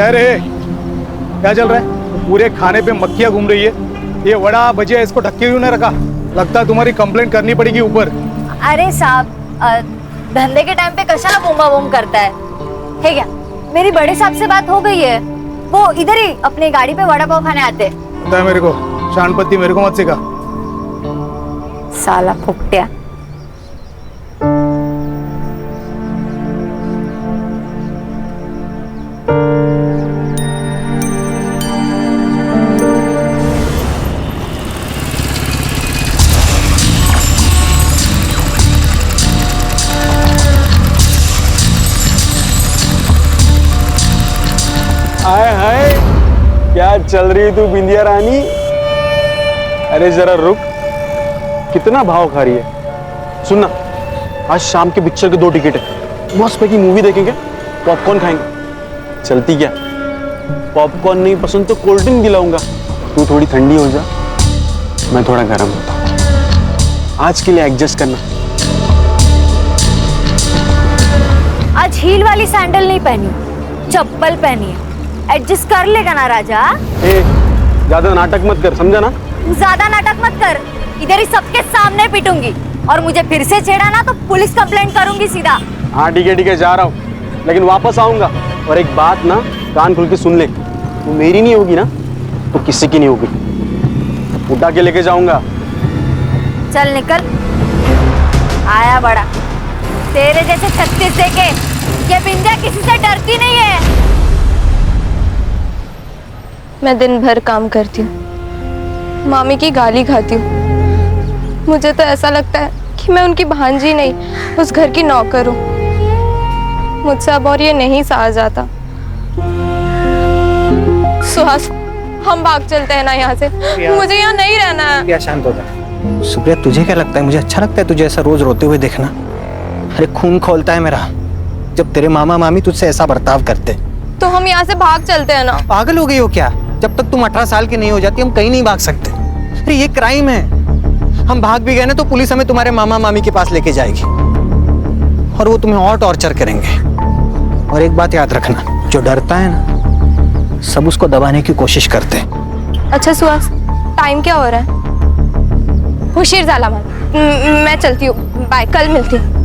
क्या रे, क्या चल रहा है? पूरे खाने पे मक्खियां घूम रही है। ये वड़ा भजिया इसको ढक्के क्यों नहीं रखा? लगता है तुम्हारी कंप्लेंट करनी पड़ेगी ऊपर। अरे साहब, धंधे के टाइम पे कशाला बूमा बूम करता है क्या? मेरी बड़े साहब से बात हो गई है, वो इधर ही अपनी गाड़ी पे वड़ा पाव खाने आते हैं। पता है मेरे को, शानपत्ती मेरे को मत सिखा। साला फुकटिया। हाय हाय, क्या चल रही तू बिंदिया रानी? अरे जरा रुक, कितना भाव खा रही है? सुनना, आज शाम के पिक्चर के 2 टिकट है, मस्त पैकी मूवी देखेंगे, पॉपकॉर्न खाएंगे। चलती क्या? पॉपकॉर्न नहीं पसंद तो कोल्ड ड्रिंक दिलाऊंगा, तू थोड़ी ठंडी हो जा, मैं थोड़ा गर्म होता हूँ। आज के लिए एडजस्ट करना। आज हील वाली सैंडल नहीं पहनी, चप्पल पहनी है। एडजस्ट कर लेगा ना राजा? ज्यादा नाटक मत कर, समझा ना? ज्यादा नाटक मत कर, इधर ही सबके सामने पीटूंगी, और मुझे फिर से छेड़ा ना तो पुलिस कंप्लेंट करूंगी सीधा। हाँ ठीक है, जा रहा हूँ, लेकिन वापस आऊंगा। और एक बात ना, कान खुल के सुन ले, वो मेरी नहीं होगी ना तो किसी की नहीं होगी, उठा के लेके जाऊंगा। चल निकल। आया बड़ा, तेरे जैसे 36 देके ये बिंदिया किसी से डरती नहीं है। मैं दिन भर काम करती हूँ, मामी की गाली खाती हूँ। मुझे तो ऐसा लगता है कि मैं उनकी भांजी नहीं, उस घर की नौकर हूँ। मुझसे अब और ये नहीं सहा जाता। सुहास, हम भाग चलते हैं ना यहाँ से, मुझे यहाँ नहीं रहना है। क्या शांत हो जा। सुप्रिया, तुझे क्या लगता है मुझे अच्छा लगता है तुझे ऐसा रोज रोते हुए देखना? अरे खून खोलता है मेरा जब तेरे मामा मामी तुझसे ऐसा बर्ताव करते। तो हम यहाँ से भाग चलते हैं ना। पागल हो गई हो क्या? जब तक तुम 18 साल की नहीं हो जाती हम कहीं नहीं भाग सकते। अरे ये क्राइम है, हम भाग भी गए ना तो पुलिस हमें तुम्हारे मामा मामी के पास लेके जाएगी और वो तुम्हें और टॉर्चर करेंगे। और एक बात याद रखना, जो डरता है ना सब उसको दबाने की कोशिश करते हैं। अच्छा सुहास, टाइम क्या हो रहा है? हुशीर जाला मत, मैं चलती हूँ, बाय, कल मिलती हूँ।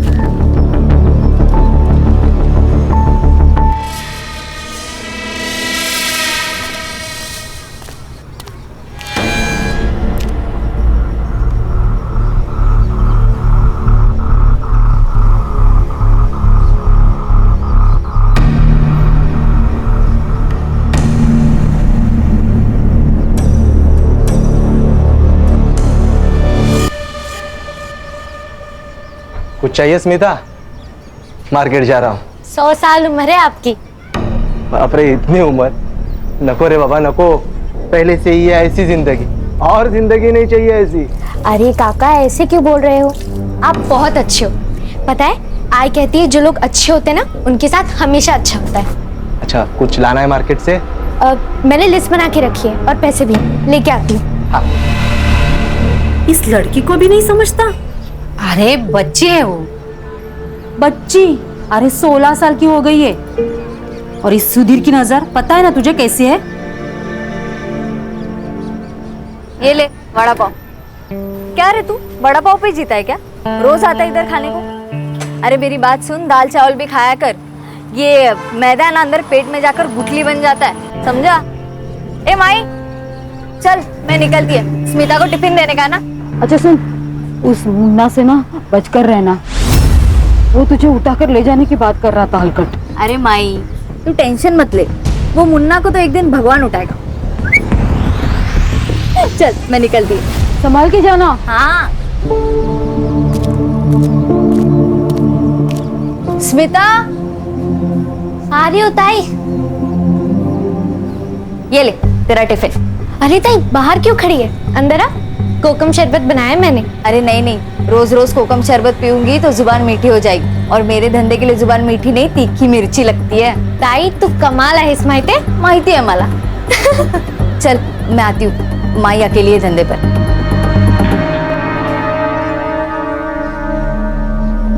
कुछ चाहिए स्मिता? मार्केट जा रहा हूँ। 100 साल उम्र है आपकी। बाप रे, इतनी उम्र? नको रे बाबा नको, पहले से ही है ऐसी जिंदगी, और जिंदगी नहीं चाहिए ऐसी। अरे काका, ऐसे क्यों बोल रहे हो? आप बहुत अच्छे हो। पता है, आई कहती है जो लोग अच्छे होते हैं ना उनके साथ हमेशा अच्छा होता है। अच्छा, कुछ लाना है मार्केट से? मैंने लिस्ट बना के रखी है और पैसे भी लेके आती हूँ। हाँ। इस लड़की को भी नहीं समझता। अरे बच्ची है वो। बच्ची? अरे 16 साल की हो गई है। और इस सुधीर की नजर पता है ना तुझे कैसी है? ये ले वड़ा पाव। क्या रे तू वड़ा पाव पे जीता है क्या? रोज आता है इधर खाने को? अरे मेरी बात सुन, दाल चावल भी खाया कर। ये मैदा ना अंदर पेट में जाकर गुठली बन जाता है, समझा? ए माई, चल मैं निकलती है, स्मिता को टिफिन देने का ना। अच्छा सुन, उस मुन्ना से ना बचकर रहना, वो तुझे उठाकर ले जाने की बात कर रहा था हलकट। अरे माई, तू टेंशन मत ले, वो मुन्ना को तो एक दिन भगवान उठाएगा। चल मैं निकलती हूँ, संभाल के जाना। हाँ। स्मिता, आ रही हो ताई? ये ले तेरा टिफिन। अरे ताई, बाहर क्यों खड़ी है? अंदर आ, कोकम शरबत बनाया है मैंने। अरे नहीं नहीं, रोज रोज कोकम शरबत पीऊंगी तो जुबान मीठी हो जाएगी, और मेरे धंधे के लिए जुबान मीठी नहीं तीखी मिर्ची लगती है। ताई तू कमाल आहेस, माहिती है मला। चल मैं आती हूँ, माई अकेली है धंधे पर।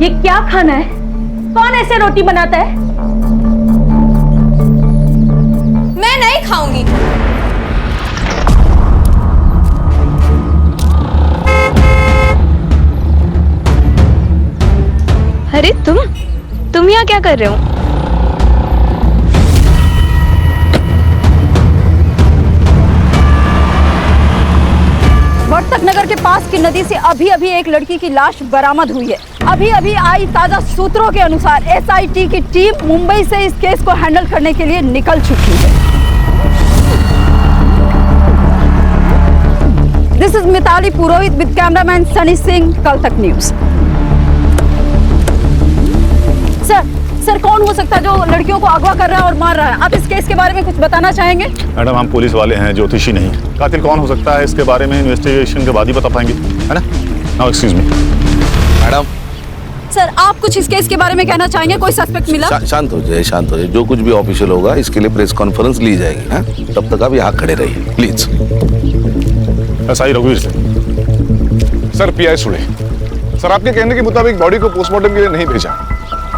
ये क्या खाना है? कौन ऐसे रोटी बनाता है? मैं नहीं खाऊंगी। अरे तुम यहाँ क्या कर रहे हो? वर्तक नगर के पास की नदी से अभी अभी एक लड़की की लाश बरामद हुई है। अभी अभी आई ताजा सूत्रों के अनुसार एसआईटी की टीम मुंबई से इस केस को हैंडल करने के लिए निकल चुकी है। This is Mitali Purohit with cameraman Sunny Singh, Kal Tak news. Sir कौन हो सकता है जो लड़कियों को अगवा कर रहा है और मार रहा है? आप इस केस के बारे में कुछ बताना चाहेंगे? मैडम, हम पुलिस वाले हैं, ज्योतिषी नहीं। कातिल कौन हो सकता है इसके बारे में इन्वेस्टिगेशन के बाद ही बता पाएंगे, है ना? Now excuse me madam. Sir आप कुछ इस केस के बारे में कहना चाहेंगे? कोई सस्पेक्ट मिला? शांत हो जाए, शांत हो जाए। जो कुछ भी ऑफिशियल होगा इसके लिए प्रेस कॉन्फ्रेंस ली जाएगी। हाँ, तब तक आप यहाँ खड़े रहिए प्लीज। एसआई रघुवीर सिंह। सर पीआई सुड़े, सर आपके कहने के मुताबिक बॉडी को पोस्टमार्टम के लिए नहीं भेजा।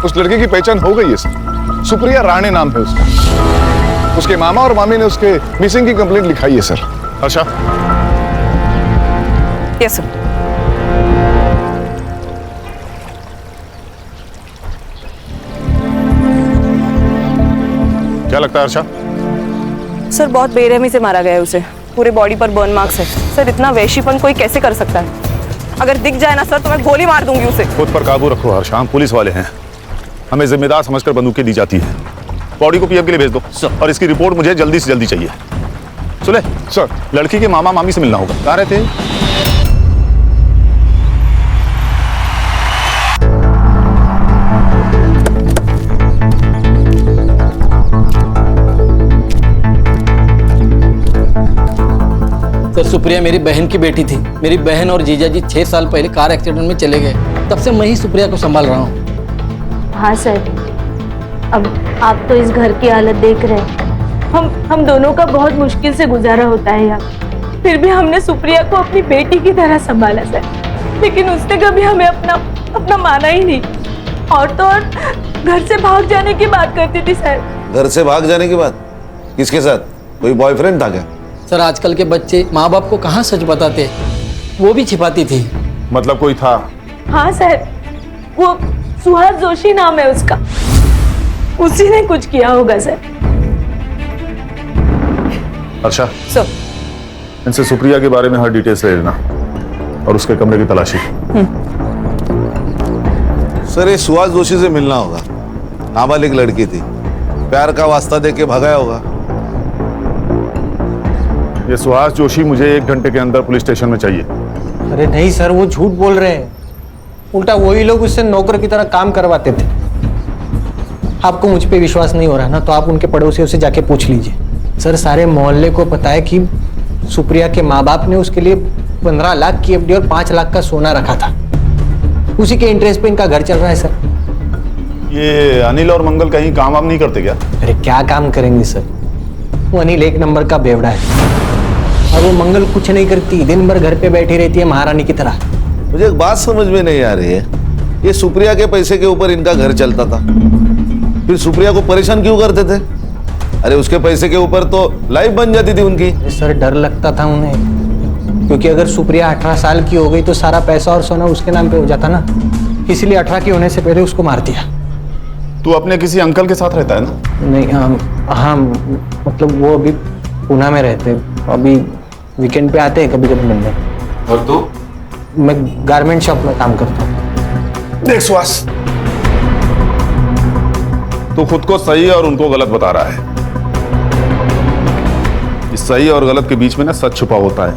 उस लड़के की पहचान हो गई है सर, सुप्रिया राणे नाम है उसका। उसके मामा और मामी ने उसके मिसिंग की कंप्लेंट लिखाई है सर। अच्छा, यस सर। क्या लगता है अर्षा? सर बहुत बेरहमी से मारा गया है उसे, पूरे बॉडी पर बर्न मार्क्स है। सर इतना वैशीपन कोई कैसे कर सकता है? अगर दिख जाए ना सर तो मैं गोली मार दूंगी उसे। खुद पर काबू रखो हर्षा, हम पुलिस वाले हैं, हमें जिम्मेदार समझकर बंदूकें दी जाती है। बॉडी को पीएम के लिए भेज दो और इसकी रिपोर्ट मुझे जल्दी से जल्दी चाहिए। सुने सर, लड़की के मामा मामी से मिलना होगा। कहाँ रहते हैं? सर सुप्रिया मेरी बहन की बेटी थी। मेरी बहन और जीजा जी 6 साल पहले कार एक्सीडेंट में चले गए, तब से मैं ही सुप्रिया को संभाल रहा हूँ। हाँ सर, अब आप तो इस घर की हालत देख रहे हैं। हम दोनों का बहुत मुश्किल से गुजारा होता है यहाँ। फिर भी हमने सुप्रिया को अपनी बेटी की तरह संभाला सर, लेकिन उसने कभी हमें अपना माना ही नहीं। और तो और घर से भाग जाने की बात करती थी सर। घर से भाग जाने की बात? किसके साथ? कोई बॉयफ्रेंड था क्या? सर आजकल के बच्चे माँ बाप को कहाँ सच बताते, वो भी छिपाती थी। मतलब कोई था? हाँ सर, वो सुहास जोशी नाम है उसका, उसी ने कुछ किया होगा सर। अच्छा सर, इनसे सुप्रिया के बारे में हर डिटेल्स ले लेना और उसके कमरे की तलाशी। सर ये सुहास जोशी से मिलना होगा। नाबालिग लड़की थी, प्यार का वास्ता देके भगाया होगा। ये सुहास जोशी मुझे 1 घंटे के अंदर पुलिस स्टेशन में चाहिए। अरे नहीं सर, वो झूठ बोल रहे हैं। उल्टा वही लोग उससे नौकर की तरह काम करवाते थे। आपको मुझ पे विश्वास नहीं हो रहा ना, तो आप उनके पड़ोसियों से जाके पूछ लीजिए। सर सारे मोहल्ले को पता है कि सुप्रिया के माँ बाप ने उसके लिए 15 लाख की एफडी और 5 लाख का सोना रखा था। उसी के इंटरेस्ट पे इनका घर चल रहा है सर। ये अनिल और मंगल कहीं काम वाम नहीं करते क्या? अरे क्या काम करेंगे सर, वो अनिल 1 नंबर का बेवड़ा है और वो मंगल कुछ नहीं करती, दिन भर घर पे बैठी रहती है महारानी की तरह। मुझे एक बात समझ में नहीं आ रही है, ये सुप्रिया के पैसे के ऊपर इनका घर चलता था, फिर सुप्रिया को परेशान क्यों करते थे? अरे उसके पैसे के ऊपर तो लाइफ बन जाती थी उनकी। सर डर लगता था उन्हें, क्योंकि अगर सुप्रिया 18 साल की हो गई तो सारा पैसा और सोना उसके नाम पे हो जाता ना, इसलिए 18 की होने से पहले उसको मार दिया। तू अपने किसी अंकल के साथ रहता है ना? नहीं हाँ, मतलब वो अभी पुणे में रहते, अभी वीकेंड पे आते हैं कभी कभी मिलने। और तू? मैं गारमेंट शॉप में काम करता हूँ। देख सुहास, तू खुद को सही और उनको गलत बता रहा है। इस सही और गलत के बीच में ना सच छुपा होता है।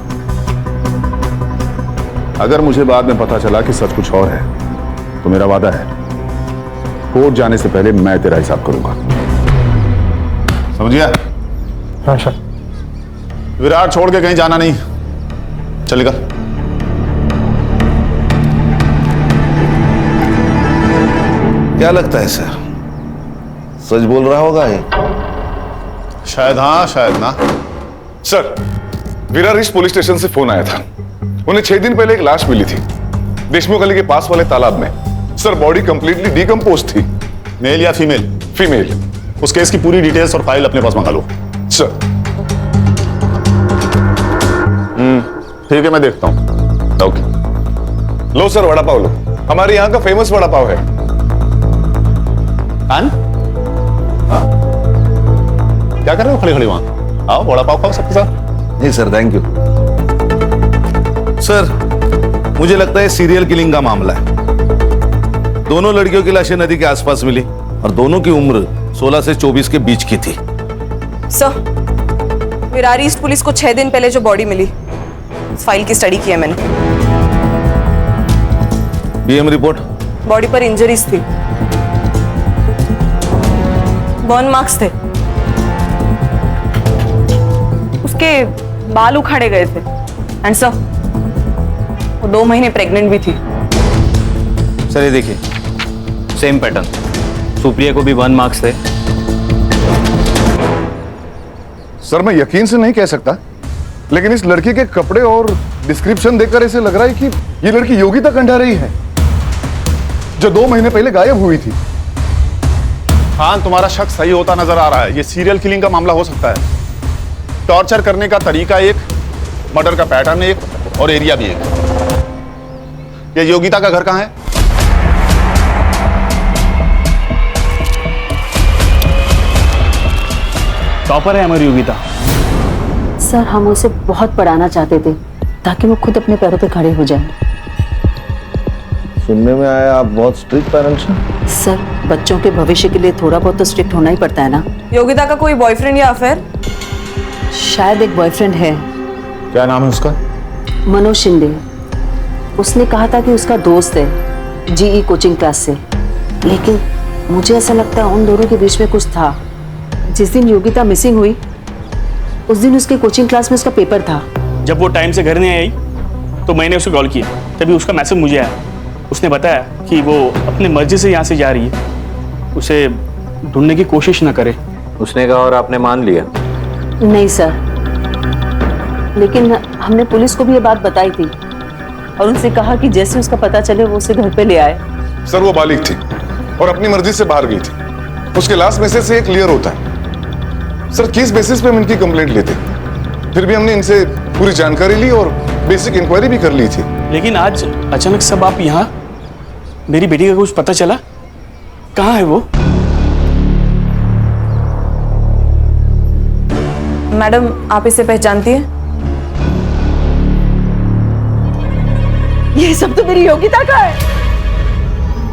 अगर मुझे बाद में पता चला कि सच कुछ और है तो मेरा वादा है, कोर्ट जाने से पहले मैं तेरा हिसाब करूंगा। समझ गया? हाँ सर। विराट छोड़ के कहीं जाना नहीं, चलेगा? क्या लगता है सर, सच बोल रहा होगा ये? शायद हाँ शायद ना। Sir, Virar east police station से फोन आया था। उन्हें 6 दिन पहले एक लाश मिली थी देशमुख गली के पास वाले तालाब में। सर बॉडी कंप्लीटली डिकम्पोज थी। मेल या फीमेल? फीमेल। उस केस की पूरी डिटेल्स और फाइल अपने पास मंगा लो। सर। ठीक है, मैं देखता हूँ। ओके। लो सर, वड़ा पाव लो। हमारे यहाँ का फेमस वड़ा पाव है। कान? क्या कर रहे हो खड़े खड़े वहां? आओ वड़ा पाव खाओ सबके साथ। नहीं सर, थैंक यू। सर, मुझे लगता है सीरियल किलिंग का मामला है। दोनों लड़कियों की लाशें नदी के आसपास मिली और दोनों की उम्र 16 से 24 के बीच की थी। सर, विरार ईस्ट पुलिस को 6 दिन पहले जो बॉडी मिली, इस फाइल की स्टडी की है मैंने। BM report? बॉडी पर इंजरीज थी, बर्न मार्क्स थे, उसके बाल उखाड़े गए थे। एंड सर, वो 2 महीने प्रेग्नेंट भी थी। सर ये देखिए, सेम पैटर्न। सुप्रिया को भी 1 मार्क्स थे। सर, मैं यकीन से नहीं कह सकता, लेकिन इस लड़की के कपड़े और डिस्क्रिप्शन देखकर ऐसे लग रहा है कि ये लड़की योगिता कंडारी है, जो 2 महीने पहले गायब हुई थी। हाँ, तुम्हारा शक सही होता नजर आ रहा है। ये सीरियल किलिंग का मामला हो सकता है। टॉर्चर करने का तरीका एक, मर्डर का पैटर्न एक, और एरिया भी एक। ये योगिता का घर कहाँ है? टॉपर है हमारी योगिता। सर, हम उसे बहुत पढ़ाना चाहते थे ताकि वो खुद अपने पैरों पे खड़े हो जाए। सुनने में आया आप बहुत स्ट्रिक्ट पेरेंट्स हैं। सर, बच्चों के भविष्य के लिए थोड़ा बहुत तो स्ट्रिक्ट होना ही पड़ता है ना। योगिता का कोई बॉयफ्रेंड या अफेयर? शायद एक बॉयफ्रेंड है, क्या नाम है उसका? मनोज शिंदे। उसने कहा था कि उसका दोस्त है जीई कोचिंग क्लास से, लेकिन मुझे ऐसा लगता है उन दोनों के बीच में कुछ था। जिस दिन योगिता मिसिंग हुई, उस दिन उसके कोचिंग क्लास में उसका पेपर था। जब वो टाइम से घर नहीं आई तो मैंने उसे कॉल किया, तभी उसका मैसेज मुझे आया। उसने बताया कि वो अपने मर्जी से यहाँ से जा रही है, उसे ढूंढने की कोशिश ना करे। उसने कहा और आपने मान लिया? नहीं सर, लेकिन हमने पुलिस को भी ये बात बताई थी और उनसे कहा कि जैसे उसका पता चले वो उसे घर पे ले आए। सर, वो बालिग थी और अपनी मर्जी से बाहर गई थी। उसके लास्ट मैसेज से क्लियर होता है। सर, किस बेसिस पे हम इनकी कंप्लेंट लेते? फिर भी हमने इनसे पूरी जानकारी ली और बेसिक इंक्वायरी भी कर ली थी। लेकिन आज अचानक सब आप यहाँ, मेरी बेटी का कुछ पता चला? कहाँ है वो? मैडम, आप इसे पहचानती हैं? ये सब तो मेरी योगिता का है।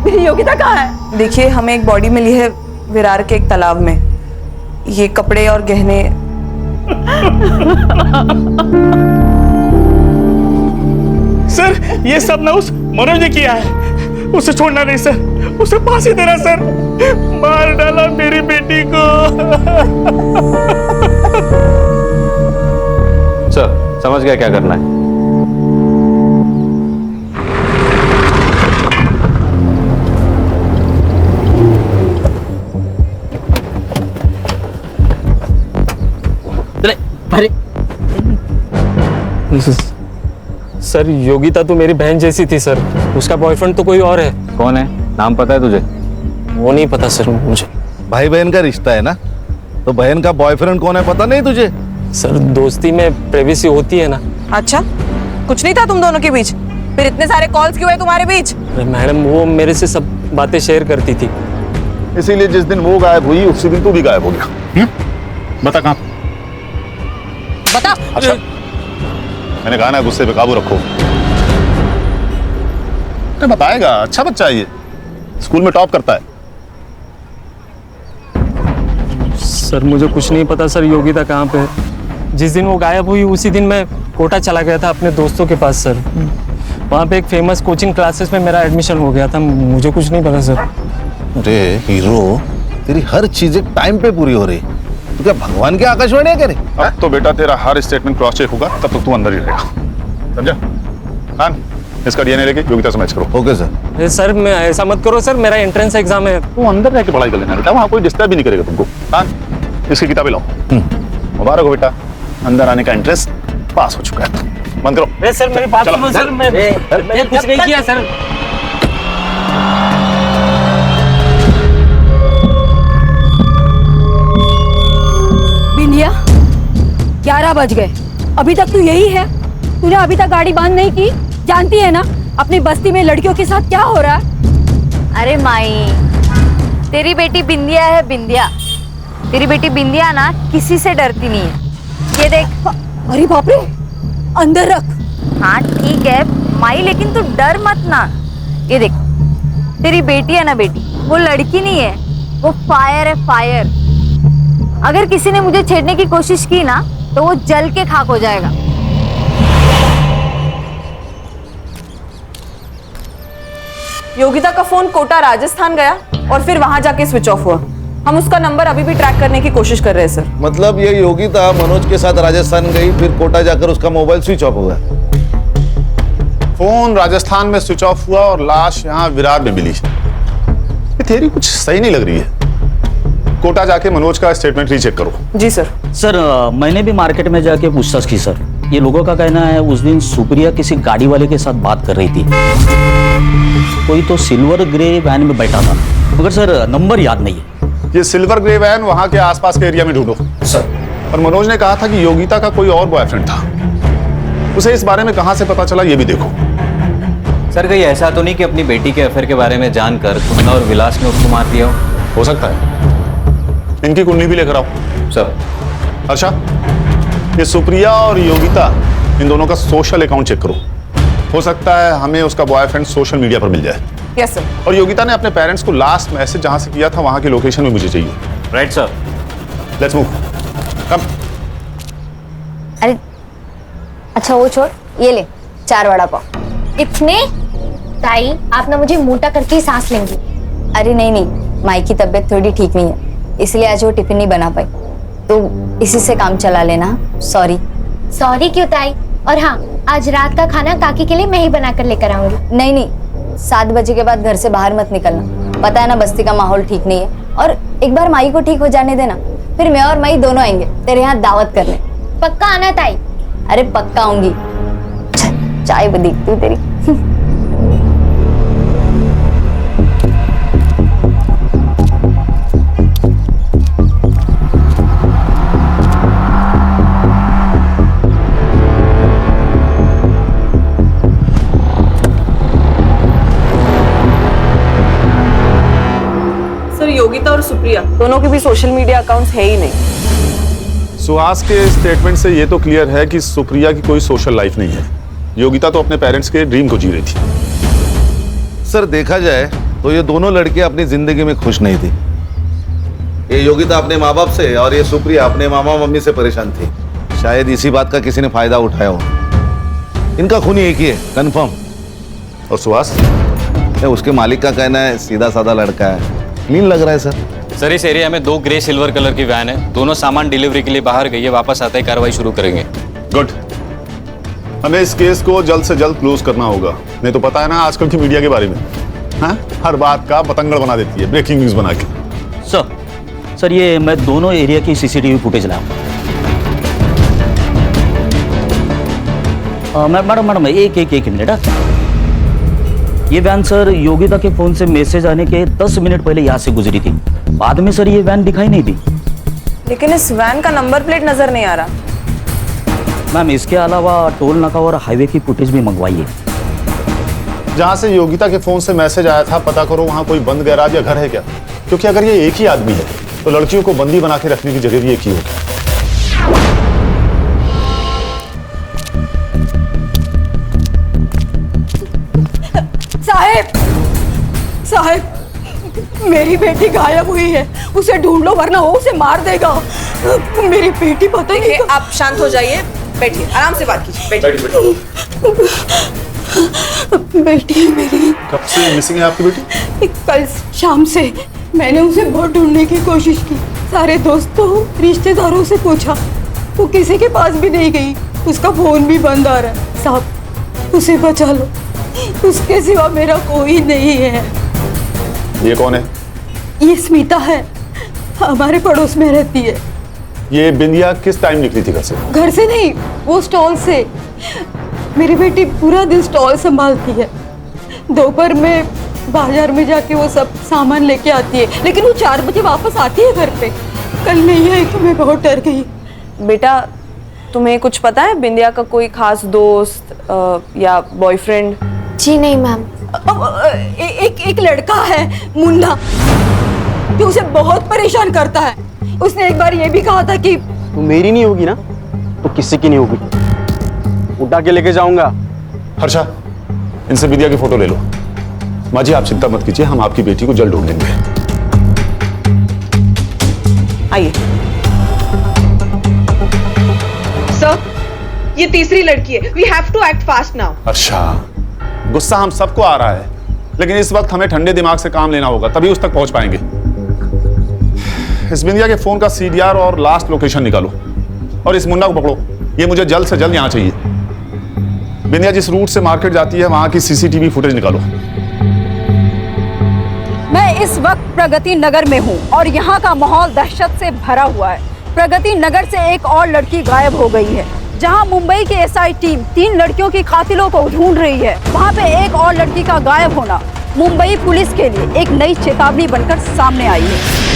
मेरी योगिता कहाँ है? देखिए, हमें एक बॉडी मिली है विरार के एक तालाब में। ये कपड़े और गहने। सर, ये सब ना उस मनोज ने किया है। उसे छोड़ना नहीं सर, उसे फांसी देना सर। मार डाला मेरी बेटी को। सर, समझ गया क्या करना है। अरे सर, योगिता तो मेरी बहन जैसी थी सर। उसका बॉयफ्रेंड तो कोई और है। कौन है? नाम पता है तुझे? वो नहीं पता सर मुझे। भाई बहन का रिश्ता है ना, तो बहन का बॉयफ्रेंड कौन है पता नहीं तुझे? सर, दोस्ती में प्राइवेसी होती है ना। अच्छा, कुछ नहीं था तुम दोनों के बीच? फिर इतने सारे कॉल्स क्यों है तुम्हारे बीच? अरे मैडम, वो मेरे से सब बातें शेयर करती थी। इसीलिए जिस दिन वो गायब हुई उसी दिन तू भी गायब हो गया। बता कहाँ? बता। अच्छा, मैंने कहा ना गुस्से पे काबू रखो। अरे बताएगा, अच्छा बच्चा है ये, स्कूल में टॉप करता है। सर, मुझे कुछ नहीं पता सर योगिता कहाँ पे है। जिस दिन वो गायब हुई उसी दिन मैं कोटा चला गया था अपने दोस्तों के पास सर। वहाँ पे एक फेमस कोचिंग क्लासेस में मेरा एडमिशन हो गया था। मुझे कुछ नहीं पता सर। अरे हीरो, तेरी हर चीज एक टाइम पे पूरी हो रही। तो क्या भगवान की आकाशवाणी है क्या रे? अब तो बेटा तेरा हर स्टेटमेंट क्रॉस चेक होगा, तब तक तू अंदर ही रहेगा, समझा? खान, इसका डीएनए लेके योगिता से मैच करो। Okay sir. सर, मैं ऐसा मत करो सर, मेरा एंट्रेंस एग्जाम है। तू अंदर रह के पढ़ाई कर लेना बेटा, वहाँ कोई डिस्टर्ब भी नहीं करेगा तुमको। खान, इसकी किताबें लाओ। मुबारक हो बेटा, अंदर आने का इंटरेस्ट पास हो चुका है। बंद करो। सर, मेरी बात सुनो सर। मैं कुछ नहीं किया सर। बिंदिया, 11 बज गए, अभी तक तू यही है? तूने अभी तक गाड़ी बंद नहीं की? जानती है ना अपनी बस्ती में लड़कियों के साथ क्या हो रहा है? अरे माई, तेरी बेटी बिंदिया है, बिंदिया। तेरी बेटी बिंदिया ना किसी से डरती नहीं है। ये देख। अरे बाप रे, अंदर रख। हाँ ठीक है माई, लेकिन तू डर मत ना। ये देख, तेरी बेटी है ना बेटी, वो लड़की नहीं है, वो फायर है, फायर। अगर किसी ने मुझे छेड़ने की कोशिश की ना तो वो जल के खाक हो जाएगा। योगिता का फोन कोटा राजस्थान गया और फिर वहां जाके स्विच ऑफ हुआ। हम उसका नंबर अभी भी ट्रैक करने की कोशिश कर रहे हैं सर। मतलब ये योगिता मनोज के साथ राजस्थान गई, फिर कोटा जाकर उसका मोबाइल स्विच ऑफ हो गया। फोन राजस्थान में स्विच ऑफ हुआ और लाश यहाँ विरार में मिली। ये थ्योरी कुछ सही नहीं लग रही है। कोटा जाके मनोज का स्टेटमेंट रीचेक करो। जी सर। सर मैंने भी मार्केट में जाके पूछताछ की सर। ये लोगों का कहना है उस दिन सुप्रिया किसी गाड़ी वाले के साथ बात कर रही थी। कोई तो सिल्वर ग्रे वैन में बैठा था, मगर सर नंबर याद नहीं है। ये सिल्वर ग्रे वैन वहां के आसपास के एरिया में ढूंढो सर। और मनोज ने कहा था कि योगिता का कोई और बॉयफ्रेंड था। उसे इस बारे में कहां से पता चला ये भी देखो। सर कहीं ऐसा तो नहीं कि अपनी बेटी के अफेयर के बारे में जानकर तुमने और विलास ने उसको मार दिया हो सकता है। इनकी कुंडली भी लेकर आओ। सर। अच्छा, ये सुप्रिया और योगिता, इन दोनों का सोशल अकाउंट चेक करो। हो सकता है हमें उसका बॉयफ्रेंड सोशल मीडिया पर मिल जाए। Yes sir. और योगिता ने अपने पेरेंट्स को लास्ट मैसेज जहां से किया था वहां की लोकेशन में मुझे चाहिए। Right sir. Let's move. Come. अरे अच्छा वो छोड़, ये ले 4 वड़ा पाव। इतने? ताई आप ना मुझे मोटा करके ही सांस लेंगी। अरे नहीं नहीं, माई की तबीयत थोड़ी ठीक नहीं है, इसलिए आज वो टिफिन नहीं बना पाई, तो इसी से काम चला लेना। सॉरी। सॉरी क्यों ताई? और हाँ, आज रात का खाना काकी के लिए मैं ही बना कर लेकर आऊंगी। नहीं नहीं, 7 बजे के बाद घर से बाहर मत निकलना। पता है ना बस्ती का माहौल ठीक नहीं है, और एक बार माई को ठीक हो जाने देना, फिर मैं और माई दोनों आएंगे तेरे यहाँ दावत करने। पक्का आना ताई? अरे पक्का आऊंगी। चाय बदीकती हूँ तेरी। सर योगिता और सुप्रिया दोनों के भी सोशल मीडिया अकाउंट्स है ही नहीं। सुहास के स्टेटमेंट से ये तो क्लियर है कि सुप्रिया की कोई सोशल लाइफ नहीं है। योगिता तो अपने पेरेंट्स के ड्रीम को जी रही थी। सर देखा जाए तो ये दोनों लड़कियां अपनी जिंदगी में खुश नहीं थी। ये योगिता अपने माँ बाप से और ये सुप्रिया अपने मामा मम्मी से परेशान थी। शायद इसी बात का किसी ने फायदा उठाया हो। इनका खून एक ही है, कंफर्म। और सुहास? उसके मालिक का कहना है सीधा साधा लड़का है, क्लीन लग रहा है सर। सर इस एरिया में 2 ग्रे सिल्वर कलर की वैन है, दोनों सामान डिलीवरी के लिए बाहर गई है, वापस आते ही कार्रवाई शुरू करेंगे। गुड। हमें इस केस को जल्द से जल्द क्लोज करना होगा, नहीं तो पता है ना आजकल की मीडिया के बारे में, हाँ? हर बात का पतंगड़ बना देती है, ब्रेकिंग न्यूज बना के। सर ये मैं दोनों एरिया की सीसीटीवी फुटेज लाऊं। मैडम एक मिनट। ये वैन सर योगिता के फोन से मैसेज आने के 10 मिनट पहले यहाँ से गुजरी थी। बाद में सर ये वैन दिखाई नहीं दी। लेकिन इस वैन का नंबर प्लेट नजर नहीं आ रहा। मैम इसके अलावा टोल नाका और हाईवे की फुटेज भी मंगवाइए। जहां से योगिता के फोन से मैसेज आया था पता करो वहां कोई बंद गैराज या घर है क्या, क्योंकि अगर ये एक ही आदमी है तो लड़कियों को बंदी बना के रखने की जगह भी एक ही होगी। साहब मेरी बेटी गायब हुई है, उसे ढूंढ लो वरना वो उसे मार देगा। मेरी बेटी पता नहीं। आप शांत हो जाइए, बैठिए, आराम से बात कीजिए। बैठिए। बेटी है मेरी। कब से मिसिंग है आपकी बेटी? कल शाम से मैंने उसे बहुत ढूंढने की कोशिश की, सारे दोस्तों रिश्तेदारों से पूछा, वो किसी के पास भी नहीं गई, उसका फोन भी बंद आ रहा है। साहब उसे बचा लो, उसके सिवा मेरा कोई नहीं है। ये कौन है? ये स्मिता है, हमारे पड़ोस में रहती है। ये बिंदिया किस टाइम निकली थी घर से? घर से नहीं, वो स्टॉल से। मेरी बेटी पूरा दिन स्टॉल संभालती है, दोपहर में बाजार में जाके वो सब सामान लेके आती है, लेकिन वो 4 बजे वापस आती है घर पे। कल नहीं आई तो मैं बहुत डर गई। बेटा तुम्हें कुछ पता है बिंदिया का कोई खास दोस्त या बॉयफ्रेंड? जी नहीं मैम। एक लड़का है मुन्ना, जो उसे बहुत परेशान करता है। उसने एक बार ये भी कहा था कि तू मेरी नहीं होगी ना तो किसी की नहीं होगी, उठा के लेके जाऊंगा। हर्षा, इनसे विद्या की फोटो ले लो। माँ जी आप चिंता मत कीजिए, हम आपकी बेटी को जल्द ढूंढ लेंगे। आइए सर, ये तीसरी लड़की है। We have to act fast now. अच्छा, गुस्सा हम सबको आ रहा है, लेकिन इस वक्त हमें ठंडे दिमाग से काम लेना होगा, तभी उस तक पहुंच पाएंगे। इस बिंदिया के फोन का सीडीआर और लास्ट लोकेशन निकालो और इस मुन्ना को पकड़ो। ये मुझे जल्द से जल्द यहां चाहिए। बिंदिया जिस रूट से मार्केट जाती है वहां की सीसीटीवी फुटेज निकालो। मैं इस वक्त प्रगति नगर में हूं और यहाँ का माहौल दहशत से भरा हुआ है। प्रगति नगर से एक और लड़की गायब हो गई है। जहां मुंबई की एसआई टीम 3 लड़कियों की कातिलों को ढूंढ रही है, वहां पे एक और लड़की का गायब होना मुंबई पुलिस के लिए एक नई चेतावनी बनकर सामने आई है।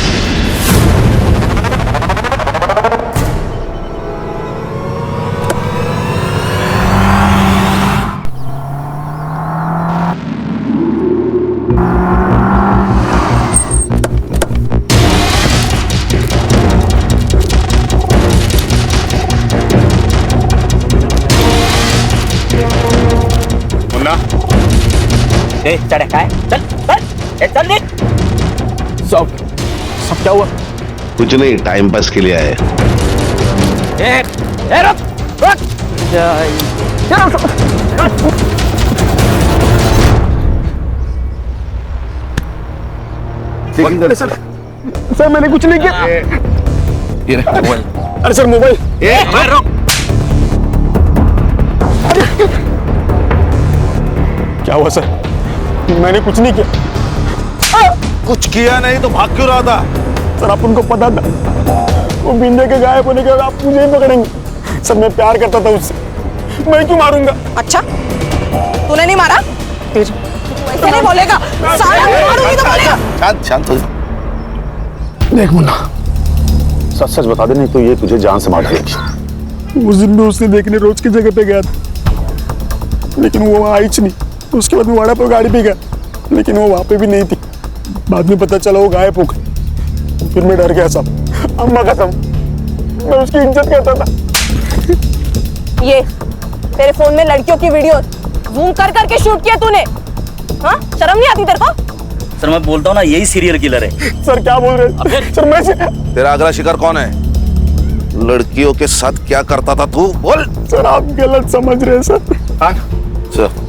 चल चल सब क्या हुआ? कुछ नहीं, टाइम पास के लिए आए। सर मैंने कुछ नहीं किया। ये मोबाइल। अरे सर मोबाइल। क्या हुआ सर? मैंने कुछ नहीं किया। कुछ किया नहीं तो भाग क्यों रहा था? सर आप उनको पता था वो बिंदिया के गायब होने के बाद आप मुझे ही पकड़ेंगे। सर मैं प्यार करता था उससे, मैं क्यों मारूंगा? अच्छा, तूने नहीं मारा? ऐसे नहीं बोलेगा, साला मारूंगी तो बोलेगा। शांत शांत हो। देख मुन्ना, सच सच बता दे, नहीं तो ये तुझे जान से मार डालेगी। उस दिन भी उसने देखने रोज की जगह पे गया था, लेकिन वो वहाँ आई नहीं। उसके बाद मैं वाड़ा पर गाड़ी पे गया, लेकिन वो वहाँ पे भी नहीं थी। बाद में पता चला वो गायब हो गई। फिर मैं डर गया साहब, अम्मा कसम, मैं उसकी इज्जत करता था। ये तेरे फोन में लड़कियों की वीडियो जूम कर करके शूट किया तूने? हाँ, शर्म नहीं आती तेरे को? सर मैं बोलता हूँ ना, यही सीरियल किलर है। सर क्या बोल रहे हैं? सर मैं तेरा अगला शिकार कौन है? लड़कियों के साथ क्या करता था तू? बोल। सर आप गलत समझ रहे हैं सर। सर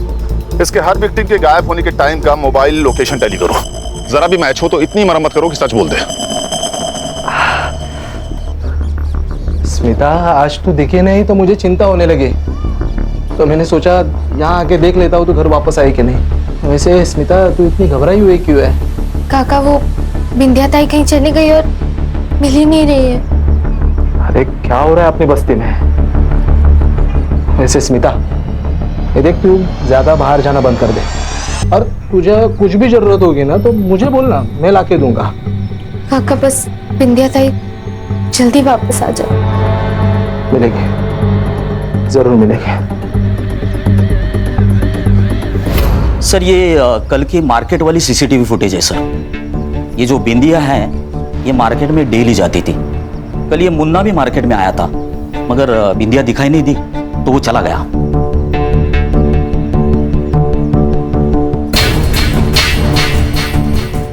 इसके हर विक्टिम के गायब होने के टाइम का मोबाइल लोकेशन टैली करो। जरा भी मैच हो तो इतनी मरम्मत करो कि सच बोल दे। स्मिता, आज तू दिखे नहीं तो मुझे चिंता होने लगी, तो मैंने सोचा यहाँ आके देख लेता हूँ तो घर वापस आई कि नहीं। वैसे स्मिता, तू इतनी घबराई हुई क्यों है? काका, वो बिंदिया ताई कहीं चली गई और मिल ही नहीं रही है। अरे क्या हो रहा है अपनी बस्ती में? वैसे स्मिता, ये देख, तू ज्यादा बाहर जाना बंद कर दे, और तुझे कुछ भी जरूरत होगी ना तो मुझे बोलना, मैं लाके दूंगा। काका बस बिंदिया ताई जल्दी वापस आ जाओ। मिलेंगे, जरूर मिलेंगे। सर ये कल की मार्केट वाली सीसीटीवी फुटेज है सर। ये जो बिंदिया है ये मार्केट में डेली जाती थी। कल ये मुन्ना भी मार्केट में आया था, मगर बिंदिया दिखाई नहीं दी तो वो चला गया।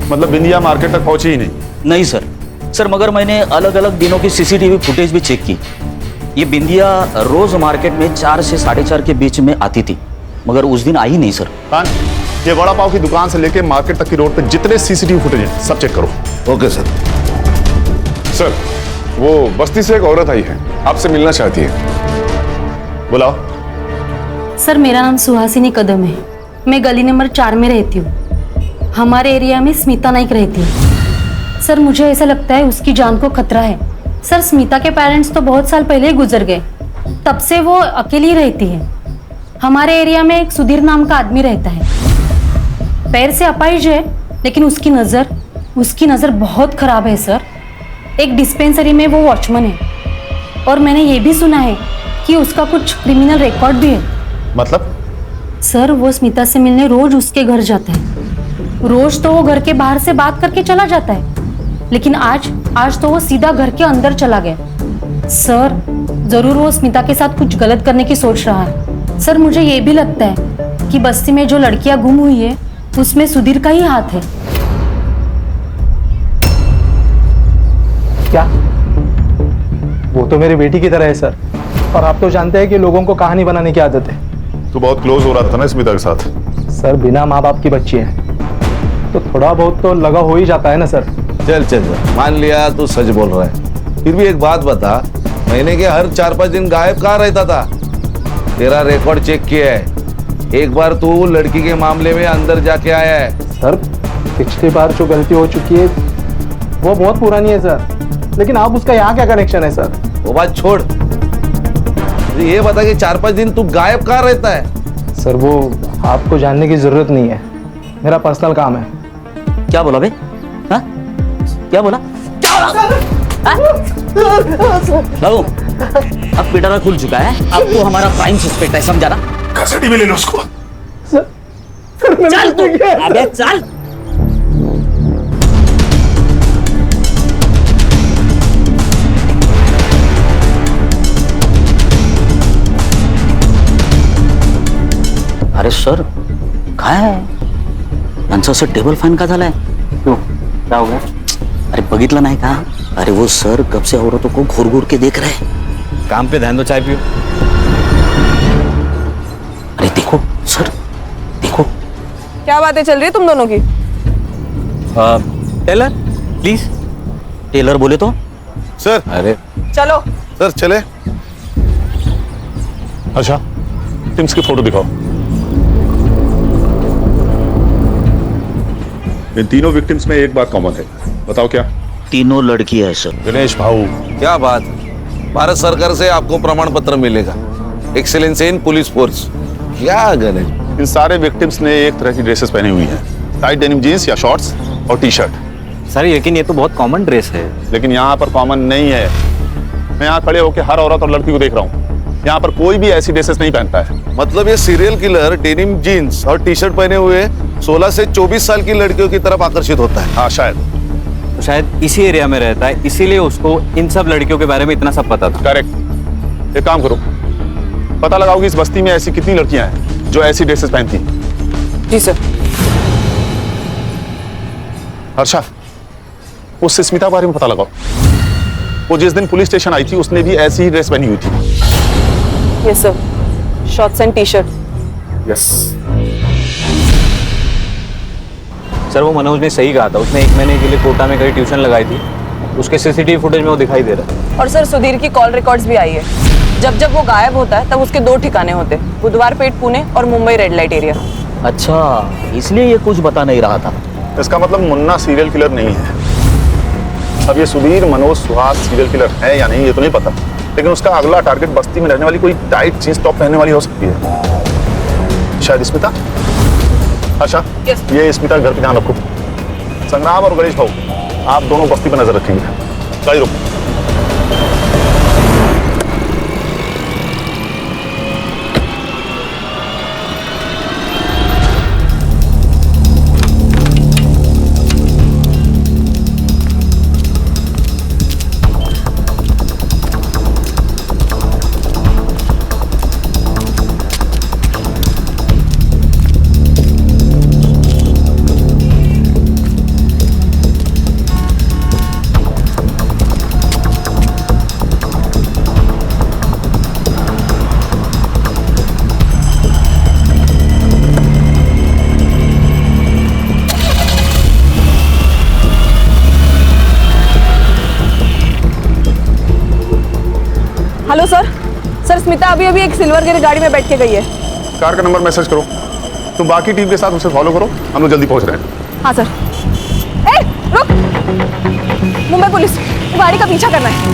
मतलब बिंदिया मार्केट तक पहुंची ही नहीं? नहीं सर। सर मगर मैंने अलग अलग दिनों की सीसीटीवी फुटेज भी चेक की। ये बिंदिया रोज मार्केट में 4 से 4:30 के बीच में आती थी, मगर उस दिन आई नहीं सर। ये वड़ा पाव की दुकान से लेके मार्केट तक की रोड पे जितने सीसीटीवी फुटेज हैं सब चेक करो। Okay sir. सर वो बस्ती से एक औरत आई है, आपसे मिलना चाहती है। बुलाओ। सर मेरा नाम सुहासिनी कदम है, मैं गली नंबर 4 में रहती हूँ। हमारे एरिया में स्मिता नाइक रहती है। सर मुझे ऐसा लगता है उसकी जान को खतरा है। सर स्मिता के पेरेंट्स तो बहुत साल पहले ही गुजर गए, तब से वो अकेली रहती है। हमारे एरिया में एक सुधीर नाम का आदमी रहता है, पैर से अपाहिज है, लेकिन उसकी नज़र बहुत खराब है सर। एक डिस्पेंसरी में वो वॉचमैन है, और मैंने ये भी सुना है कि उसका कुछ क्रिमिनल रिकॉर्ड भी है। मतलब? सर वो स्मिता से मिलने रोज उसके घर जाता है। रोज तो वो घर के बाहर से बात करके चला जाता है, लेकिन आज तो वो सीधा घर के अंदर चला गया। सर जरूर वो स्मिता के साथ कुछ गलत करने की सोच रहा है। सर मुझे ये भी लगता है कि बस्ती में जो लड़कियां गुम हुई है उसमें सुधीर का ही हाथ है। क्या? वो तो मेरी बेटी की तरह है सर, और आप तो जानते हैं कि लोगों को कहानी बनाने की आदत है। तू बहुत क्लोज हो रहा था ना स्मिता के साथ? सर बिना माँ बाप की बच्ची है तो थोड़ा बहुत तो लगा हो ही जाता है ना सर। चल चल चल, मान लिया तू सच बोल रहा है, फिर भी एक बात बता, महीने के हर 4-5 दिन गायब कहाँ रहता था? तेरा रिकॉर्ड चेक किया है, एक बार तू लड़की के मामले में अंदर जाके आया है। सर पिछली बार जो गलती हो चुकी है वो बहुत पुरानी है सर, लेकिन आप उसका यहाँ क्या कनेक्शन है सर? वो बात छोड़, ये बता कि 4-5 दिन तू गायब कहाँ रहता है? सर वो आपको जानने की जरूरत नहीं है, मेरा पर्सनल काम है। क्या बोला बे? हाँ? क्या बोला? बाबू, अब पिटारा खुल चुका है, अब तो हमारा प्राइम सस्पेक्ट है, समझा ना? कस्टडी में ले लो उसको। चल तू, अबे चल। अरे सर काय आहे यांचं असं टेबल फॅन का झालाय? क्यों क्या हो गया? अरे बघितलं नाही का? अरे वो सर कब से औरतों को घूर घूर के देख रहे हैं। काम पे ध्यान दो, चाय पियो। अरे देखो सर, देखो। क्या बातें चल रही है तुम दोनों की? Taylor please. टेलर बोले तो? सर अरे चलो सर चले। अच्छा टिम्स की फोटो दिखाओ। इन तीनों विक्टिम्स में एक बात कॉमन है, बताओ क्या? तीनों लड़की है सर। गणेश भाऊ, क्या बात, भारत सरकार से आपको प्रमाण पत्र मिलेगा, एक्सीलेंस इन पुलिस फोर्स। क्या गणेश, इन सारे विक्टिम्स ने एक तरह की ड्रेसेस पहनी हुई हैं, टाइट डेनिम जीन्स या शॉर्ट्स और टी शर्ट। सर लेकिन ये तो बहुत कॉमन ड्रेस है। लेकिन यहाँ पर कॉमन नहीं है। मैं यहाँ खड़े होकर हर औरत और लड़की को देख रहा हूँ, यहाँ पर कोई भी ऐसी ड्रेसेस नहीं पहनता है। मतलब ये सीरियल किलर डेनिम जीन्स और टी शर्ट पहने हुए 16 से 24 साल की लड़कियों की तरफ आकर्षित होता है। हाँ शायद, तो शायद इसी एरिया में रहता है, इसीलिए उसको इन सब लड़कियों के बारे में इतना सब पता था। करेक्ट। एक काम करो, पता लगाओ कि इस बस्ती में ऐसी कितनी लड़कियां हैं जो ऐसी ड्रेसेस पहनती हैं। जी सर। हर्षा, उस स्मिता के बारे में पता लगाओ। वो जिस दिन पुलिस स्टेशन आई थी उसने भी ऐसी ही ड्रेस पहनी हुई थी। Yes sir, shorts and T shirt. Yes sir वो मनोज ने सही कहा था, उसने 1 महीने के लिए कोटा में कहीं ट्यूशन लगाई थी, उसके सीसीटीवी फुटेज में वो दिखाई दे रहा है। और सर सुधीर की कॉल रिकॉर्ड्स भी आई है। जब जब वो गायब होता है तब उसके 2 ठिकाने होते हैं, बुधवार पेट पुणे और मुंबई रेड लाइट एरिया। अच्छा, इसलिए ये कुछ बता नहीं रहा था। इसका मतलब मुन्ना सीरियल किलर नहीं है। अब ये सुधीर मनोज सुहास सीरियल किलर है या नहीं ये तो नहीं पता, लेकिन उसका अगला टारगेट बस्ती में रहने वाली कोई टाइट जींस टॉप पहनने वाली हो सकती है। शायद स्मिता। अच्छा ये स्मिता घर पे ध्यान रखो। संग्राम और गणेश भाऊ, आप दोनों बस्ती पर नजर रखेंगे। गाड़ी रोको। Hello sir. सर स्मिता अभी अभी एक सिल्वर गिर गाड़ी में बैठ के गई है। कार का नंबर मैसेज करो, तुम बाकी टीम के साथ उसे फॉलो करो, हम लोग जल्दी पहुंच रहे हैं। हाँ सर। ए रुक, मुंबई पुलिस, गाड़ी का पीछा करना है।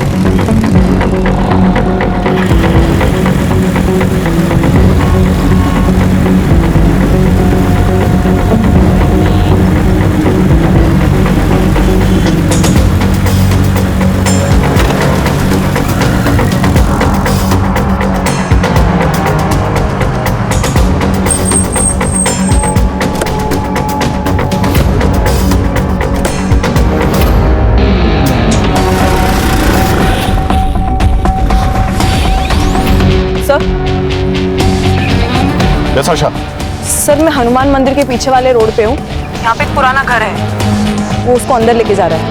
हनुमान मंदिर के पीछे वाले रोड पे हूँ। यहाँ पे एक पुराना घर है, वो उसको अंदर लेके जा रहा है।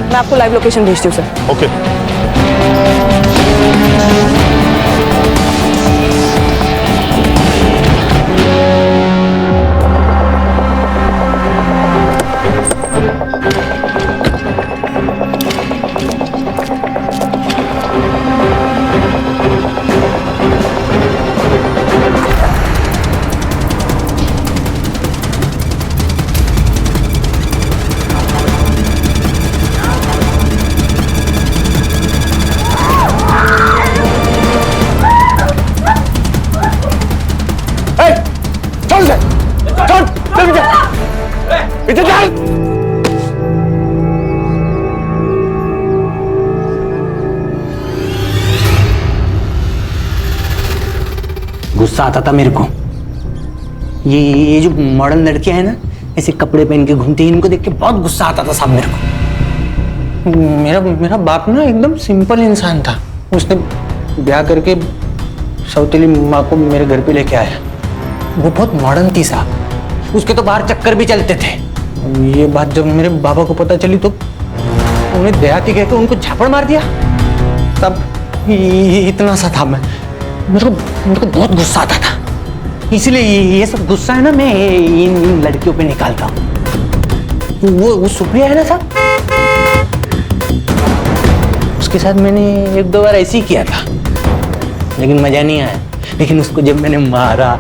मैं आपको लाइव लोकेशन भेजती हूँ सर। ओके। गुस्सा आता था मेरे को। ये जो मॉडर्न लड़कियां हैं ना, ऐसे कपड़े पहन के घूमती हैं, इनको देख के बहुत गुस्सा आता था साहब मेरे को। मेरा बाप ना एकदम सिंपल इंसान था। उसने ब्याह करके सौतेली माँ को मेरे घर पे लेके आया। वो बहुत मॉडर्न थी साहब, उसके तो बाहर चक्कर भी चलते थे। ये बात जब मेरे बाबा को पता चली तो उन्हें देहाती कहकर उनको झापड़ मार दिया। तब इतना सा था मैं, मेरे को बहुत गुस्सा आता था। इसलिए ये सब गुस्सा है ना मैं इन लड़कियों पे निकालता हूँ। वो सुप्रिया है ना साहब, उसके साथ मैंने एक दो बार ऐसे ही किया था, लेकिन मजा नहीं आया। लेकिन उसको जब मैंने मारा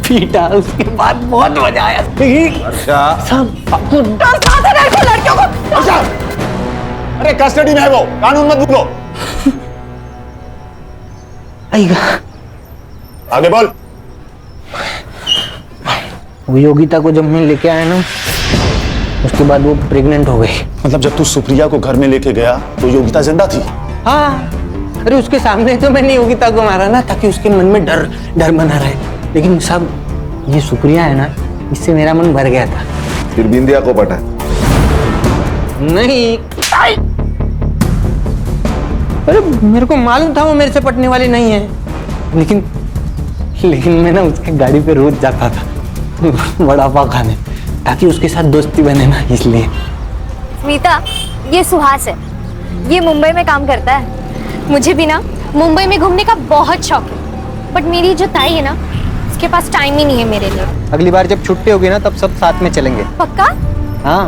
पीटा, उसके बाद बहुत मजा आया। लड़कियों को अरे कस्टडी में है वो, कानून मत भूलो। आगे बोल। वो योगिता को जब मैं लेके आया ना, उसके बाद वो प्रेग्नेंट हो गई। मतलब जब तू सुप्रिया को घर में लेके गया तो योगिता जिंदा थी? हाँ, अरे उसके सामने तो मैंने योगिता को मारा ना, ताकि उसके मन में डर बना रहे। लेकिन सब ये सुप्रिया है ना, इससे मेरा मन भर गया था। फिर बिंदिया को पटा? नहीं, अरे मेरे को मालूम था वो मेरे से पटने वाली नहीं है, लेकिन मैं ना उसके गाड़ी पे रोज जाता था वड़ा पाव खाने, ताकि उसके साथ दोस्ती बने ना, इसलिए। स्मिता, ये सुहास है, ये मुंबई में काम करता है। मुझे भी ना मुंबई में घूमने का बहुत शौक है, बट मेरी जो ताई है ना, उसके पास टाइम ही नहीं है मेरे लिए। अगली बार जब छुट्टी होगी ना, तब सब साथ में चलेंगे। पक्का? हाँ।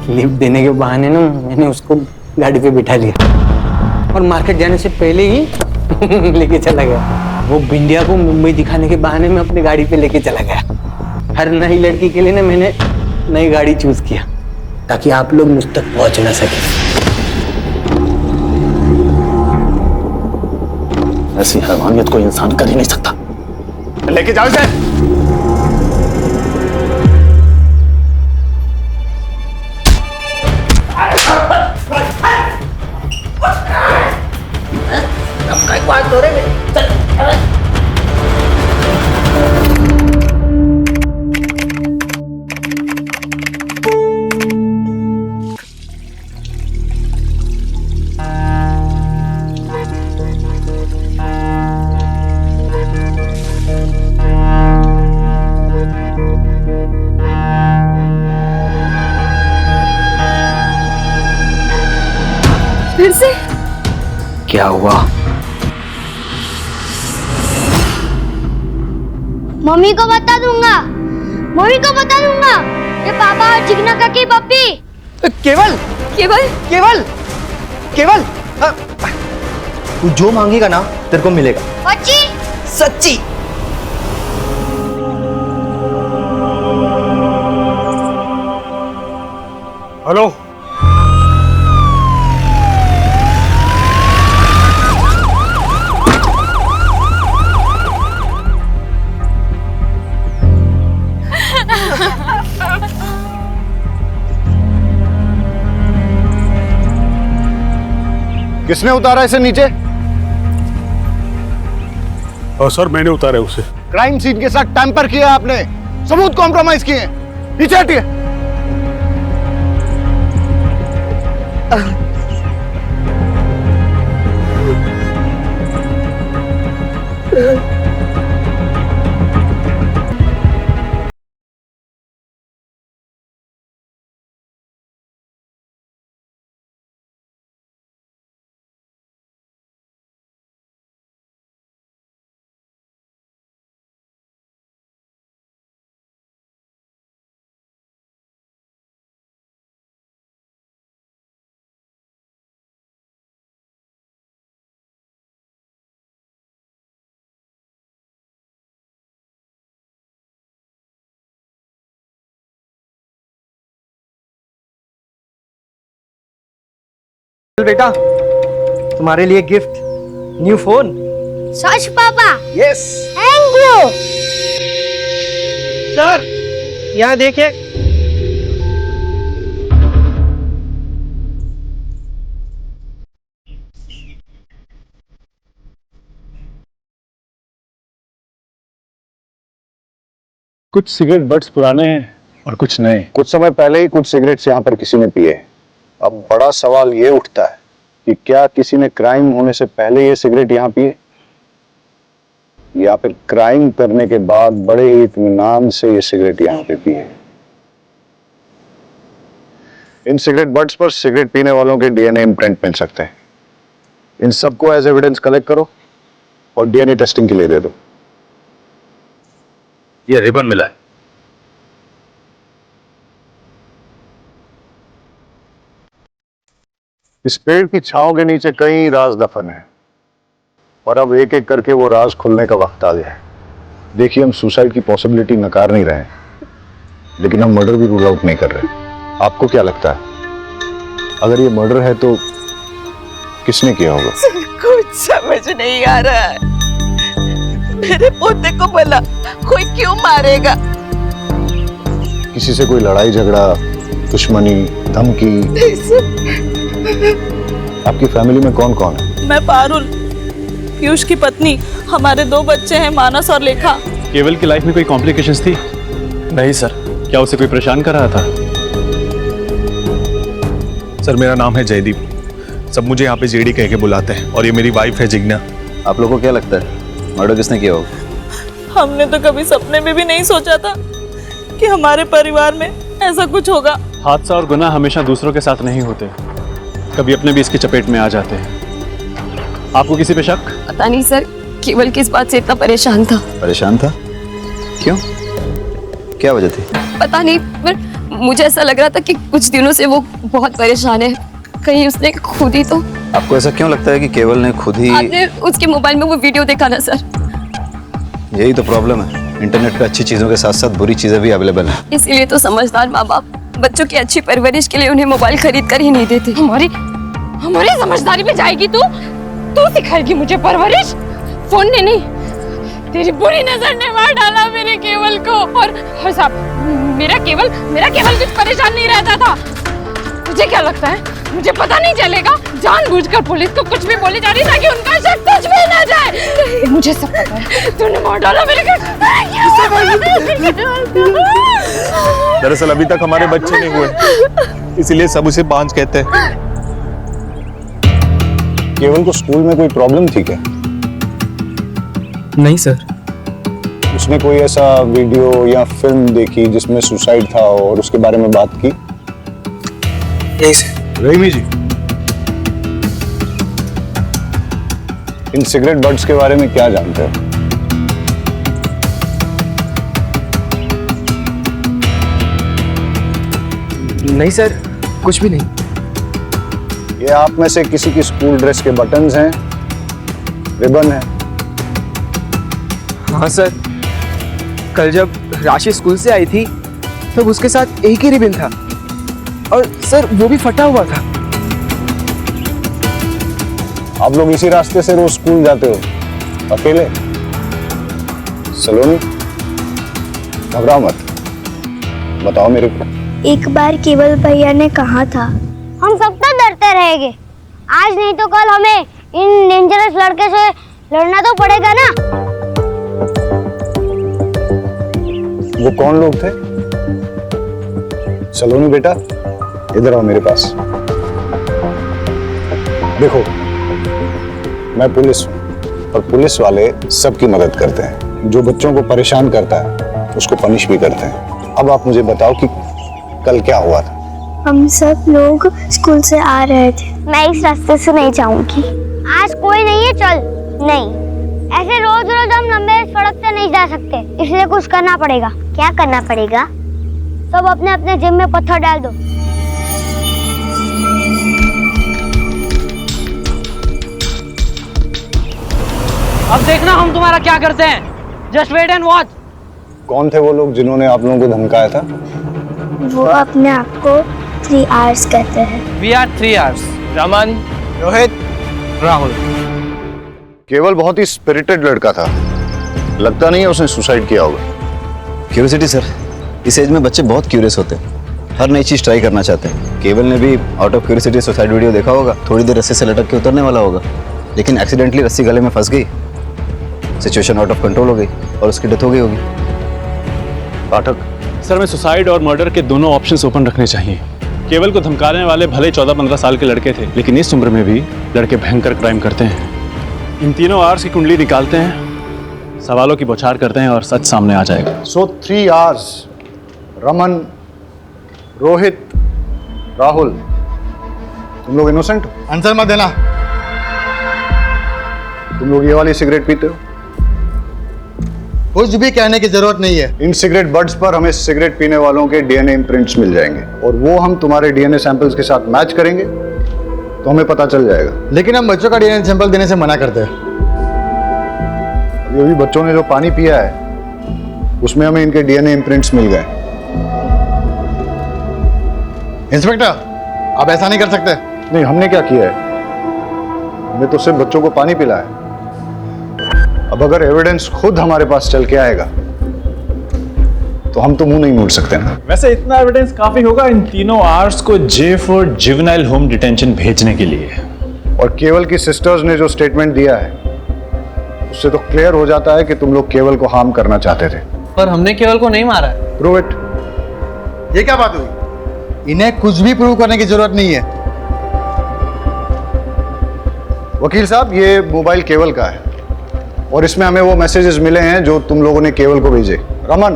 लिफ्ट देने के बहाने ना मैंने उसको गाड़ी पे बिठा लिया और मार्केट जाने से पहले ही लेके चला गया। वो बिंदिया को मुंबई दिखाने के बहाने में अपनी गाड़ी पे लेके चला गया। हर नई लड़की के लिए ना मैंने नई गाड़ी चूज किया, ताकि आप लोग मुझ तक पहुंच ना सके। ऐसी हैवानियत कोई इंसान कर ही नहीं सकता। लेके जाओ इसे। फिर से क्या हुआ? मम्मी को बता दूंगा, मम्मी को बता दूंगा। ये पापा और चिकना काकी पप्पी। केवल केवल केवल केवल तू जो मांगेगा ना तेरे को मिलेगा। सच्ची? सच्ची। हेलो, किसने उतारा इसे नीचे? सर मैंने उतारा उसे। क्राइम सीन के साथ टैंपर किया आपने, सबूत कॉम्प्रोमाइज किए। नीचे हटिए। बेटा, तुम्हारे लिए गिफ्ट, न्यू फोन। सच पापा? यस। Thank you. सर, यहाँ देखिए। कुछ सिगरेट बट्स पुराने हैं और कुछ नए। कुछ समय पहले ही कुछ सिगरेट्स यहाँ पर किसी ने पिए। अब बड़ा सवाल ये उठता है कि क्या किसी ने क्राइम होने से पहले ये सिगरेट यहाँ पिए, या फिर क्राइम करने के बाद बड़े ही इत्मीनान से ये सिगरेट यहाँ पे पिए। इन सिगरेट बट्स पर सिगरेट पीने वालों के डीएनए इम्प्रिंट मिल सकते हैं। इन सबको एज एविडेंस कलेक्ट करो और डीएनए टेस्टिंग के लिए दे दो। ये रिबन मिला है। इस पेड़ की छांव के नीचे कई राज दफन है और अब एक एक करके वो राज खुलने का वक्त आ गया है। देखिए, हम सुसाइड की पॉसिबिलिटी नकार नहीं रहे, लेकिन हम मर्डर भी रूल आउट नहीं कर रहे। आपको क्या लगता है, अगर ये मर्डर है तो किसने किया होगा? कुछ समझ नहीं आ रहा है। मेरे पोते को भला कोई क्यों मारेगा? किसी से कोई लड़ाई झगड़ा, दुश्मनी, धमकी? आपकी फैमिली में कौन कौन है? मैं पारुल, पीयूष की पत्नी, हमारे 2 बच्चे हैं, मानस और लेखा। केवल की लाइफ में कोई कॉम्प्लिकेशंस थी? नहीं सर। क्या उसे कोई परेशान कर रहा था? सर, मेरा नाम है जयदीप। सब मुझे यहाँ पे जेडी कह के बुलाते हैं, और ये मेरी वाइफ है जिग्ना। आप लोगों को क्या लगता है मर्डर किसने किया होगा? हमने तो कभी सपने में भी नहीं सोचा था कि हमारे परिवार में ऐसा कुछ होगा। हादसा और गुनाह हमेशा दूसरों के साथ नहीं होते, कभी अपने भी इसकी चपेट में आ जाते हैं। आपको किसी पे शक? पता नहीं सर, केवल किस बात से इतना परेशान था। परेशान था? क्यों? क्या वजह थी? पता नहीं, पर मुझे ऐसा लग रहा था कि कुछ दिनों से वो बहुत परेशान है। कहीं उसने खुद ही तो। आपको ऐसा क्यों लगता है कि केवल ने खुद ही? आपने उसके मोबाइल में वो वीडियो देखा ना सर? यही तो प्रॉब्लम है, इंटरनेट पे अच्छी चीजों के साथ साथ बुरी चीजें भी अवेलेबल हैं। इसीलिए तो समझदार माँ बाप बच्चों की अच्छी परवरिश के लिए उन्हें मोबाइल खरीद कर ही नहीं देते। हमारी समझदारी में जाएगी तू सिखाएगी मुझे परवरिश? फोन ने नहीं, तेरी बुरी नजर ने मार डाला मेरे केवल को। और साहब, मेरा केवल कुछ परेशान नहीं रहता था। मुझे क्या लगता है, मुझे पता नहीं चलेगा? जानबूझकर पुलिस को कुछ भी बोली जा रही ताकि उनका शक कुछ भी ना जाए। मुझे सब पता है, तूने मार डाला मेरे को। दरअसल अभी तक हमारे बच्चे नहीं हुए, इसीलिए सब उसे बांझ कहते हैं। केवल को स्कूल में कोई प्रॉब्लम थी क्या? नहीं सर। उसने कोई ऐसा वीडियो या फिल्म देखी जिसमें सुसाइड था और उसके बारे में बात की? नहीं सर। रहीमी जी, इन सिगरेट बट्स के बारे में क्या जानते हो? नहीं सर, कुछ भी नहीं। ये आप में से किसी की स्कूल ड्रेस के बटन्स हैं, रिबन है? हाँ सर, कल जब राशि स्कूल से आई थी तब उसके साथ एक ही रिबन था, और सर वो भी फटा हुआ था। आप लोग इसी रास्ते से रोज स्कूल जाते हो, अकेले? सलोनी, घबराओ मत, बताओ मेरे को। एक बार केवल भैया ने कहा था, हम सब तो डरते रहेंगे, आज नहीं तो कल हमें इन डेंजरस लड़के से लड़ना तो पड़ेगा ना। वो कौन लोग थे? सलोनी बेटा, इधर आओ मेरे पास। देखो, मैं पुलिस हूँ और पुलिस वाले सबकी मदद करते हैं। जो बच्चों को परेशान करता है उसको पनिश भी करते हैं। अब आप मुझे बताओ कि कल क्या हुआ था? हम सब लोग स्कूल से आ रहे थे। मैं इस रास्ते से नहीं जाऊंगी। आज कोई नहीं है, चल। नहीं, ऐसे रोज रोज हम लंबे सड़क से नहीं जा सकते, इसलिए कुछ करना पड़ेगा। क्या करना पड़ेगा? सब अपने अपने जेब में पत्थर डाल दो। अब देखना हम तुम्हारा क्या करते हैं। Just wait and watch. कौन थे वो लोग जिन्होंने आप लोगों को धमकाया था? वो अपने आप को 3 आवर्स कहते हैं। We are 3 hours, Raman, Rohit, Rahul. केवल बहुत ही स्पिरिटेड लड़का था, लगता नहीं है उसने सुसाइड किया होगा। क्यूरियोसिटी सर, इस एज में बच्चे बहुत क्यूरियस होते हैं, हर नई चीज ट्राई करना चाहते हैं। केवल ने भी out of curiosity suicide video देखा होगा, थोड़ी देर रस्सी से लटक के उतरने वाला होगा, लेकिन एक्सीडेंटली रस्सी गले में फंस गई, सिचुएशन आउट ऑफ कंट्रोल हो गई और उसकी डेथ हो गई होगी। पाठक सर, मैं सुसाइड और मर्डर के दोनों ऑप्शंस ओपन रखने चाहिए। केवल को धमकाने वाले भले 14-15 साल के लड़के थे, लेकिन इस उम्र में भी लड़के भयंकर क्राइम करते हैं। इन तीनों आवर्स की कुंडली निकालते हैं, सवालों की बौछार करते हैं और सच सामने आ जाएगा। सो 3 आवर्स, रमन, रोहित, राहुल, तुम लोग इनोसेंट हो? आंसर मत देना। तुम लोग ये वाली सिगरेट पीते हो? कुछ भी कहने की जरूरत नहीं है। इन सिगरेट बड्स पर हमें सिगरेट पीने वालों के डीएनए इम्प्रिंट्स मिल जाएंगे और वो हम तुम्हारे डीएनए सैंपल्स के साथ मैच करेंगे तो हमें पता चल जाएगा। लेकिन हम बच्चों का डीएनए सैंपल देने से मना करते हैं। अभी बच्चों ने जो पानी पिया है उसमें हमें इनके डीएनए इम्प्रिंट्स मिल गए। इंस्पेक्टर, आप ऐसा नहीं कर सकते। नहीं, हमने क्या किया है, हमने तो सिर्फ बच्चों को पानी पिलाया। अब अगर एविडेंस खुद हमारे पास चल के आएगा तो हम तो मुंह नहीं मोड़ सकते ना। वैसे इतना एविडेंस काफी होगा इन तीनों आर्ट्स को J for juvenile home detention भेजने के लिए। और केवल की सिस्टर्स ने जो स्टेटमेंट दिया है उससे तो क्लियर हो जाता है कि तुम लोग केवल को हार्म करना चाहते थे। पर हमने केवल को नहीं मारा है। Prove it. ये क्या बात हुई? इन्हें कुछ भी प्रूव करने की जरूरत नहीं है। वकील साहब, ये मोबाइल केवल का है और इसमें हमें वो मैसेजेस मिले हैं जो तुम लोगों ने केवल को भेजे। रमन,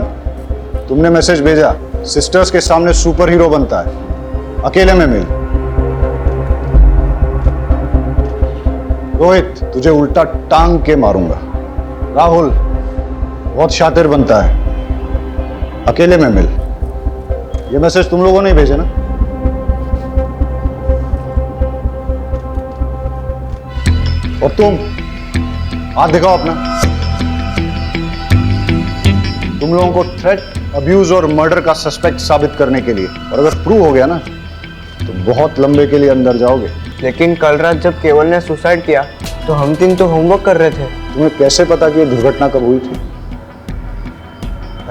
तुमने मैसेज भेजा, सिस्टर्स के सामने सुपर हीरो बनता है, अकेले में मिल। रोहित, तुझे उल्टा टांग के मारूंगा। राहुल, बहुत शातिर बनता है, अकेले में मिल। ये मैसेज तुम लोगों ने भेजे ना? और तुम हाथ दिखाओ अपना। तुम लोगों को थ्रेट, अब्यूज और मर्डर का सस्पेक्ट साबित करने के लिए, और अगर प्रूव हो गया ना तो बहुत लंबे के लिए अंदर जाओगे। लेकिन कल रात जब केवल ने सुसाइड किया तो हम तीन तो होमवर्क कर रहे थे। तुम्हें कैसे पता कि ये दुर्घटना कब हुई थी?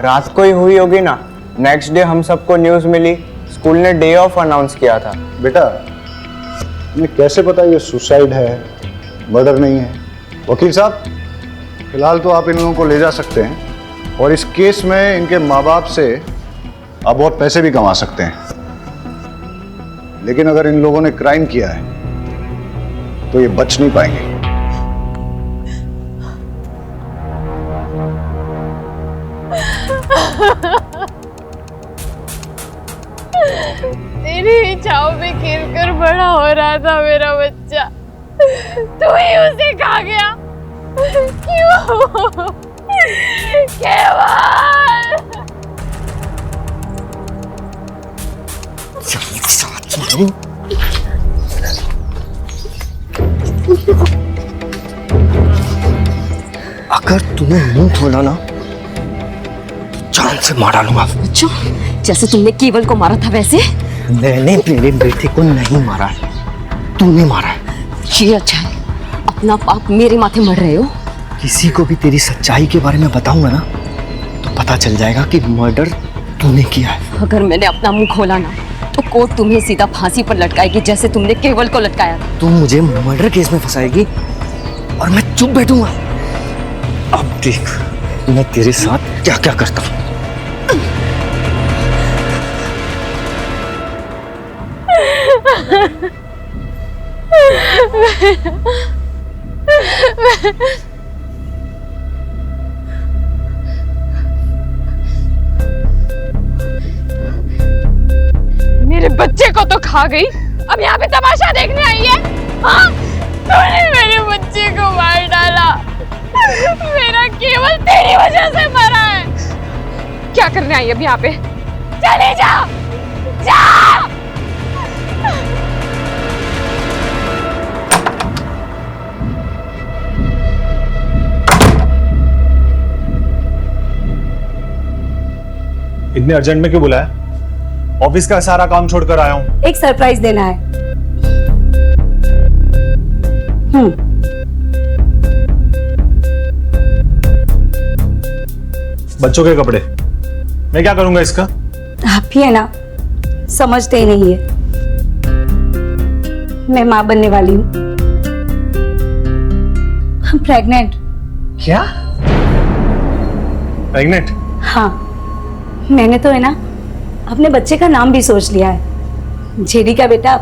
रात को ही हुई होगी ना। नेक्स्ट डे हम सबको न्यूज मिली, स्कूल ने डे ऑफ अनाउंस किया था। बेटा, तुम्हें कैसे पता ये सुसाइड है, मर्डर नहीं है? वकील साहब, फिलहाल तो आप इन लोगों को ले जा सकते हैं और इस केस में इनके माँ बाप से आप बहुत पैसे भी कमा सकते हैं। लेकिन अगर इन लोगों ने क्राइम किया है तो ये बच नहीं पाएंगे। तेरी छाव में खेलकर बड़ा हो रहा था मेरा बच्चा, तू ही उसे खा गया। क्यों? केवल अगर तूने मुंह खोला ना जान से मार डालूंगा। अच्छा, जैसे तुमने केवल को मारा था वैसे? मैंने मेरे बेटे को नहीं मारा है, तूने मारा है। ये अच्छा है, अपना पाप मेरे माथे मर रहे हो। किसी को भी तेरी सच्चाई के बारे में बताऊंगा ना तो पता चल जाएगा कि मर्डर तूने किया है। अगर मैंने अपना मुंह खोला ना तो कोर्ट तुम्हें सीधा फांसी पर लटकाएगी, जैसे तुमने केवल को लटकाया। तू मुझे मर्डर केस में फंसाएगी और मैं चुप बैठूंगा। अब देख मैं तेरे साथ क्या क्या करता हूँ। मेरे बच्चे को तो खा गई, अब यहाँ पे तमाशा देखने आई है? हाँ? तूने मेरे बच्चे को मार डाला, मेरा केवल तेरी वजह से मरा है। क्या करने आई अब यहाँ पे? चले जा, जा। इतने अर्जेंट में क्यों बुलाया? ऑफिस का सारा काम छोड़कर आया हूँ। एक सरप्राइज देना है। बच्चों के कपड़े मैं क्या करूंगा इसका? आप ही है ना, समझते ही नहीं है। मैं माँ बनने वाली हूँ। प्रेग्नेंट। क्या? प्रेग्नेंट? हाँ, मैंने तो है ना अपने बच्चे का नाम भी सोच लिया है। जेडी का बेटा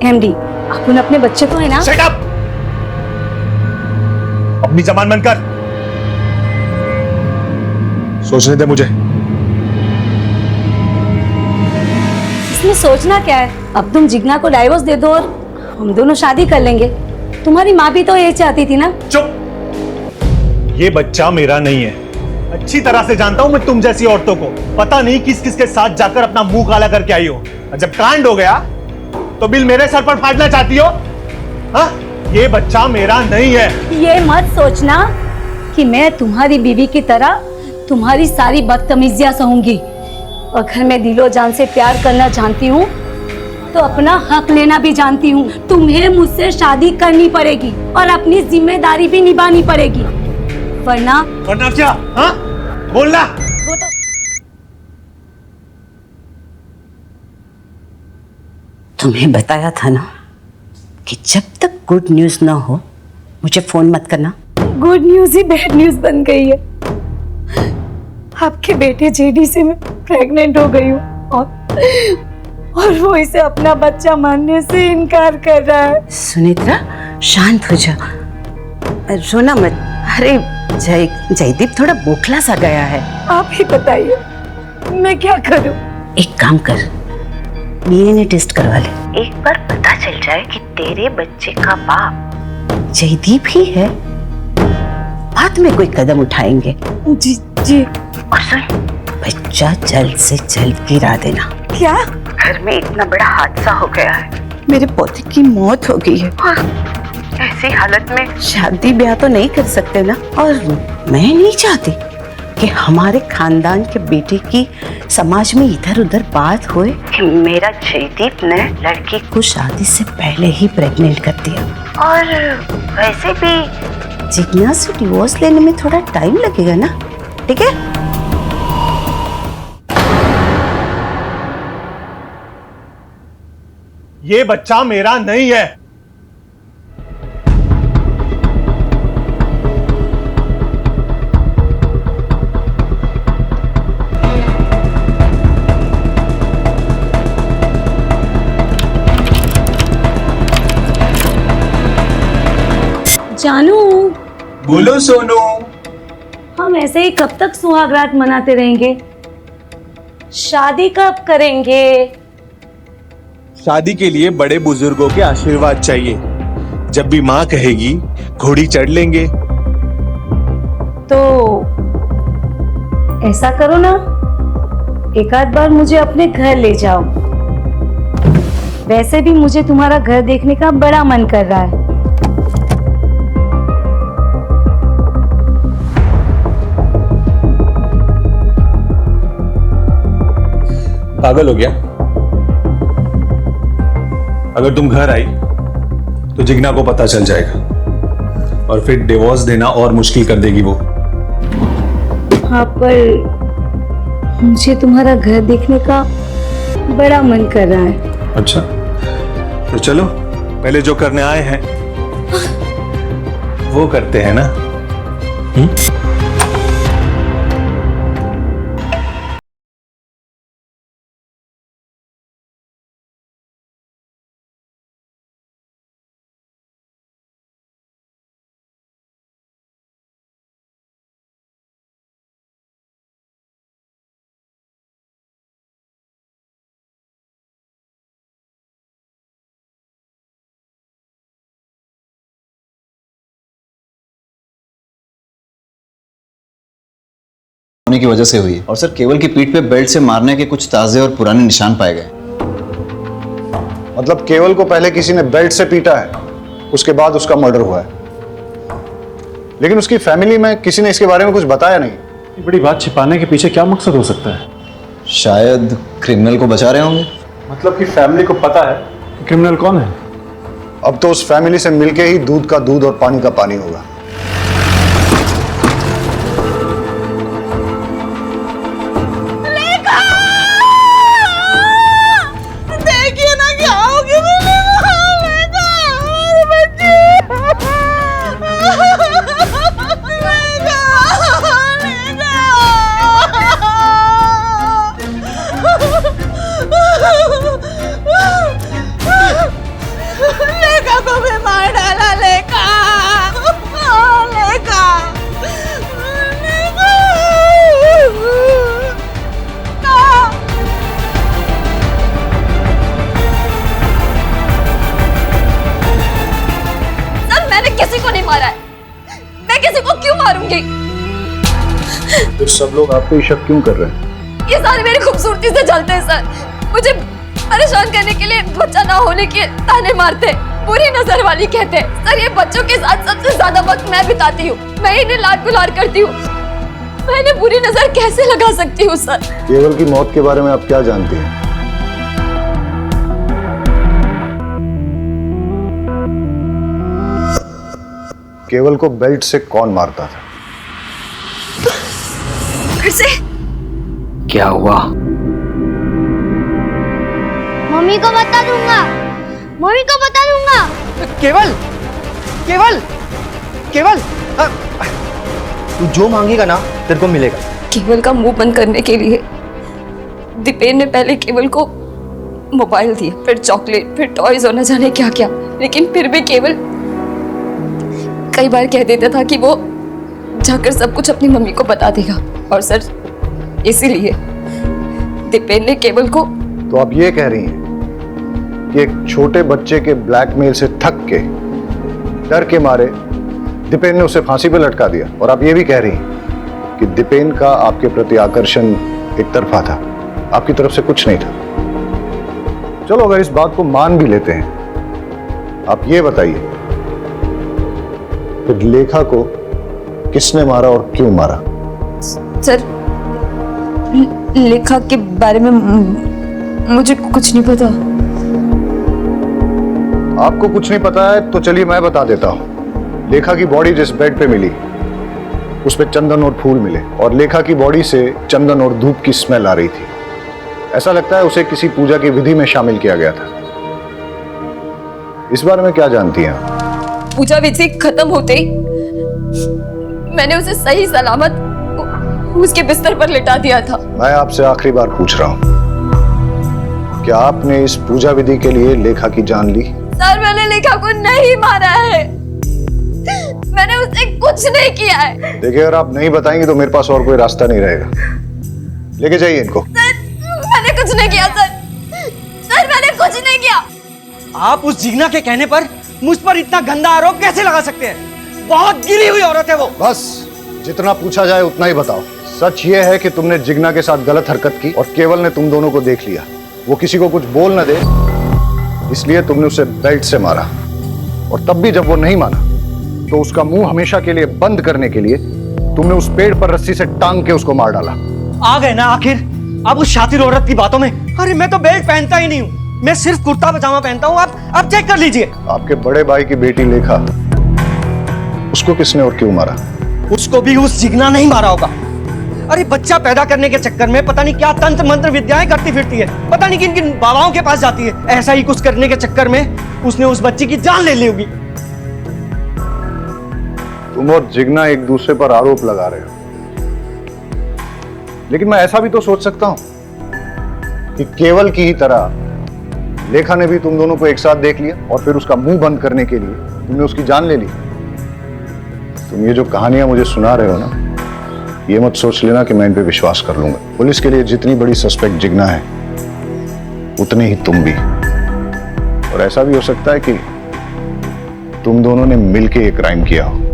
एमडी। अपन अपने बच्चे को है ना। Shut up! अपनी जबान बंद कर। सोचने दे मुझे। इसमें सोचना क्या है? अब तुम जिग्ना को डाइवोर्स दे दो और हम दोनों शादी कर लेंगे। तुम्हारी माँ भी तो ये चाहती थी ना। चुप! ये बच्चा मेरा नहीं है। अच्छी तरह से जानता हूं मैं तुम जैसी औरतों को। पता नहीं किस किस के साथ जाकर अपना मुंह काला करके आई हो। और जब कांड हो गया तो बिल मेरे सर पर फाड़ना चाहती हो? हाँ? ये बच्चा मेरा नहीं है। ये मत सोचना कि मैं तुम्हारी बीवी की तरह तुम्हारी सारी बदतमीजियां सहूंगी। अगर मैं दिलो जान से प्यार करना जानती हूँ तो अपना हक लेना भी जानती हूँ। तुम्हें मुझसे शादी करनी पड़ेगी और अपनी जिम्मेदारी भी निभानी पड़ेगी, वरना क्या? हाँ? बोलना। वो तो तुम्हें बताया था ना कि जब तक गुड न्यूज ना हो मुझे फोन मत करना। गुड न्यूज ही बैड न्यूज बन गई है। आपके बेटे जेडी से मैं प्रेग्नेंट हो गई हूँ और वो इसे अपना बच्चा मानने से इनकार कर रहा है। सुनेत्रा शांत हो जा, रोना मत। अरे जयदीप थोड़ा बोखला सा गया है। आप ही बताइए मैं क्या करूं? एक काम कर, डीएनए टेस्ट करवा ले। एक बार पता चल जाए कि तेरे बच्चे का बाप जयदीप ही है, बाद में कोई कदम उठाएंगे। जी जी। और सुन, बच्चा जल्द से जल्द गिरा देना। क्या? घर में इतना बड़ा हादसा हो गया है, मेरे पोते की मौत हो गई है। ऐसी हालत में शादी ब्याह तो नहीं कर सकते ना, और मैं नहीं चाहती कि हमारे खानदान के बेटे की समाज में इधर उधर बात होए कि मेरा जयदीप ने लड़की को शादी से पहले ही प्रेग्नेंट कर दिया। और वैसे भी जिग्ना से डिवोर्स लेने में थोड़ा टाइम लगेगा ना, ठीक है? ये बच्चा मेरा नहीं है। जानू। बोलो सोनू। हम ऐसे ही कब तक सुहागरात मनाते रहेंगे? शादी कब करेंगे? शादी के लिए बड़े बुजुर्गों के आशीर्वाद चाहिए। जब भी माँ कहेगी घोड़ी चढ़ लेंगे। तो ऐसा करो ना, एक आध बार मुझे अपने घर ले जाओ। वैसे भी मुझे तुम्हारा घर देखने का बड़ा मन कर रहा है। पागल हो गया? अगर तुम घर आई तो जिग्ना को पता चल जाएगा और फिर डिवोर्स देना और मुश्किल कर देगी वो। हाँ, पर मुझे तुम्हारा घर देखने का बड़ा मन कर रहा है। अच्छा, तो चलो पहले जो करने आए हैं वो करते हैं ना। होने की वजह से हुई है। और सर केवल की पीठ पे बेल्ट से मारने के कुछ ताजे और पुराने निशान पाए गए। मतलब केवल को पहले किसी ने बेल्ट से पीटा है, उसके बाद उसका मर्डर हुआ है, लेकिन उसकी फैमिली में किसी ने इसके बारे में कुछ बताया नहीं। ये बड़ी बात छिपाने के पीछे क्या मकसद हो सकता है? शायद क्रिमिनल को बचा रहे होंगे। मतलब कि फैमिली को पता है कि क्रिमिनल कौन है? अब तो उस फैमिली से मिलके ही दूध का दूध और पानी का पानी होगा। देखिए ना क्या होगी लेका को भी मार डाला। लेका लेका सर मैंने किसी को नहीं मारा है, मैं किसी को क्यों मारूंगी? तो सब लोग आपको ही शक क्यों कर रहे हैं? ये सारे मेरी खूबसूरती से जलते हैं सर। मुझे परेशान करने के लिए बच्चा ना होने के ताने मारते, बुरी नजर वाली कहते। सर ये बच्चों के साथ सबसे ज्यादा वक्त मैं बिताती हूँ, मैं इन्हें लाड गुलार करती हूँ, मैं इन्हें बुरी नजर कैसे लगा सकती हूँ सर? केवल की मौत के बारे में आप क्या जानती हैं? केवल को बेल्ट से कौन मारता था? फिर से क्या हुआ? मम्मी को बता दूंगा, मम्मी को बता दूंगा। केवल केवल केवल तू जो मांगेगा ना तेरे को मिलेगा। केवल का मुंह बंद करने के लिए दीपेन ने पहले केवल को मोबाइल दिए, फिर चॉकलेट, फिर टॉयज और न जाने क्या क्या, लेकिन फिर भी केवल कई बार कह देता था कि वो जाकर सब कुछ अपनी मम्मी को बता देगा। और सर इसीलिए दीपेन ने केवल को। तो आप ये कह रही हैं कि एक छोटे बच्चे के ब्लैकमेल से थक के, डर के मारे दीपेन ने उसे फांसी पे लटका दिया, और आप ये भी कह रही हैं कि दीपेन का आपके प्रति आकर्षण एक तरफा था, आपकी तरफ से कुछ नहीं था। चलो अगर इस बात को मान भी लेते हैं, आप ये बताइए फिर लेखा को किसने मारा और क्यों मारा? सर लेखा के बारे में मुझे कुछ नहीं पता। आपको कुछ नहीं पता है तो चलिए मैं बता देता हूं। लेखा की बॉडी जिस बेड पे मिली उस पे चंदन और फूल मिले, और लेखा की बॉडी से चंदन और धूप की स्मेल आ रही थी। ऐसा लगता है उसे किसी पूजा की विधि में शामिल किया गया था। इस बारे में क्या जानती हैं आप? पूजा विधि खत्म होते ही मैंने उसे सही सलामत उसके बिस्तर पर लिटा दिया था। मैं आपसे आखिरी बार पूछ रहा हूं, क्या आपने इस पूजा विधि के लिए लेखा की जान ली? सर मैंने लेखा को नहीं मारा है, मैंने उसे कुछ नहीं किया है। देखिए अगर आप नहीं बताएंगे तो मेरे पास और कोई रास्ता नहीं रहेगा। लेके जाइए इनको। सर मैंने कुछ नहीं किया सर, सर मैंने कुछ नहीं किया। आप उस जिग्ना के कहने पर मुझ पर इतना गंदा आरोप कैसे लगा सकते हैं? बहुत गिरी हुई औरत है वो। बस जितना पूछा जाए उतना ही बताओ। सच ये है कि तुमने जिग्ना के साथ गलत हरकत की और केवल ने तुम दोनों को देख लिया, वो किसी को कुछ बोल न दे इसलिए तुमने उसे बेल्ट से मारा, और तब भी जब वो नहीं माना तो उसका मुंह हमेशा के लिए बंद करने के लिए तुमने उस पेड़ पर रस्सी से टांग के उसको मार डाला। आ गए ना आखिर अब उस शातिर औरत की बातों में। अरे मैं तो बेल्ट पहनता ही नहीं हूँ, मैं सिर्फ कुर्ता पजामा पहनता हूँ। आप चेक कर लीजिए। आपके बड़े भाई की बेटी लेखा, उसको किसने और क्यों मारा? उसको भी उस जिग्ना नहीं मारा होगा। अरे बच्चा पैदा करने के चक्कर में पता नहीं क्या तंत्र मंत्र विद्याएं करती फिरती है, पता नहीं किन किन बाबाओं के पास जाती है। ऐसा ही कुछ करने के चक्कर में उसने उस बच्चे की जान ले ली होगी। तुम और जिग्ना एक दूसरे पर आरोप लगा रहे हो, लेकिन मैं ऐसा भी तो सोच सकता हूं कि केवल की ही तरह लेखा ने भी तुम दोनों को एक साथ देख लिया और फिर उसका मुंह बंद करने के लिए तुमने उसकी जान ले ली। तुम ये जो कहानियां मुझे सुना रहे हो ना, ये मत सोच लेना कि मैं इन पे विश्वास कर लूंगा। पुलिस के लिए जितनी बड़ी सस्पेक्ट जिग्ना है उतने ही तुम भी, और ऐसा भी हो सकता है कि तुम दोनों ने मिलके एक क्राइम किया हो।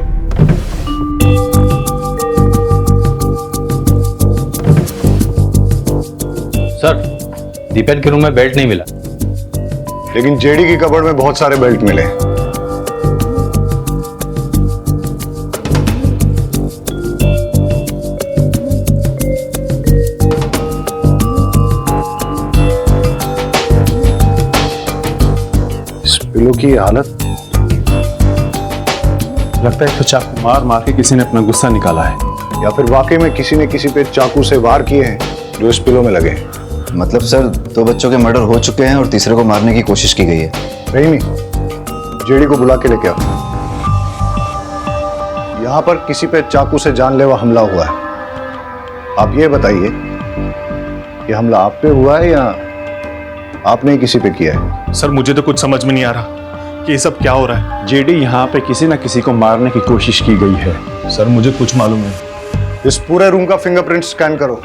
सर दीपेन के रूम में बेल्ट नहीं मिला, लेकिन जेडी की कबर्ड में बहुत सारे बेल्ट मिले। इस पिलो की ये हालत, लगता है तो चाकू मार मार के किसी ने अपना गुस्सा निकाला है, या फिर वाकई में किसी ने किसी पे चाकू से वार किए हैं जो इस पिलो में लगे हैं। मतलब सर 2 बच्चों के मर्डर हो चुके हैं और तीसरे को मारने की कोशिश की गई है। नहीं, जेडी को बुला के लेके आओ। यहां पर किसी पे चाकू से जानलेवा हमला हुआ है। आप ये बताइए कि हमला आप पे हुआ है या आपने ही किसी पे किया है? सर मुझे तो कुछ समझ में नहीं आ रहा कि ये सब क्या हो रहा है। जेडी यहाँ पे किसी ना किसी को मारने की कोशिश की गई है। सर मुझे कुछ मालूम है। इस पूरे रूम का फिंगरप्रिंट स्कैन करो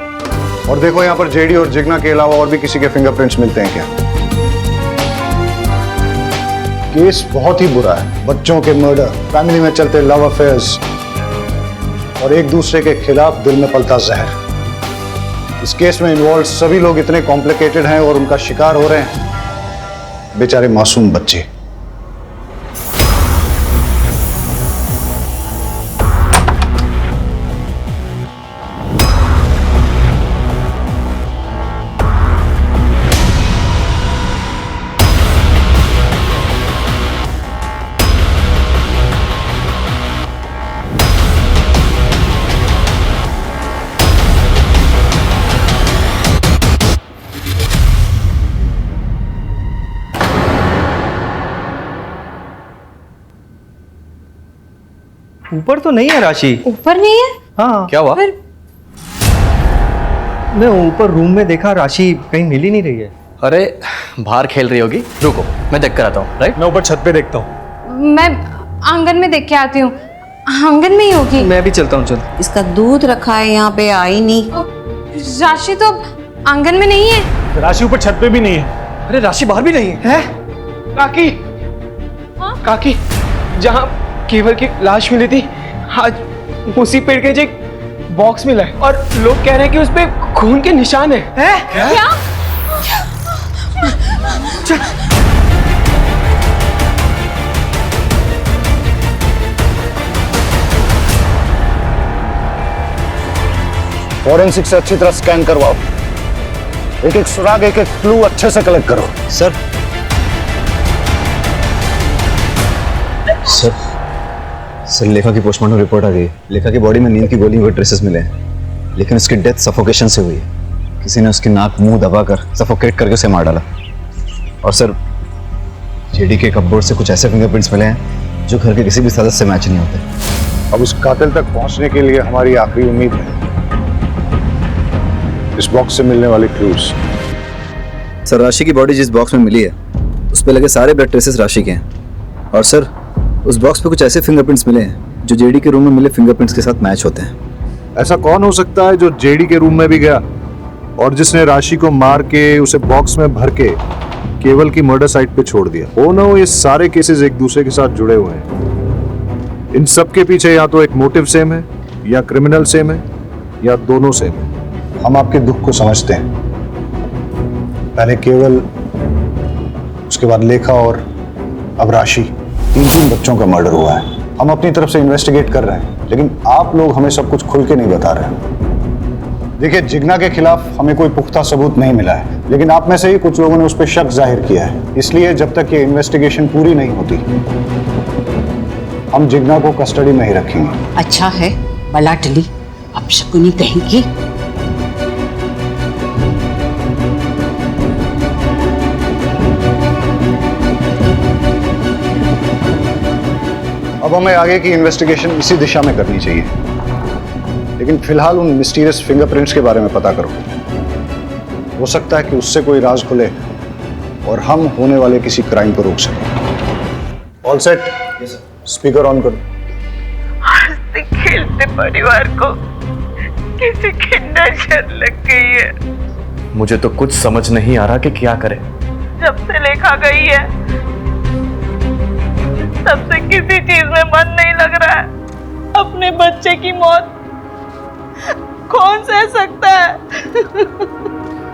और देखो यहाँ पर जेडी और जिग्ना के अलावा और भी किसी के फिंगरप्रिंट्स मिलते हैं क्या। केस बहुत ही बुरा है। बच्चों के मर्डर, फैमिली में चलते लव अफेयर्स और एक दूसरे के खिलाफ दिल में पलता जहर। इस केस में इन्वॉल्व सभी लोग इतने कॉम्प्लिकेटेड हैं और उनका शिकार हो रहे हैं बेचारे मासूम बच्चे। ऊपर तो नहीं है राशि। ऊपर नहीं है? हाँ। क्या हुआ? मैं ऊपर रूम में देखा, राशि कहीं मिल ही नहीं रही है। अरे बाहर खेल रही होगी, रुको मैं देख कर आता हूँ। राइट, मैं ऊपर छत पे देखता हूँ। मैं आंगन में देख के आती हूँ, आंगन में ही होगी। मैं भी चलता हूँ, चल। इसका दूध रखा है यहाँ पे, आई नहीं। राशि तो आंगन में नहीं है। राशि ऊपर छत पे भी नहीं है। अरे राशि बाहर भी नहीं है। काकी, काकी, जहाँ केवल की लाश मिली थी आज उसी पेड़ के एक बॉक्स मिला है और लोग कह रहे हैं कि उस पे खून के निशान है। क्या? फॉरेंसिक से अच्छी तरह स्कैन करवाओ। एक एक सुराग, एक एक क्लू अच्छे से कलेक्ट करो। सर सर लेखा की पोस्टमार्टम रिपोर्ट आ गई। लेखा की बॉडी में नींद की गोलियों के ट्रेसेस मिले हैं, लेकिन उसकी डेथ सफोकेशन से हुई है। किसी ने उसकी नाक मुंह दबाकर सफोकेट करके उसे मार डाला। और सर जेडी के कपबोर्ड से कुछ ऐसे फिंगरप्रिंट्स मिले हैं जो घर के किसी भी सदस्य से मैच नहीं होते। अब उस कातिल तक पहुंचने के लिए हमारी आखिरी उम्मीद है इस बॉक्स से मिलने वाले क्लूज। सर राशि की बॉडी जिस बॉक्स में मिली है उस पे लगे सारे ब्लड ट्रेसेस राशि के हैं। और सर उस बॉक्स पे कुछ ऐसे फिंगरप्रिंट्स मिले हैं जो जेडी के रूम में मिले फिंगरप्रिंट्स के साथ मैच होते हैं। ऐसा कौन हो सकता है जो जेडी के रूम में भी गया और जिसने राशि को मार के उसे बॉक्स में भर के केवल की मर्डर साइट पे छोड़ दिया? ओ नो, ये सारे केसेस एक दूसरे के साथ जुड़े हुए हैं। इन सब के पीछे या तो एक मोटिव सेम है, या क्रिमिनल सेम है, या दोनों सेम है। हम आपके दुख को समझते हैं। पहले केवल, उसके बाद लेखा और अब राशि, 3 बच्चों का मर्डर हुआ है। हम अपनी तरफ से इन्वेस्टिगेट कर रहे हैं, लेकिन आप लोग हमें सब कुछ खुल के नहीं बता रहे हैं। देखिए, जिग्ना के खिलाफ हमें कोई पुख्ता सबूत नहीं मिला है, लेकिन आप में से ही कुछ लोगों ने उस पर शक जाहिर किया है। इसलिए जब तक ये इन्वेस्टिगेशन पूरी नहीं होती हम जिग्ना को कस्टडी में ही रखेंगे। अच्छा है, बला टली, अब शकुनी कहेंगी। अब हमें आगे की इन्वेस्टिगेशन इसी दिशा में करनी चाहिए, लेकिन फिलहाल उन मिस्टीरियस फिंगरप्रिंट्स के बारे में पता करो। हो सकता है कि उससे कोई राज खुले और हम होने वाले किसी क्राइम को रोक सकें। All set? स्पीकर ऑन करो। हंसते खेलते परिवार को किसी की नजर लग गई है। मुझे तो कुछ समझ नहीं आ रहा कि क्या करें। जब से लेखा गई है तब से किसी चीज में मन नहीं लग रहा है। अपने बच्चे की मौत कौन सह सकता है?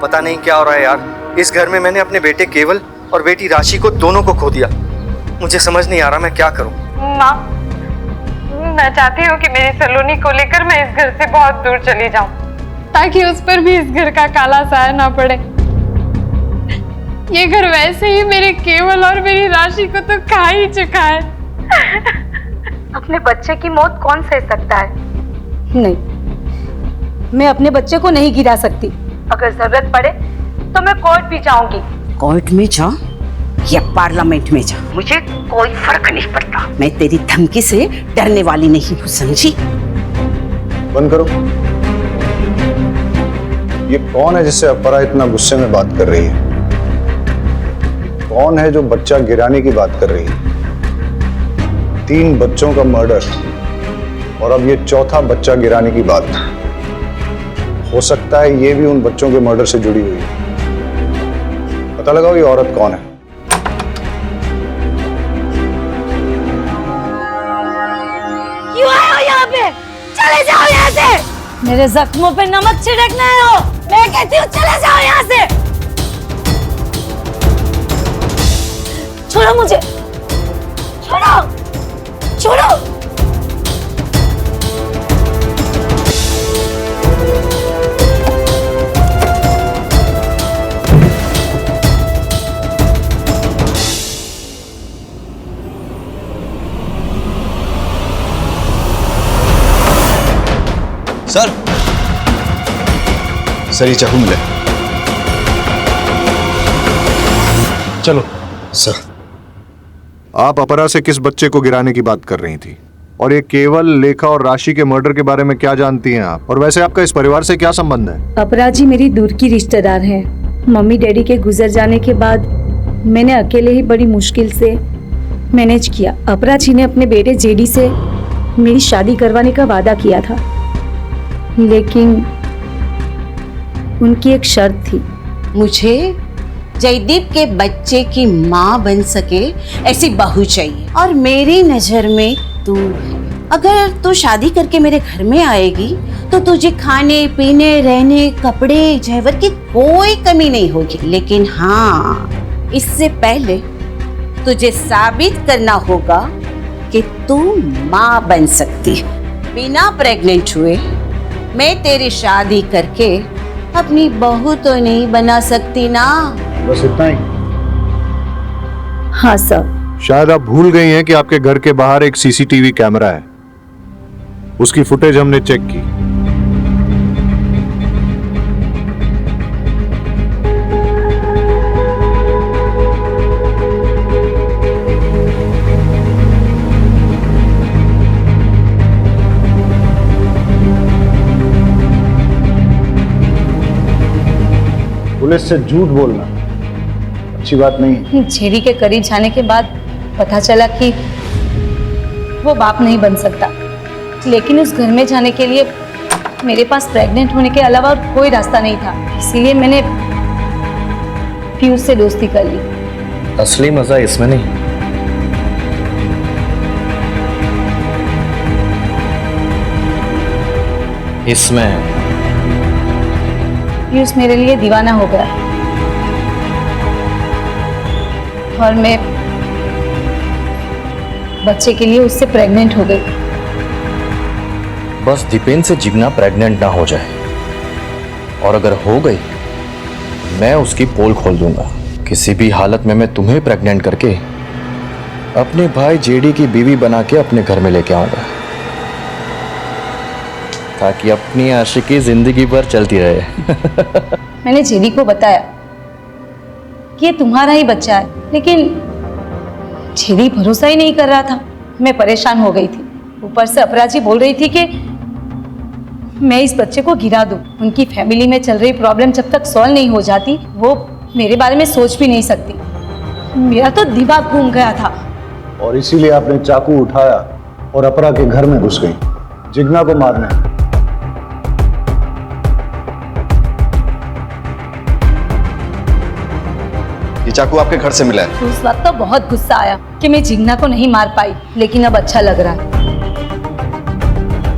पता नहीं क्या हो रहा है यार। इस घर में मैंने अपने बेटे केवल और बेटी राशि को दोनों को खो दिया। मुझे समझ नहीं आ रहा मैं क्या करूं। माँ, मैं चाहती हूँ कि मेरी सलोनी को लेकर मैं इस घर से बहुत दूर चली जाऊँ, ताकि उस पर भी इस घर का काला साया ना पड़े। ये घर वैसे ही मेरे केवल और मेरी राशि को तो खा ही चुका है। अपने बच्चे की मौत कौन सह सकता है? नहीं, मैं अपने बच्चे को नहीं गिरा सकती। अगर जरूरत पड़े तो मैं कोर्ट भी जाऊंगी। कोर्ट में जा या पार्लियामेंट में जा, मुझे कोई फर्क नहीं पड़ता। मैं तेरी धमकी से डरने वाली नहीं हूँ, समझी? बंद करो। ये कौन है जिससे अपरा इतना गुस्से में बात कर रही है? कौन है जो बच्चा गिराने की बात कर रही है? 3 बच्चों का मर्डर और अब ये चौथा बच्चा गिराने की बात। हो सकता है ये भी उन बच्चों के मर्डर से जुड़ी हुई है। पता लगाओ ये औरत कौन है। क्यों आए हो यहाँ पे? चले जाओ यहाँ से। मेरे जख्मों पे नमक छिड़कना है हो। मैं कहती हूँ चले जाओ यहाँ से। छोड़ो मुझे, छोड़ो, छोड़ो। सर ये चाकू मिला। चलो सर। आप अपरा से किस बच्चे को गिराने की बात कर रही थी? और ये केवल, लेखा और राशि के मर्डर के बारे में क्या जानती हैं आप? और वैसे आपका इस परिवार से क्या संबंध है? अपरा जी मेरी दूर की रिश्तेदार हैं। मम्मी डैडी के गुजर जाने के बाद मैंने अकेले ही बड़ी मुश्किल से मैनेज किया। अपरा जी ने अपने बेटे जेडी से मेरी शादी करवाने का वादा किया था, लेकिन उनकी एक शर्त थी। मुझे जयदीप के बच्चे की माँ बन सके ऐसी बहू चाहिए, और मेरी नजर में तू है। अगर तू शादी करके मेरे घर में आएगी तो तुझे खाने पीने, रहने, कपड़े, जेवर की कोई कमी नहीं होगी। लेकिन हाँ, इससे पहले तुझे साबित करना होगा कि तू माँ बन सकती है। बिना प्रेग्नेंट हुए मैं तेरी शादी करके अपनी बहू तो नहीं बना सकती ना। बस इतना ही? हाँ सर। शायद आप भूल गई हैं कि आपके घर के बाहर एक सीसीटीवी कैमरा है। उसकी फुटेज हमने चेक की। पुलिस से झूठ बोलना अच्छी बात नहीं है। जेडी के करीब जाने के बाद पता चला कि वो बाप नहीं बन सकता, लेकिन उस घर में जाने के लिए मेरे पास प्रेग्नेंट होने के अलावा और कोई रास्ता नहीं था। इसीलिए मैंने पीयूष से दोस्ती कर ली। असली मजा इसमें नहीं, इसमें। पीयूष मेरे लिए दीवाना हो गया और मैं बच्चे के लिए उससे प्रेग्नेंट हो गई। बस दीपेन से जिग्ना प्रेग्नेंट ना हो जाए, और अगर हो गई मैं उसकी पोल खोल दूंगा। किसी भी हालत में मैं तुम्हें प्रेग्नेंट करके अपने भाई जेडी की बीवी बना के अपने घर में लेके आऊंगा, ताकि अपनी आशिकी जिंदगी भर चलती रहे। मैंने जेडी को बताया कि ये तुम्हारा ही बच्चा है, लेकिन जेडी भरोसा ही नहीं कर रहा था। मैं परेशान हो गई थी। ऊपर से अपराजी बोल रही थी कि मैं इस बच्चे को गिरा दूं। उनकी फैमिली में चल रही प्रॉब्लम जब तक सॉल्व नहीं हो जाती, वो मेरे बारे में सोच भी नहीं सकती। मेरा तो दिमाग घूम गया था। और इसीलिए आपने चाकू उठाया और अपरा के घर में घुस गई जिग्ना को मारने। ये चाकू आपके घर से मिला है? उस वक्त तो बहुत गुस्सा आया कि मैं जिग्ना को नहीं मार पाई, लेकिन अब अच्छा लग रहा है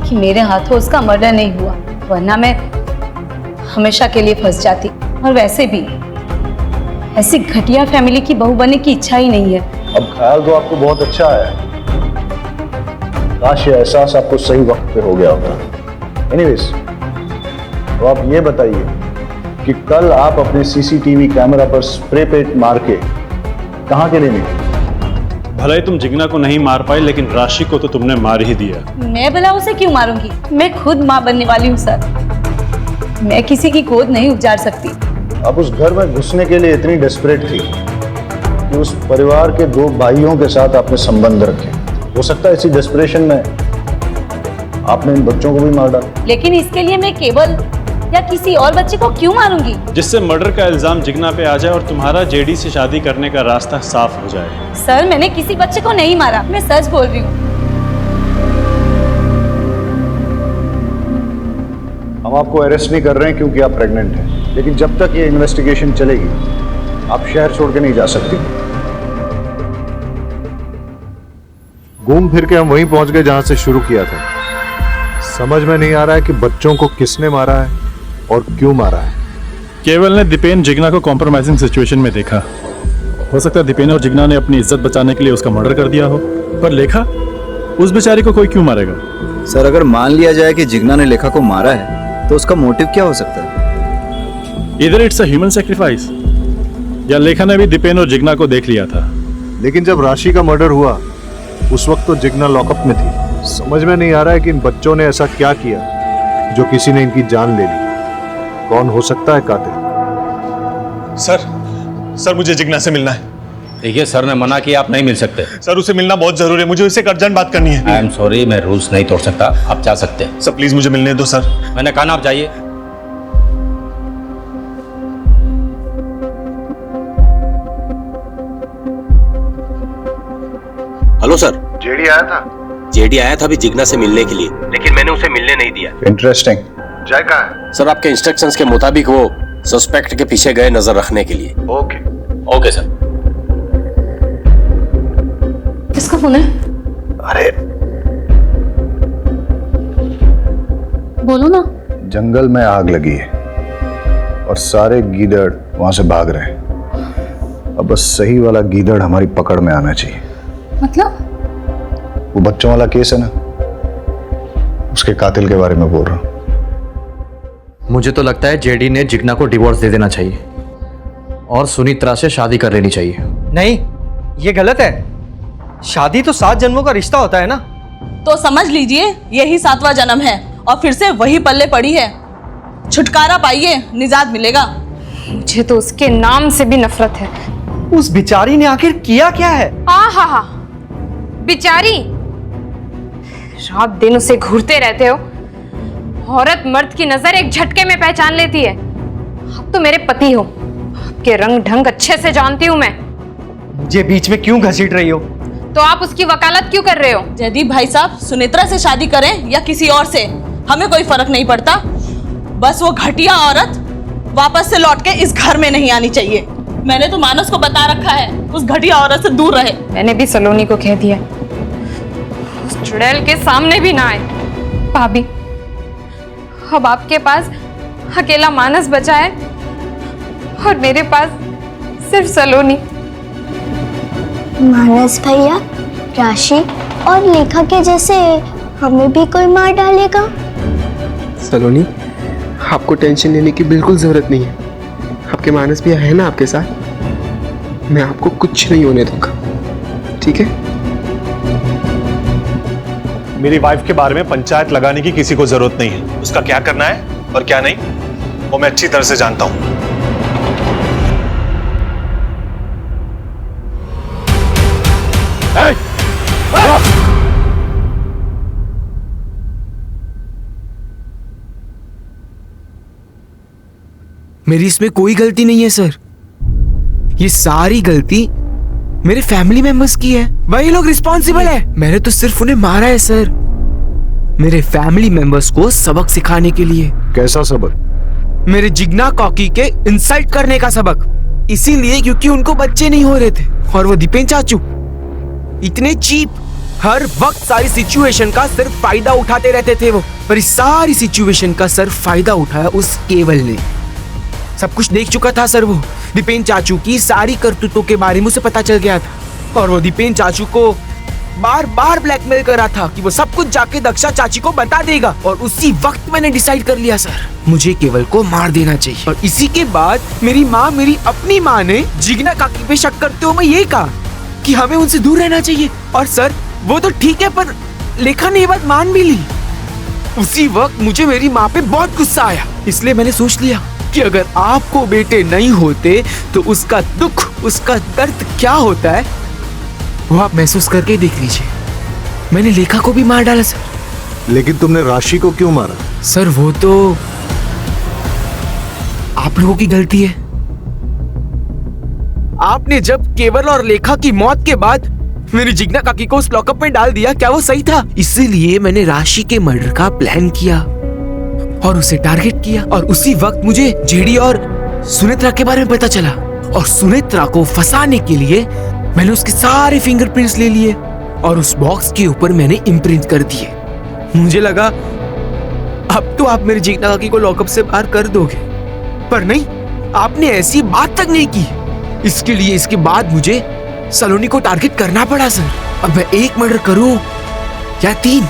कि मेरे हाथों उसका मर्डर नहीं हुआ, वरना मैं हमेशा के लिए फंस जाती। और वैसे भी ऐसी घटिया फैमिली की बहू बनने की इच्छा ही नहीं है। अब ख्याल तो आपको बहुत अच्छा आया, काश ये एहसास आपको सही वक्त पे हो गया होता। एनीवेज, तो आप ये बताइए कि कल आप अपने सीसीटीवी कैमरा पर स्प्रे पेंट मार के कहां के लिए निकले? भले ही तुम जिग्ना को नहीं मार पाई, लेकिन राशि को तो तुमने मार ही दिया। मैं भला उसे क्यों मारूंगी? मैं खुद माँ बनने वाली हूँ सर। मैं किसी की गोद नहीं उजाड़ सकती। आप उस घर में घुसने के लिए इतनी डेस्परेट थी कि उस परिवार के 2 भाइयों के साथ आपने संबंध रखे। हो सकता है इसी डेस्परेशन में आपने इन बच्चों को भी मार डाला। लेकिन इसके लिए मैं केवल या किसी और बच्चे को क्यों मारूंगी? जिससे मर्डर का इल्जाम जिग्ना पे आ जाए और तुम्हारा जेडी से शादी करने का रास्ता साफ हो जाए। सर, मैंने किसी बच्चे को नहीं मारा, मैं सच बोल रही हूँ। हम आपको अरेस्ट नहीं कर रहे हैं क्योंकि आप प्रेग्नेंट हैं, लेकिन जब तक ये इन्वेस्टिगेशन चलेगी आप शहर छोड़ के नहीं जा सकती। घूम फिर के हम वहीं पहुंच गए जहां से शुरू किया था। समझ में नहीं आ रहा है कि बच्चों को किसने मारा है और क्यों मारा है। केवल ने दीपेन जिग्ना को कॉम्प्रोमाइजिंग सिचुएशन में देखा। हो सकता है दीपेन और जिग्ना ने अपनी इज्जत बचाने के लिए उसका मर्डर कर दिया हो, पर लेखा, उस बेचारी को कोई क्यों मारेगा? सर, अगर मान लिया जाए कि जिग्ना ने लेखा को मारा है तो उसका मोटिव क्या हो सकता है? इधर इट्स अ ह्यूमन सैक्रिफाइस, या लेखा ने भी दीपेन और जिग्ना को देख लिया था। लेकिन जब राशि का मर्डर हुआ उस वक्त तो जिग्ना लॉकअप में थी। समझ में नहीं आ रहा है कि इन बच्चों ने ऐसा क्या किया जो किसी ने इनकी जान ले ली। कौन हो सकता है कातिल? सर मुझे जिग्ना से मिलना है। देखिए, सर ने मना किया, आप नहीं मिल सकते। सर उसे मिलना बहुत जरूरी है, मुझे उससे एक अर्जेंट बात करनी है। आई एम सॉरी, मैं रूल्स नहीं तोड़ सकता, आप जा सकते हैं। सर प्लीज मुझे मिलने दो सर। मैंने कहा ना, आप जाइए। Hello sir. जेडी आया था? जेडी आया था अभी जिग्ना से मिलने के लिए, लेकिन मैंने उसे मिलने नहीं दिया। इंटरेस्टिंग। जय कहाँ है? सर, आपके इंस्ट्रक्शंस के मुताबिक वो सस्पेक्ट के पीछे गए नजर रखने के लिए। Okay okay sir. किसका फोन है? अरे बोलो ना। जंगल में आग लगी है और सारे गीदड़ वहां से भाग रहे हैं। अब बस सही वाला गीदड़ हमारी पकड़ में आना चाहिए। मतलब? वो बच्चों वाला केस है ना, उसके कातिल के बारे में बोल रहा हूं। मुझे तो लगता है जेडी ने जिग्ना को डिवोर्स दे देना चाहिए और सुनीत्रा से शादी कर लेनी चाहिए। नहीं, ये गलत है। शादी तो 7 जन्मों का रिश्ता होता है ना। तो समझ लीजिए यही 7वां जन्म है और फिर से वही पल्ले पड़ी है। छुटकारा पाइए, निजात मिलेगा। मुझे तो उसके नाम से भी नफरत है। उस बिचारी ने आखिर किया क्या है? हा, बिचारी, रात दिन उसे घूरते रहते हो। औरत मर्द की नजर एक झटके में पहचान लेती है। आप तो मेरे पति हो, आपके रंग ढंग अच्छे से जानती हूँ मैं। मुझे बीच में क्यों घसीट रही हो? तो आप उसकी वकालत क्यों कर रहे हो? जयदीप भाई साहब, सुनेत्रा से शादी करें या किसी और से, हमें कोई फर्क नहीं पड़ता। बस वो घटिया औरत वापस से लौट के इस घर में नहीं आनी चाहिए। मैंने तो मानस को बता रखा है उस घटिया औरत से दूर रहे। मैंने भी सलोनी को कह दिया उस चुड़ैल के सामने भी ना आए। भाभी, अब आपके पास अकेला मानस बचा है और मेरे पास सिर्फ सलोनी। मानस भैया, राशि और लेखा के जैसे हमें भी कोई मार डालेगा? सलोनी, आपको टेंशन लेने की बिल्कुल जरूरत नहीं है। आपके मानस भैया है ना आपके साथ। मैं आपको कुछ नहीं होने दूंगा, ठीक है? मेरी वाइफ के बारे में पंचायत लगाने की किसी को जरूरत नहीं है। उसका क्या करना है और क्या नहीं वो मैं अच्छी तरह से जानता हूं। मेरी इसमें कोई गलती नहीं है सर। ये सारी गलती मेरे फैमिली मेंबर्स की है। वही लोग रिस्पॉन्सिबल है। मैंने तो सिर्फ उन्हें मारा है सर, मेरे फैमिली मेंबर्स को सबक सिखाने के लिए। कैसा सबक? मेरे जिग्ना कॉकी के इंसल्ट करने का सबक। इसीलिए क्योंकि उनको बच्चे नहीं हो रहे थे और वो दीपेन चाचू इतने चीप, हर वक्त सारी सिचुएशन का सिर्फ फायदा उठाते रहते थे वो। पर इस सारी सिचुएशन का सिर्फ फायदा उठाया उस केवल ने। सब कुछ देख चुका था सर वो। दीपेन चाचू की सारी करतूतों के बारे में उसे पता चल गया था और वो दीपेन चाचू को बार बार ब्लैकमेल करा था कि वो सब कुछ जाके दक्षा चाची को बता देगा, और उसी वक्त मैंने डिसाइड कर लिया सर, मुझे केवल को मार देना चाहिए। और इसी के बाद मेरी माँ, मेरी अपनी माँ ने जिग्ना काकी पे शक करते हुए मैं ये कहा कि हमें उनसे दूर रहना चाहिए। और सर वो तो ठीक है, पर लेखा ने ये बात मान भी ली। उसी वक्त मुझे मेरी माँ पे बहुत गुस्सा आया, इसलिए मैंने सोच लिया कि अगर आपको बेटे नहीं होते तो उसका दुख, उसका दर्द क्या होता है वो आप महसूस करके देख लीजिए। मैंने लेखा को भी मार डाला सर। लेकिन तुमने राशि को क्यों मारा? सर वो तो आप लोगों की गलती है। आपने जब केवल और लेखा की मौत के बाद मेरी जिग्ना काकी को उस लॉकअप में डाल दिया, क्या वो सही था? इसीलिए मैंने राशि के मर्डर का प्लान किया और उसे टारगेट किया। और उसी वक्त मुझे जेडी और सुनेत्रा के बारे में पता चला, और सुनेत्रा को फंसाने के लिए मैंने उसके सारे फिंगरप्रिंट्स ले लिए और उस बॉक्स के ऊपर मैंने इम्प्रिंट कर दिए। मुझे लगा अब तो आप मेरी जिग्ना काकी को लॉकअप से बाहर कर दोगे, पर नहीं, आपने ऐसी बात तक नहीं की। इसके लिए इसके बाद मुझे सलोनी को टारगेट करना पड़ा सर। अब मैं एक मर्डर करूं या 3,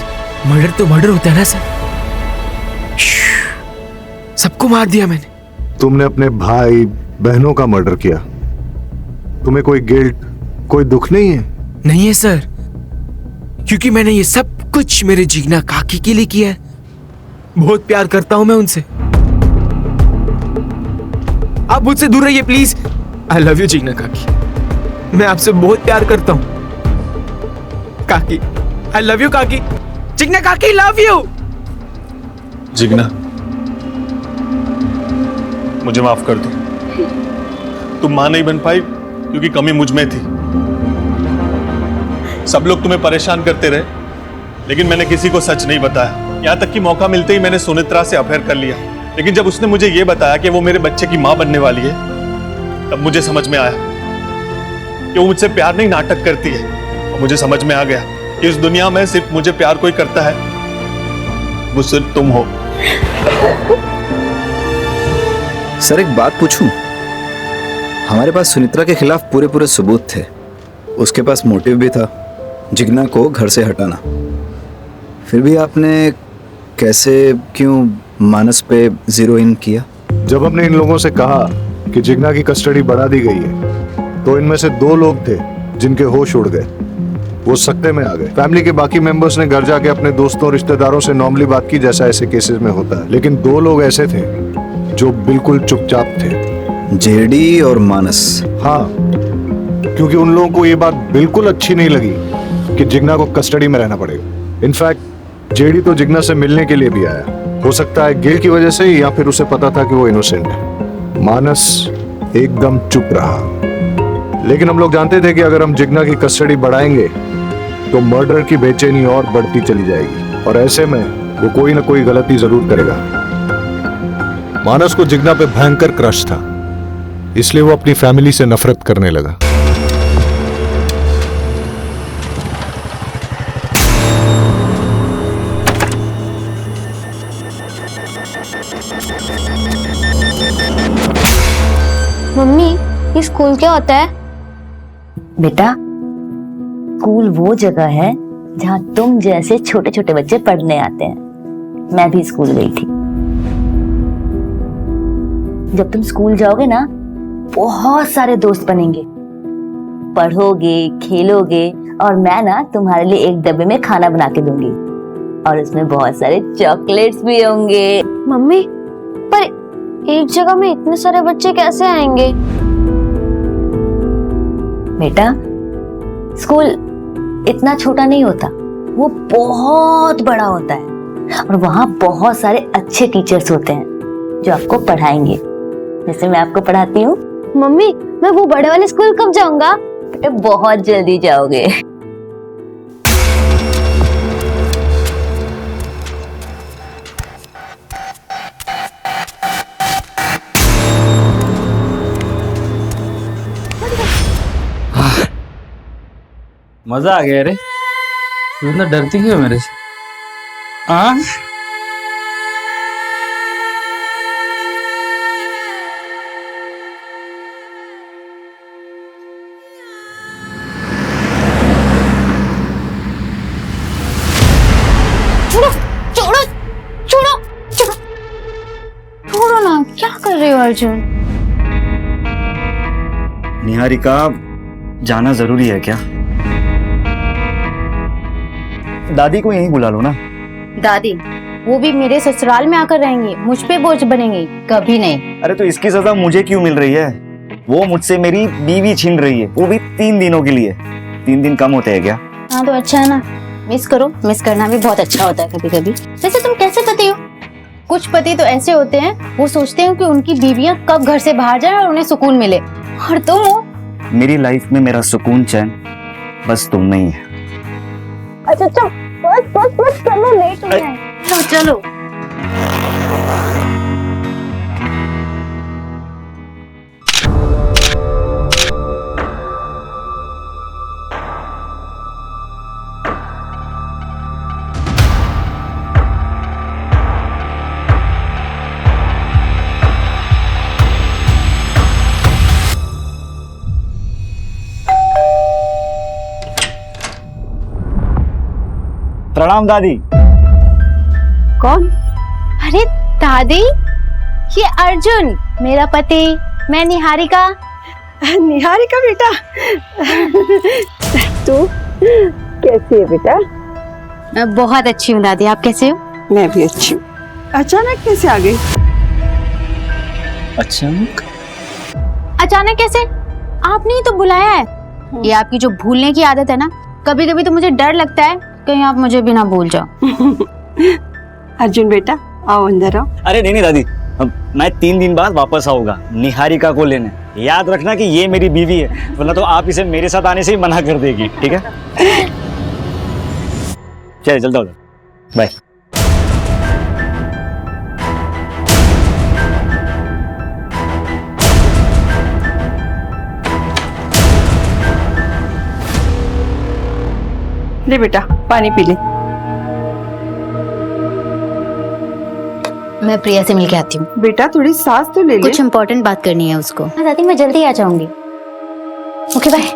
मर्डर तो मर्डर होता है ना सर। सबको मार दिया मैंने। तुमने अपने भाई बहनों का मर्डर किया, तुम्हें कोई गिल्ट, कोई दुख नहीं है? नहीं है सर, क्योंकि मैंने ये सब कुछ मेरे जिग्ना काकी के लिए किया है। बहुत प्यार करता हूं मैं उनसे। आप मुझसे दूर रहिए please. I love you Jigna काकी, मैं आपसे बहुत प्यार करता हूं काकी। आई लव यू काकी। जिग्ना काकी लव यू। जिग्ना, मुझे माफ कर दो। तुम मां नहीं बन पाई क्योंकि कमी मुझ में थी। सब लोग तुम्हें परेशान करते रहे, लेकिन मैंने किसी को सच नहीं बताया। यहां तक कि मौका मिलते ही मैंने सुनेत्रा से अफेयर कर लिया। लेकिन जब उसने मुझे यह बताया कि वो मेरे बच्चे की मां बनने वाली है, तब मुझे समझ में आया कि वो मुझसे प्यार नहीं, नाटक करती है। और मुझे समझ में आ गया कि इस दुनिया में सिर्फ मुझे प्यार कोई करता है, वो सिर्फ तुम हो। सर एक बात पूछूं? हमारे पास सुनेत्रा के खिलाफ पूरे पूरे सबूत थे। उसके पास मोटिव भी था, जिग्ना को घर से हटाना। फिर भी आपने कैसे, क्यों मानस पे जीरो इन किया? जब हमने इन लोगों से कहा कि जिग्ना की कस्टडी बढ़ा दी गई है, तो इनमें से 2 लोग थे जिनके होश उड़ गए, वो सकते में आ गए। फैमिली के बाकी मेंबर्स ने घर जाके अपने दोस्तों रिश्तेदारों से नॉर्मली बात की, जैसा ऐसे केसेस में होता है। लेकिन 2 लोग ऐसे थे जो बिल्कुल चुपचाप थे, जेडी और मानस। हाँ, क्योंकि उन लोगों को ये बात बिल्कुल अच्छी नहीं लगी कि जिग्ना को कस्टडी में रहना पड़ेगा। इनफैक्ट जेडी तो जिग्ना से मिलने के लिए भी आया, हो सकता है गिल्ट की वजह से, या फिर उसे पता था कि वो इनोसेंट है। मानस एकदम चुप रहा। लेकिन हम लोग जानते थे कि अगर हम जिग्ना की कस्टडी बढ़ाएंगे तो मर्डर की बेचैनी और बढ़ती चली जाएगी, और ऐसे में वो कोई ना कोई गलती जरूर करेगा। मानस को जिग्ना पे भयंकर क्रश था, इसलिए वो अपनी फैमिली से नफरत करने लगा। मम्मी, ये स्कूल क्या होता है? बेटा, स्कूल वो जगह है जहाँ तुम जैसे छोटे छोटे बच्चे पढ़ने आते हैं। मैं भी स्कूल गई थी। जब तुम स्कूल जाओगे ना, बहुत सारे दोस्त बनेंगे, पढ़ोगे, खेलोगे, और मैं ना तुम्हारे लिए एक डब्बे में खाना बना के दूंगी, और उसमें बहुत सारे चॉकलेट्स भी होंगे। मम्मी, पर एक जगह में इतने सारे बच्चे कैसे आएंगे? बेटा, स्कूल इतना छोटा नहीं होता, वो बहुत बड़ा होता है, और वहाँ बहुत सारे अच्छे टीचर्स होते हैं जो आपको पढ़ाएंगे, जैसे मैं आपको पढ़ाती हूँ। मम्मी, मैं वो बड़े वाले स्कूल कब जाऊंगा? बेटा, बहुत जल्दी जाओगे। मजा आ गया रे। तू इतना डरती क्यों है मेरे से? हाँ, अर्जुन। निहारिका, जाना जरूरी है क्या? दादी को यहीं बुला लो ना। दादी वो भी मेरे ससुराल में आकर रहेंगी, मुझ पे बोझ बनेंगी? कभी नहीं। अरे तो इसकी सजा मुझे क्यों मिल रही है? वो मुझसे मेरी बीवी छीन रही है, वो भी 3 दिनों के लिए। 3 दिन कम होते हैं क्या? हाँ तो अच्छा है ना, मिस करो। मिस करना भी बहुत अच्छा होता है कभी कभी। वैसे तुम कैसे पति हो? कुछ पति तो ऐसे होते हैं, वो सोचते हैं कि उनकी बीवियां कब घर से बाहर जाए और उन्हें सुकून मिले। और तुम हो? मेरी लाइफ में मेरा सुकून चैन बस तुम में ही है। अच्छा बस चलो, लेट हो रहे हैं। चलो। प्रणाम दादी। कौन? अरे दादी, ये अर्जुन मेरा पति, मैं निहारिका। निहारिका बेटा, तू कैसी है बेटा? मैं बहुत अच्छी हूँ दादी, आप कैसे हो? मैं भी अच्छी हूँ। अचानक कैसे आ गई? अचानक कैसे? आपने ही तो बुलाया है। ये आपकी जो भूलने की आदत है ना, कभी कभी तो मुझे डर लगता है कहीं आप मुझे भी ना भूल जाओ। अर्जुन बेटा, आओ अंदर आओ। अरे नहीं दादी, मैं 3 दिन बाद वापस आऊंगा निहारिका को लेने। याद रखना कि ये मेरी बीवी है, वरना तो आप इसे मेरे साथ आने से ही मना कर देगी, ठीक है? चलिए चलता हूँ, बाय। ले बेटा, पानी पी ले। मैं प्रिया से मिलके आती हूँ। बेटा थोड़ी सांस तो ले ले। कुछ इम्पोर्टेंट बात करनी है उसको। हाँ दादी, मैं जल्दी आ जाऊंगी। Okay bye.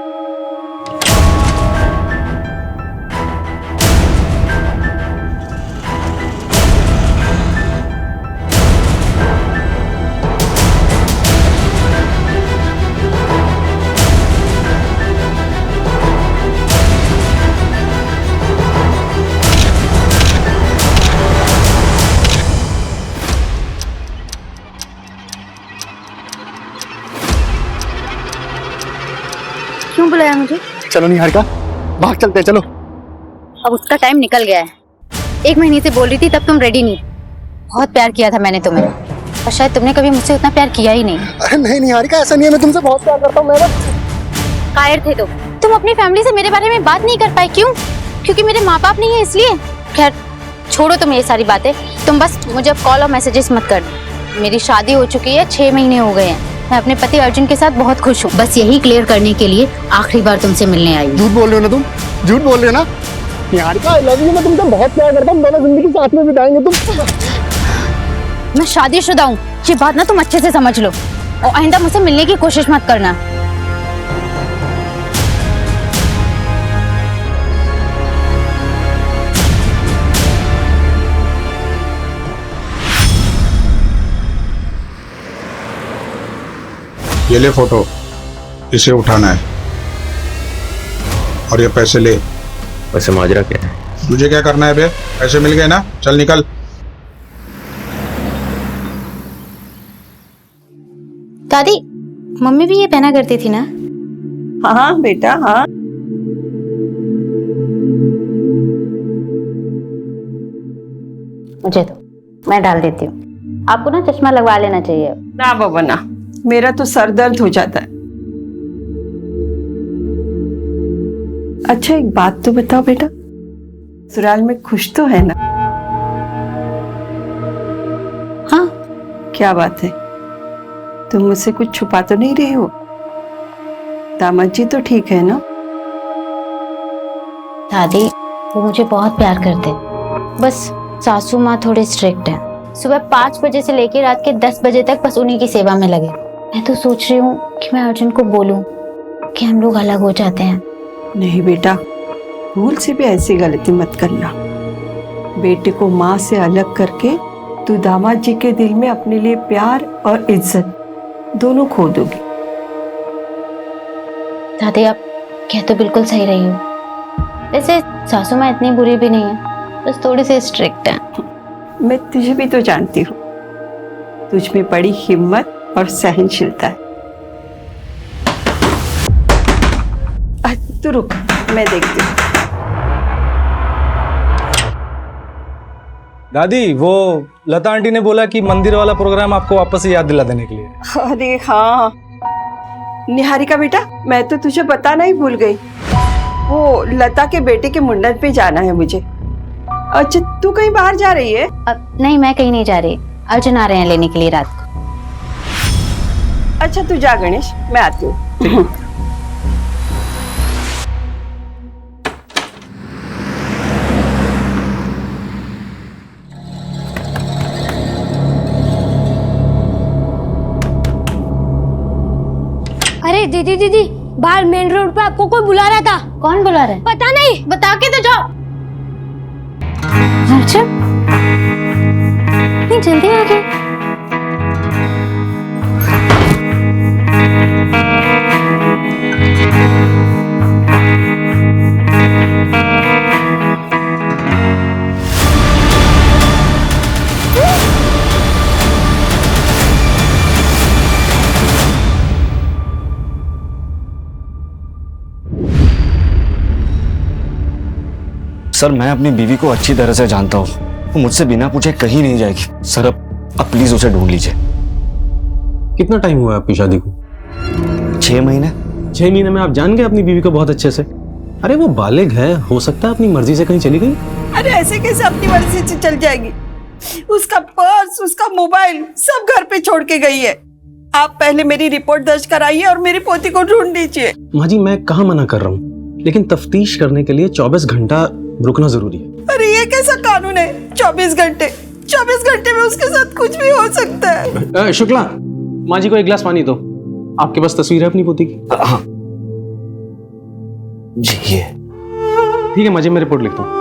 क्यों बुलाया मुझे? चलो निहारिका, भाग चलते हैं, चलो। अब उसका टाइम निकल गया है। 1 महीने से बोल रही थी, तब तुम रेडी नहीं। बहुत प्यार किया था मैंने तुम्हें, और शायद तुमने कभी मुझसे उतना प्यार किया ही नहीं। अरे नहीं निहारिका, ऐसा नहीं है, मैं तुमसे बहुत प्यार करता हूँ। मैं कायर थे तुम अपनी फैमिली से मेरे बारे में बात नहीं कर पाए। क्यों? क्योंकि मेरे माँ बाप नहीं है इसलिए? खैर छोड़ो तुम ये सारी बातें। तुम बस मुझे कॉल और मैसेजेस मत करना। मेरी शादी हो चुकी है, 6 महीने हो गए हैं। मैं अपने पति अर्जुन के साथ बहुत खुश हूँ। बस यही क्लियर करने के लिए आखिरी बार तुमसे मिलने आई। झूठ बोल रहे हो ना तुम? झूठ बोल रहे हो ना? निहारिका, आई लव यू, मैं तुमसे बहुत प्यार करता हूँ। दोनों जिंदगी साथ में बिताएंगे। तुम मैं शादीशुदा हूँ, ये बात ना तुम अच्छे से समझ लो, और आइंदा मुझसे मिलने की कोशिश मत करना। ये ले फोटो, इसे उठाना है और ये पैसे ले। वैसे माजरा क्या है? तुझे क्या करना है बे? पैसे मिल गए ना, चल निकल। दादी, मम्मी भी ये पहना करती थी ना? हाँ बेटा, हाँ। मुझे तो, मैं डाल देती हूँ। आपको ना चश्मा लगवा लेना चाहिए। ना बाबा ना, मेरा तो सर दर्द हो जाता है। अच्छा एक बात तो बताओ बेटा, ससुराल में खुश तो है ना? हाँ। क्या बात है, तुम मुझसे कुछ छुपा तो नहीं रहे हो? दामाद जी तो ठीक है ना? दादी वो मुझे बहुत प्यार करते हैं, बस सासू माँ थोड़े स्ट्रिक्ट हैं। सुबह 5 बजे से लेकर रात के 10 बजे तक बस उन्हीं की सेवा में लगे। मैं तो सोच रही हूँ कि मैं अर्जुन को बोलूं कि हम लोग अलग हो जाते हैं। नहीं बेटा, भूल से भी ऐसी गलती मत करना। बेटे को माँ से अलग करके तू दामाद जी के दिल में अपने लिए प्यार और इज्जत दोनों खो दोगी। दादी आप कह तो बिल्कुल सही रही हो। वैसे सासू माँ इतनी बुरी भी नहीं है, बस थोड़ी सी स्ट्रिक्ट है। मैं तुझे भी तो जानती हूँ, तुझ में बड़ी हिम्मत और सहनशीलता है। तू रुक, मैं देखती हूँ। दादी वो लता आंटी ने बोला कि मंदिर वाला प्रोग्राम आपको वापस से याद दिला देने के लिए। अरे हाँ निहारिका बेटा, मैं तो तुझे बताना ही भूल गई। वो लता के बेटे के मुंडन पे जाना है मुझे। अच्छा तू कहीं बाहर जा रही है? नहीं मैं कहीं नहीं जा रही, अर्जुन आ रहे हैं लेने के लिए रात को। अच्छा तू जा गणेश, मैं आती हूँ। अरे दीदी दीदी, बाहर मेन रोड पे आपको कोई बुला रहा था। कौन बुला रहा है? पता नहीं, बता के तो जाओ। अर्जुन इतनी जल्दी आ गए? सर मैं अपनी बीवी को अच्छी तरह से जानता हूँ, वो मुझसे बिना पूछे कहीं नहीं जाएगी। सर अब प्लीज उसे ढूंढ लीजिए। कितना टाइम हुआ आपकी शादी को? 6 महीने। 6 महीने में आप जान गए अपनी बीवी को बहुत अच्छे से? अरे वो बालिग है, हो सकता है अपनी मर्जी से कहीं चली गई। अरे ऐसे कैसे अपनी मर्जी से चल जाएगी? उसका पर्स, उसका मोबाइल सब घर पे छोड़ के गई है। आप पहले मेरी रिपोर्ट दर्ज कराइए और मेरी पोती को ढूंढ लीजिए। माँ जी मैं कहाँ मना कर रहा हूँ, लेकिन तफ्तीश करने के लिए 24 घंटा रुकना जरूरी है। अरे ये कैसा कानून है? 24 घंटे? 24 घंटे में उसके साथ कुछ भी हो सकता है। शुक्ला, माँ जी को एक गिलास पानी दो। आपके पास तस्वीर है अपनी पोती की? हाँ जी ये। ठीक है माँ जी, मैं रिपोर्ट लिखता हूँ।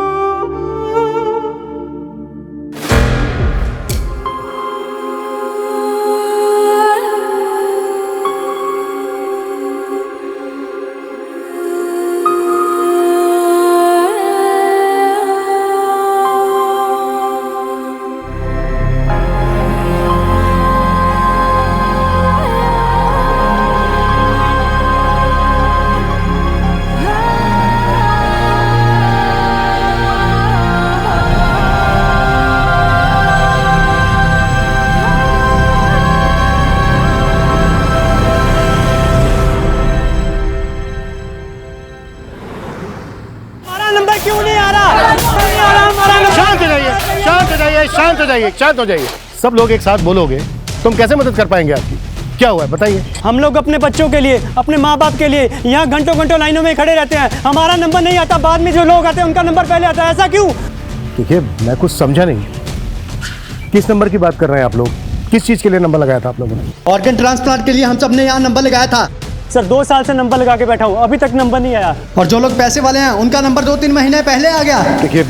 शांत हो जाइए। सब लोग एक साथ बोलोगे तो हम कैसे मदद कर पाएंगे आपकी? क्या हुआ है बताइए। हम लोग अपने बच्चों के लिए, अपने माँ बाप के लिए यहाँ घंटों घंटों लाइनों में खड़े रहते हैं। हमारा नंबर नहीं आता, बाद में जो लोग आते हैं उनका नंबर पहले आता है। ऐसा क्यों? देखिए मैं कुछ समझा नहीं, किस नंबर की बात कर रहे हैं आप लोग? किस चीज के लिए नंबर लगाया था आप लोगों ने? ऑर्गन ट्रांसप्लांट के लिए हम सब ने यहाँ नंबर लगाया था। सर 2 साल से नंबर लगा के बैठा हूँ, अभी तक नंबर नहीं आया। और जो लोग पैसे वाले हैं उनका नंबर 2-3 महीने पहले आ गया। देखिए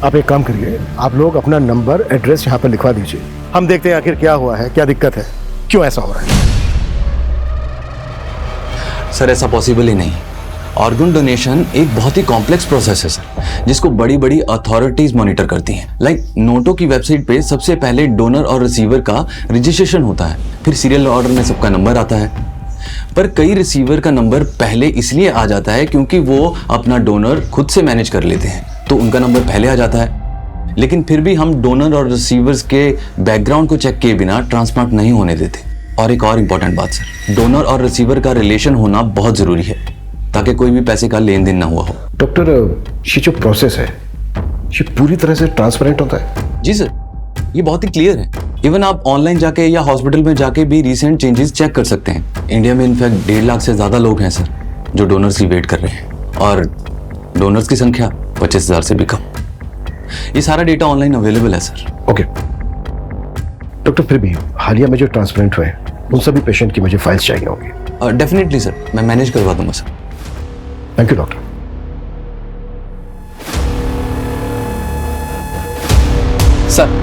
आप एक काम करिए, आप लोग अपना नंबर एड्रेस यहाँ पर लिखवा दीजिए। हम देखते हैं आखिर क्या हुआ है, क्या दिक्कत है, क्यों ऐसा हो रहा है। सर ऐसा पॉसिबल ही नहीं। ऑर्गन डोनेशन एक बहुत ही कॉम्प्लेक्स प्रोसेस है सर, जिसको बड़ी बड़ी अथॉरिटीज मॉनिटर करती हैं। लाइक नोटो की वेबसाइट पे सबसे पहले डोनर और रिसीवर का रजिस्ट्रेशन होता है, फिर सीरियल ऑर्डर में सबका नंबर आता है। पर कई रिसीवर का नंबर पहले इसलिए आ जाता है क्योंकि वो अपना डोनर खुद से मैनेज कर लेते हैं, तो उनका नंबर पहले आ जाता है। लेकिन फिर भी हम डोनर और रिसीवर्स के बैकग्राउंड को चेक किए बिना ट्रांसप्लांट नहीं होने देते। और एक और इम्पॉर्टेंट बात सर, डोनर और रिसीवर का रिलेशन होना बहुत जरूरी है ताकि कोई भी पैसे का लेन देन ना हुआ हो। डॉक्टर ये जो प्रोसेस है ये पूरी तरह से ट्रांसपेरेंट होता है? जी सर, ये बहुत ही क्लियर है। इवन आप ऑनलाइन जाके या हॉस्पिटल में जाके भी रिसेंट चेंजेस चेक कर सकते हैं। इंडिया में इनफैक्ट 1.5 लाख से ज्यादा लोग हैं सर जो डोनर्स की वेट कर रहे हैं, और डोनर्स की संख्या 25,000 से भी कम। ये सारा डेटा ऑनलाइन अवेलेबल है सर। ओके डॉक्टर, फिर भी हालिया में जो ट्रांसप्लांट हुए उन सभी पेशेंट की मुझे फाइल्स चाहिए होंगी। डेफिनेटली सर, मैं मैनेज करवा दूंगा sir. Thank you doctor. Sir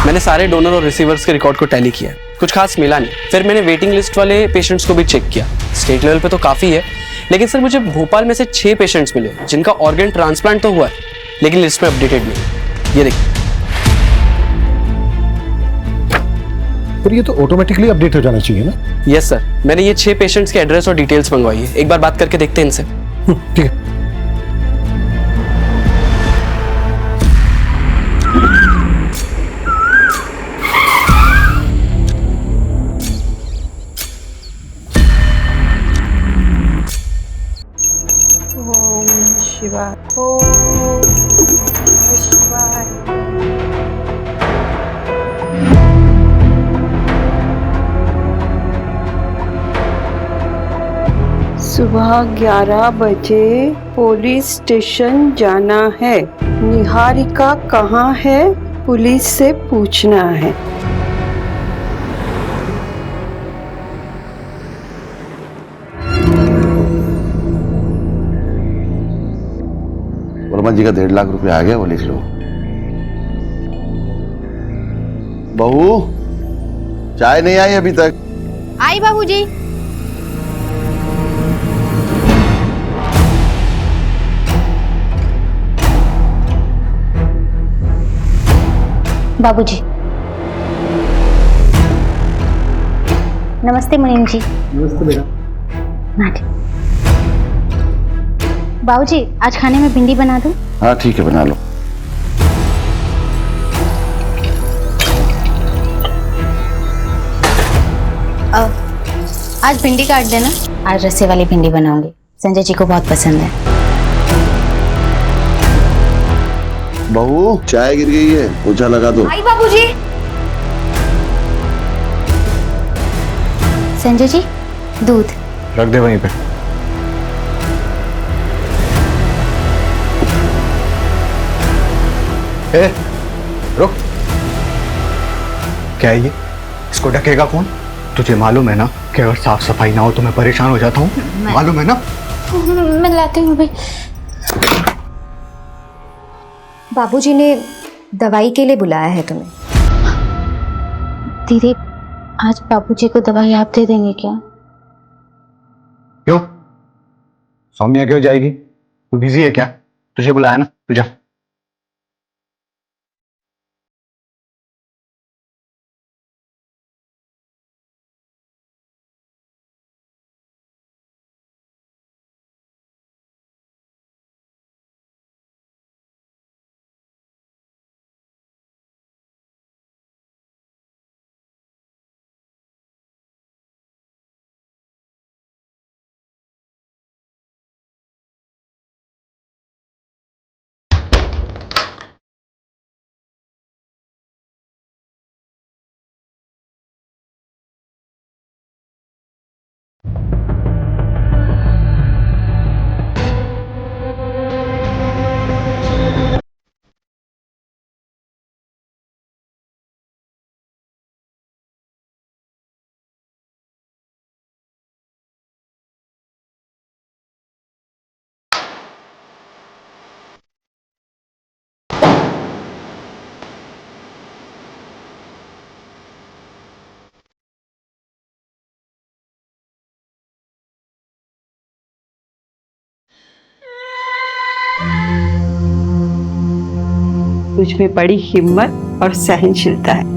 मैंने सारे डोनर और रिसीवर्स के रिकॉर्ड को टैली किया है। कुछ खास मिला नहीं। फिर मैंने वेटिंग लिस्ट वाले पेशेंट्स को भी चेक किया। स्टेट लेवल पे तो काफ़ी है, लेकिन सर मुझे भोपाल में से 6 पेशेंट्स मिले जिनका ऑर्गन ट्रांसप्लांट तो हुआ है, लेकिन लिस्ट में अपडेटेड नहीं। ये देखिए। पर ये तो ऑटोमेटिकली अपडेट हो जाना चाहिए ना? यस सर, मैंने ये 6 पेशेंट्स के एड्रेस और डिटेल्स मंगवाई है। एक बार बात करके देखते हैं इनसे। ठीक है। ओम शिवाय, ओम शिवाय। सुबह 11 बजे पुलिस स्टेशन जाना है। निहारिका कहाँ है? पुलिस से पूछना है। वर्मा जी का 1.5 लाख रुपया आ गया, वो लिख लो। बहू, चाय नहीं आई अभी तक? आई बाबूजी। बाबूजी। नमस्ते मुनीम जी। नमस्ते बेटा। बाबूजी, आज खाने में भिंडी बना दूं? हाँ ठीक है, बना लो। आज भिंडी काट देना। आज रस्से वाली भिंडी बनाऊंगी, संजय जी को बहुत पसंद है। बहू, चाय गिर गई है, पोछा लगा दो। आई बाबूजी। संजय जी, दूध रख दे वहीं पे। ए, रुक। क्या है ये? इसको ढकेगा कौन? तुझे मालूम है ना कि अगर साफ सफाई ना हो तो मैं परेशान हो जाता हूँ, मालूम है ना? मैं लाती हूँ भाई। बाबूजी ने दवाई के लिए बुलाया है तुम्हें। दीदी, आज बाबूजी को दवाई आप दे देंगे क्या? क्यों? सौम्या क्यों जाएगी? तू बिजी है क्या? तुझे बुलाया ना, तू जा। तुझ में बड़ी हिम्मत और सहनशीलता है।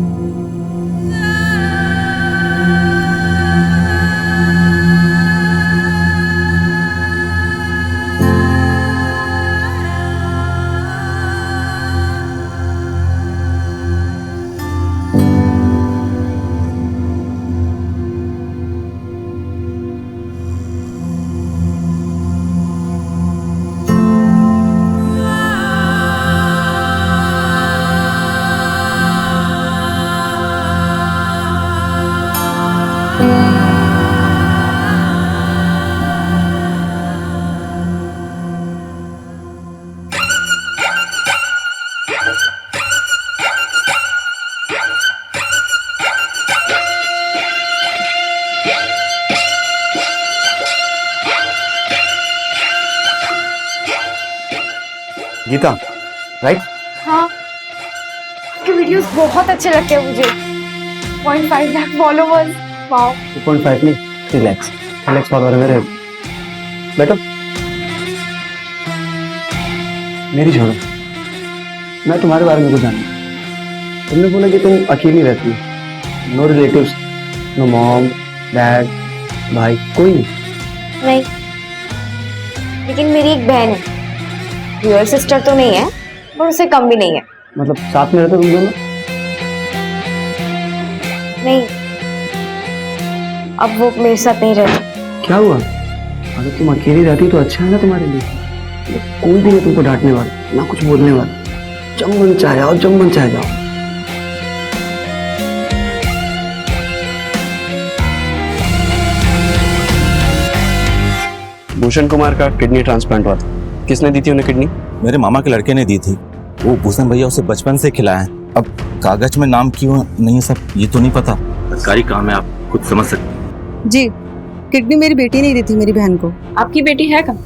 गीता, राइट? हाँ, आपके वीडियोस बहुत अच्छे लगते हैं मुझे। 2.5 लाख फॉलोवर्स। वाओ। 2.5 नहीं, 3 लाख फॉलोअर है मेरे। बैठो। मेरी छोड़ो, मैं तुम्हारे बारे में कुछ जानता। तुमने बोला कि तुम अकेली रहती हो, no relatives, no mom dad भाई, कोई नहीं? नहीं, लेकिन मेरी एक बहन है। रियल सिस्टर तो नहीं है, पर उससे कम भी नहीं है। मतलब साथ में रहते तुम दोनों? नहीं, अब वो मेरे साथ नहीं रहती। क्या हुआ? अगर तुम अकेली रहती तो अच्छा है ना तुम्हारे लिए। कोई भी नहीं तुमको डांटने वाला, ना कुछ बोलने वाला। जब मन चाहे आओ, जब मन चाहे जाओ। भूषण कुमार का किडनी ट्रांसप्लांट हुआ था। किसने दी थी उन्हें किडनी? मेरे मामा के लड़के ने दी थी। वो भूषण भैया उसे बचपन से खिलाए। अब कागज में नाम क्यों नहीं है सब ये तो नहीं पता। सरकारी काम है, आप खुद समझ सकते। जी, किडनी मेरी बेटी ने दी थी मेरी बहन को। आपकी बेटी है कहाँ?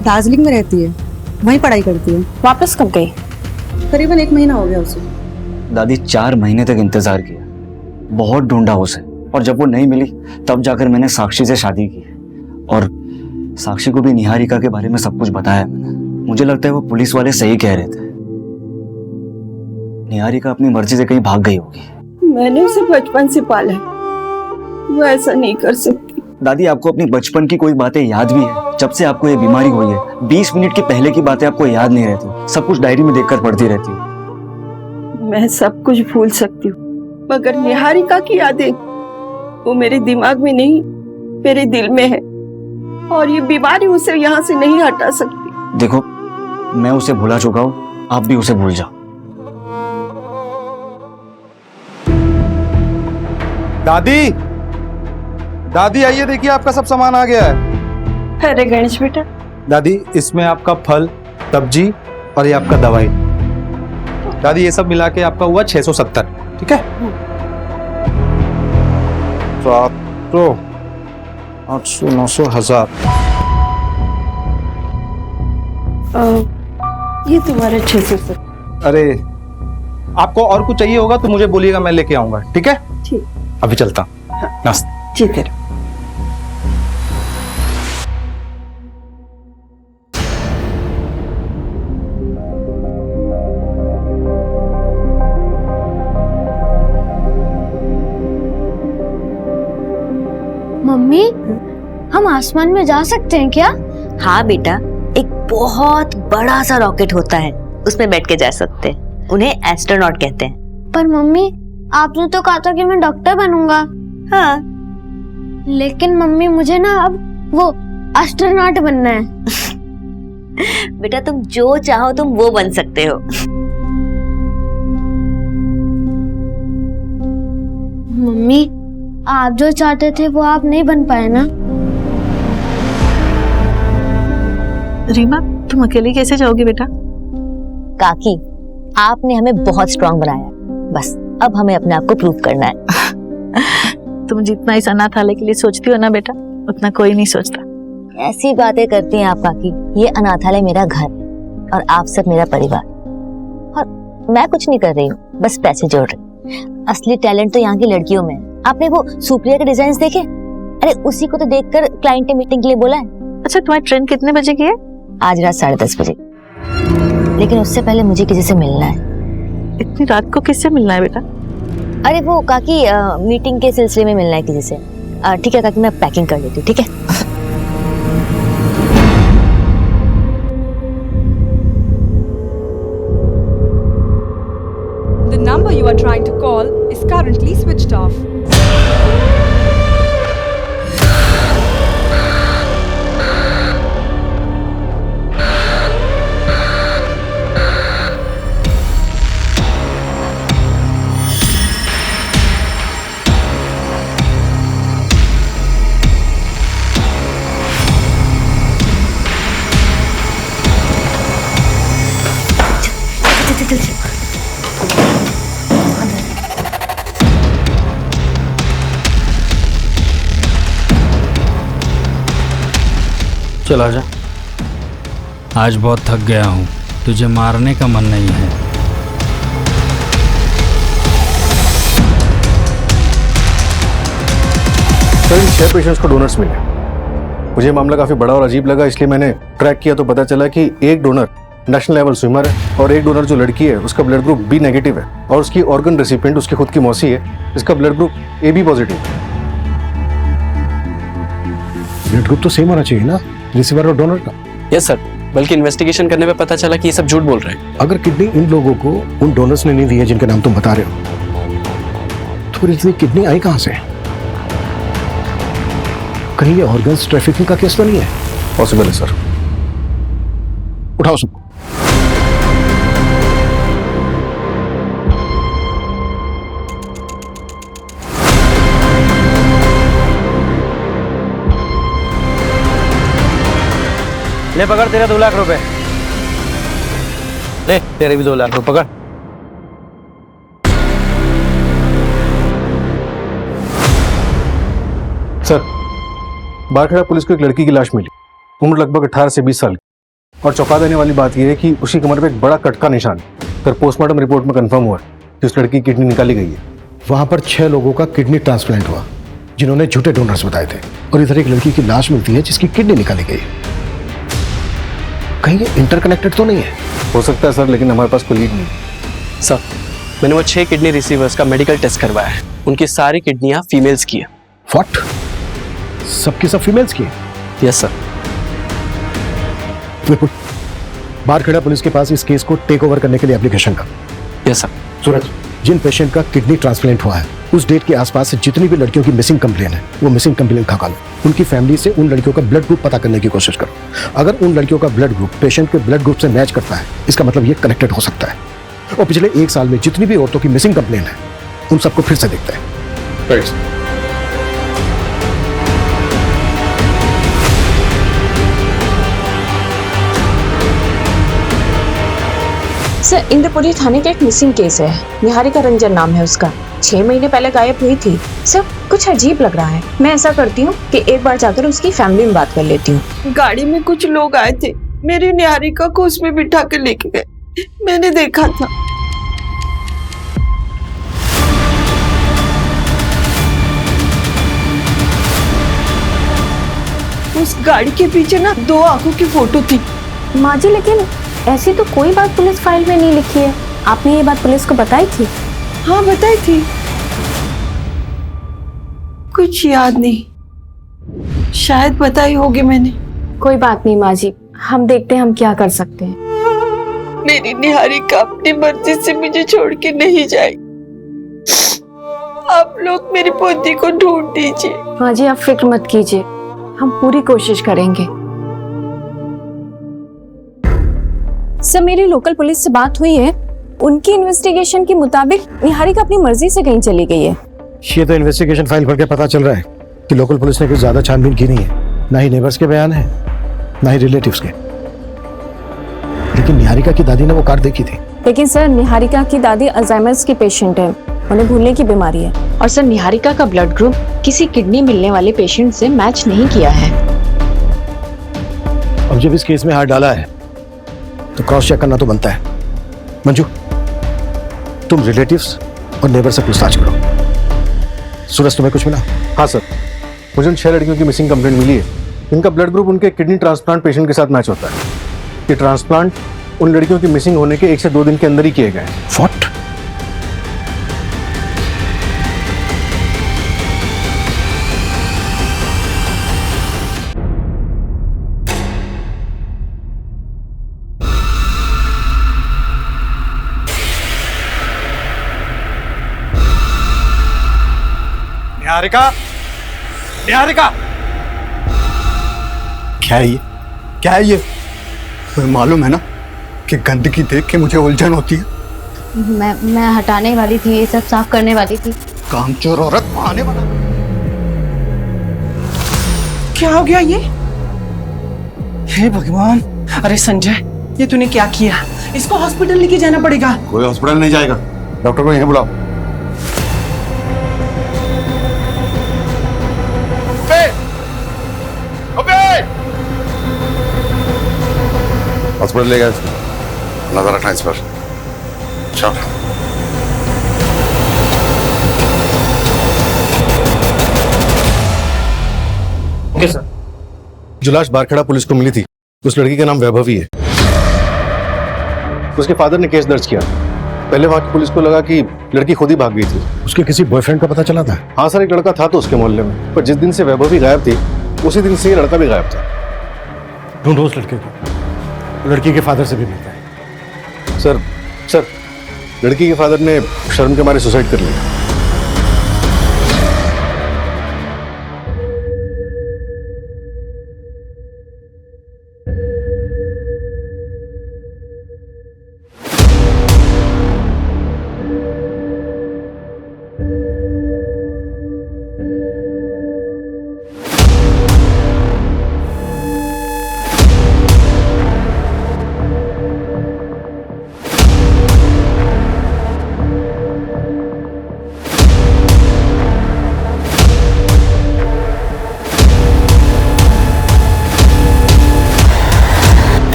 दार्जिलिंग में रहती है, वहीं पढ़ाई करती है। वापस कब गई? करीबन 1 महीना हो गया उसे। दादी 4 महीने तक इंतजार किया, बहुत ढूंढा उसे, और जब वो नहीं मिली तब जाकर मैंने साक्षी से शादी की। और साक्षी को भी निहारिका के बारे में सब कुछ बताया मैंने। मुझे लगता है वो पुलिस वाले सही कह रहे थे, निहारिका अपनी मर्जी से कहीं भाग गई होगी। मैंने उसे बचपन से पाला है, वो ऐसा नहीं कर सकती। दादी, आपको अपनी बचपन की कोई बातें याद भी है? जब से आपको ये बीमारी हुई है 20 मिनट के पहले की बातें आपको याद नहीं रहती, सब कुछ डायरी में देखकर पढ़ती रहती हूँ। मैं सब कुछ भूल सकती हूँ, मगर निहारिका की यादें वो मेरे दिमाग में नहीं, मेरे दिल में है, और ये बीमारी उसे यहाँ से नहीं हटा सकती। देखो, मैं उसे भुला चुका हूँ, आप भी उसे भूल जाओ। दादी, दादी आइए, देखिए आपका सब सामान आ गया है। अरे गणेश बेटा। दादी, इसमें आपका फल, सब्जी और ये आपका दवाई। दादी, ये सब मिला के आपका हुआ 670, ठीक है? 700, 800, 900, 1000। ये तुम्हारे 670। अरे, आपको और कुछ चाहिए होगा तो मुझे बोलिएगा, मैं लेके आऊंगा, ठीक है? ठीक। अभी चलता हूँ। नमस्ते। ठीक है। मम्मी, हम आसमान में जा सकते हैं क्या? हाँ बेटा, एक बहुत बड़ा सा रॉकेट होता है, उसमें बैठ के जा सकते हैं। उन्हें एस्ट्रोनॉट कहते हैं। पर मम्मी, आपने तो कहा था कि मैं डॉक्टर बनूंगा। हाँ, लेकिन मम्मी मुझे ना अब वो एस्ट्रोनॉट बनना है। बेटा, तुम जो चाहो तुम वो बन सकते हो। मम्मी, आप जो चाहते थे वो आप नहीं बन पाए ना? रीमा, तुम अकेली कैसे जाओगी बेटा? काकी, आपने हमें बहुत स्ट्रांग बनाया, बस अब हमें अपने आप को प्रूव करना है। तुम जितना इस अनाथालय के लिए सोचती हो ना बेटा, उतना कोई नहीं सोचता। ऐसी बातें करती हैं आप काकी। ये अनाथालय मेरा घर है और आप सब मेरा परिवार, और मैं कुछ नहीं कर रही हूँ, बस पैसे जोड़ रही। असली टैलेंट तो यहाँ की लड़कियों में है। आपने वो सुप्रिया के डिजाइन देखे? अरे उसी को तो देखकर क्लाइंट ने मीटिंग के लिए बोला है। अच्छा, तुम्हारी ट्रेन कितने बजे की है? आज रात 10:30 बजे, लेकिन उससे पहले मुझे किसी से मिलना है। इतनी रात को किससे मिलना है बेटा? अरे वो काकी, मीटिंग के सिलसिले में मिलना है किसी से। ठीक है काकी, मैं पैकिंग कर लेती हूँ, ठीक है? The number you are trying to call is currently switched off. चला जा, आज बहुत थक गया हूँ, तुझे मारने का मन नहीं है। सर इन 6 पेशेंट्स को डोनर्स मिले। मुझे मामला काफी बड़ा और अजीब लगा, इसलिए मैंने ट्रैक किया तो पता चला कि एक डोनर नेशनल लेवल स्विमर है और एक डोनर जो लड़की है उसका ब्लड ग्रुप बी नेगेटिव है और उसकी ऑर्गन रेसिपिएंट उसकी खुद की मौसी है, इसका blood group A B positive है। ब्लड ग्रुप तो सेम होना चाहिए ना रिसीवर और डोनर का। यस सर, बल्कि इन्वेस्टिगेशन करने पे पता चला कि ये सब झूठ बोल रहे हैं। अगर किडनी इन लोगों को उन डोनर्स ने नहीं दी है जिनके नाम तुम बता रहे हो, तो फिर इतनी किडनी आई कहां से? कहीं ये ऑर्गन्स ट्रैफिकिंग का केस तो नहीं है? पॉसिबल है सर। उठाओ सबको। ले पकड़ तेरे 2 लाख रुपए। ले तेरे भी 2 लाख रुपए पकड़। सर, बारखेड़ा पुलिस को एक लड़की की लाश मिली, उम्र लगभग 18 से 20 साल की, और चौंका देने वाली बात यह है कि उसकी कमर पे एक बड़ा कट का निशान है। पर पोस्टमार्टम रिपोर्ट में कंफर्म हुआ कि उस लड़की की किडनी निकाली गई है। वहां पर 6 लोगों का किडनी ट्रांसप्लांट हुआ जिन्होंने झूठे डोनर्स बताए थे, और इधर एक लड़की की लाश मिलती है जिसकी किडनी निकाली गई। कहीं ये इंटरकनेक्टेड तो नहीं है? हो सकता है सर, लेकिन हमारे पास कोई लीड नहीं। सर, मैंने वो 6 किडनी रिसीवर्स का मेडिकल टेस्ट करवाया है, उनकी सारी किडनियां फीमेल्स की है। व्हाट? सबकी सब फीमेल्स की? Yes sir. बिल्कुल। बारखेड़ा पुलिस के पास इस केस को टेक ओवर करने के लिए एप्लीकेशन का। Yes sir. सूरज, जिन पेशेंट का किडनी ट्रांसप्लांट हुआ है उस डेट के आसपास से जितनी भी लड़कियों की मिसिंग कंप्लेन है वो मिसिंग कंप्लेन खंगा लो। उनकी फैमिली से उन लड़कियों का ब्लड ग्रुप पता करने की कोशिश करो। अगर उन लड़कियों का ब्लड ग्रुप पेशेंट के ब्लड ग्रुप से मैच करता है, इसका मतलब ये कनेक्टेड हो सकता है। और पिछले 1 साल में जितनी भी औरतों की मिसिंग कंप्लेन है उन सबको फिर से देखते हैं। सर, इंद्रपुरी थाने का एक मिसिंग केस है। निहारिका रंजन नाम है उसका। 6 महीने पहले गायब हुई थी। सर, कुछ अजीब लग रहा है। मैं ऐसा करती हूँ कि एक बार जाकर उसकी फैमिली में बात कर लेती हूँ। गाड़ी में कुछ लोग आए थे, मेरी निहारिका को उसमें बिठा कर लेके गए। मैंने देखा था। उस गाड़ी के पीछे ना 2 आंखों की फोटो थी। माँ जी, लेकिन ऐसी तो कोई बात पुलिस फाइल में नहीं लिखी है। आपने ये बात पुलिस को बताई थी? हाँ, बताई थी। कुछ याद नहीं, शायद बताई होगी मैंने। कोई बात नहीं माँ जी, हम देखते हैं हम क्या कर सकते हैं। मेरी निहारिका अपनी मर्जी से मुझे छोड़ के नहीं जाएगी। आप लोग मेरी पोती को ढूंढ दीजिए। माँ जी, आप फिक्र मत कीजिए, हम पूरी कोशिश करेंगे। सर, मेरी लोकल पुलिस से बात हुई है। उनकी इन्वेस्टिगेशन के मुताबिक निहारिका अपनी मर्जी से कहीं चली गई है। ये तो इन्वेस्टिगेशन फाइल पढ़ के पता चल रहा है कि लोकल पुलिस ने कुछ ज्यादा छानबीन की नहीं है। ना ही नेबर्स के बयान है, ना ही रिलेटिव्स के। लेकिन निहारिका की दादी ने वो कार देखी थी। लेकिन सर, निहारिका की दादी अल्जाइमर्स की पेशेंट है, उन्हें भूलने की बीमारी है। और सर, निहारिका का ब्लड ग्रुप किसी किडनी मिलने वाले पेशेंट से मैच नहीं किया है। अब जब इस केस में हाथ डाला है तो क्रॉस चेक करना तो बनता है। मंजू, तुम रिलेटिव्स और नेबर से पूछताछ करो। सूरज, तुम्हें कुछ मिला? हाँ सर, मुझे उन 6 लड़कियों की मिसिंग कंप्लेंट मिली है। इनका ब्लड ग्रुप उनके किडनी ट्रांसप्लांट पेशेंट के साथ मैच होता है। ये ट्रांसप्लांट उन लड़कियों की मिसिंग होने के 1 से 2 दिन के अंदर ही किए गए। व्हाट? निहारिका, निहारिका, क्या है ये? क्या है ये? तुम्हें मालूम है ना कि गंदगी देख के मुझे उलझन होती है। मैं हटाने वाली थी, ये सब साफ करने वाली थी। कामचोर औरत आने वाला। क्या हो गया ये? हे भगवान! अरे संजय, ये तूने क्या किया? इसको हॉस्पिटल लेके जाना पड़ेगा। कोई हॉस्पिटल नहीं जाएगा, डॉक्टर को यहीं बुलाओ। हॉस्पिटल ले गया, नजर रखना इस पर। चल। Okay sir. जो लाश बारखड़ा पुलिस को मिली थी उस लड़की का नाम वैभवी है। उसके फादर ने केस दर्ज किया। पहले वहां की पुलिस को लगा कि लड़की खुद ही भाग गई थी। उसके किसी बॉयफ्रेंड का पता चला था? हाँ सर, एक लड़का था तो उसके मोहल्ले में, पर जिस दिन से वैभवी गायब थी उसी दिन से ये लड़का भी गायब था। ढूंढो उस लड़के को, लड़की के फादर से भी मिलता है। सर लड़की के फादर ने शर्म के मारे सुसाइड कर लिया।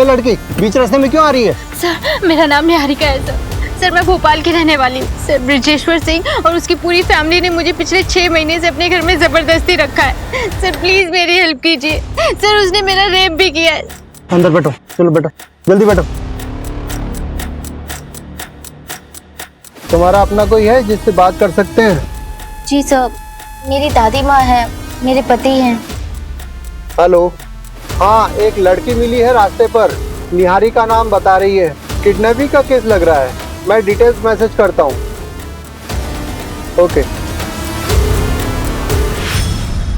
लड़की बीच रास्ते में क्यों आ रही है? सर मेरा नाम निहारिका है सर मैं भोपाल की रहने वाली हूँ सर। ब्रिजेश्वर सिंह और उसकी पूरी फैमिली ने मुझे पिछले 6 महीने से अपने घर में जबरदस्ती रखा है सर। प्लीज मेरी हेल्प कीजिए सर। उसने मेरा रेप भी किया है। अंदर बैठो, चलो बैठो, जल्दी बैठो। तुम्हारा अपना कोई है जिससे बात कर सकते हैं? जी सर, मेरी दादी माँ है, मेरे पति हैं। हेलो, हाँ एक लड़की मिली है रास्ते पर, निहारी का नाम बता रही है। किडनैपिंग का केस लग रहा है। मैं डिटेल्स मैसेज करता हूँ। Okay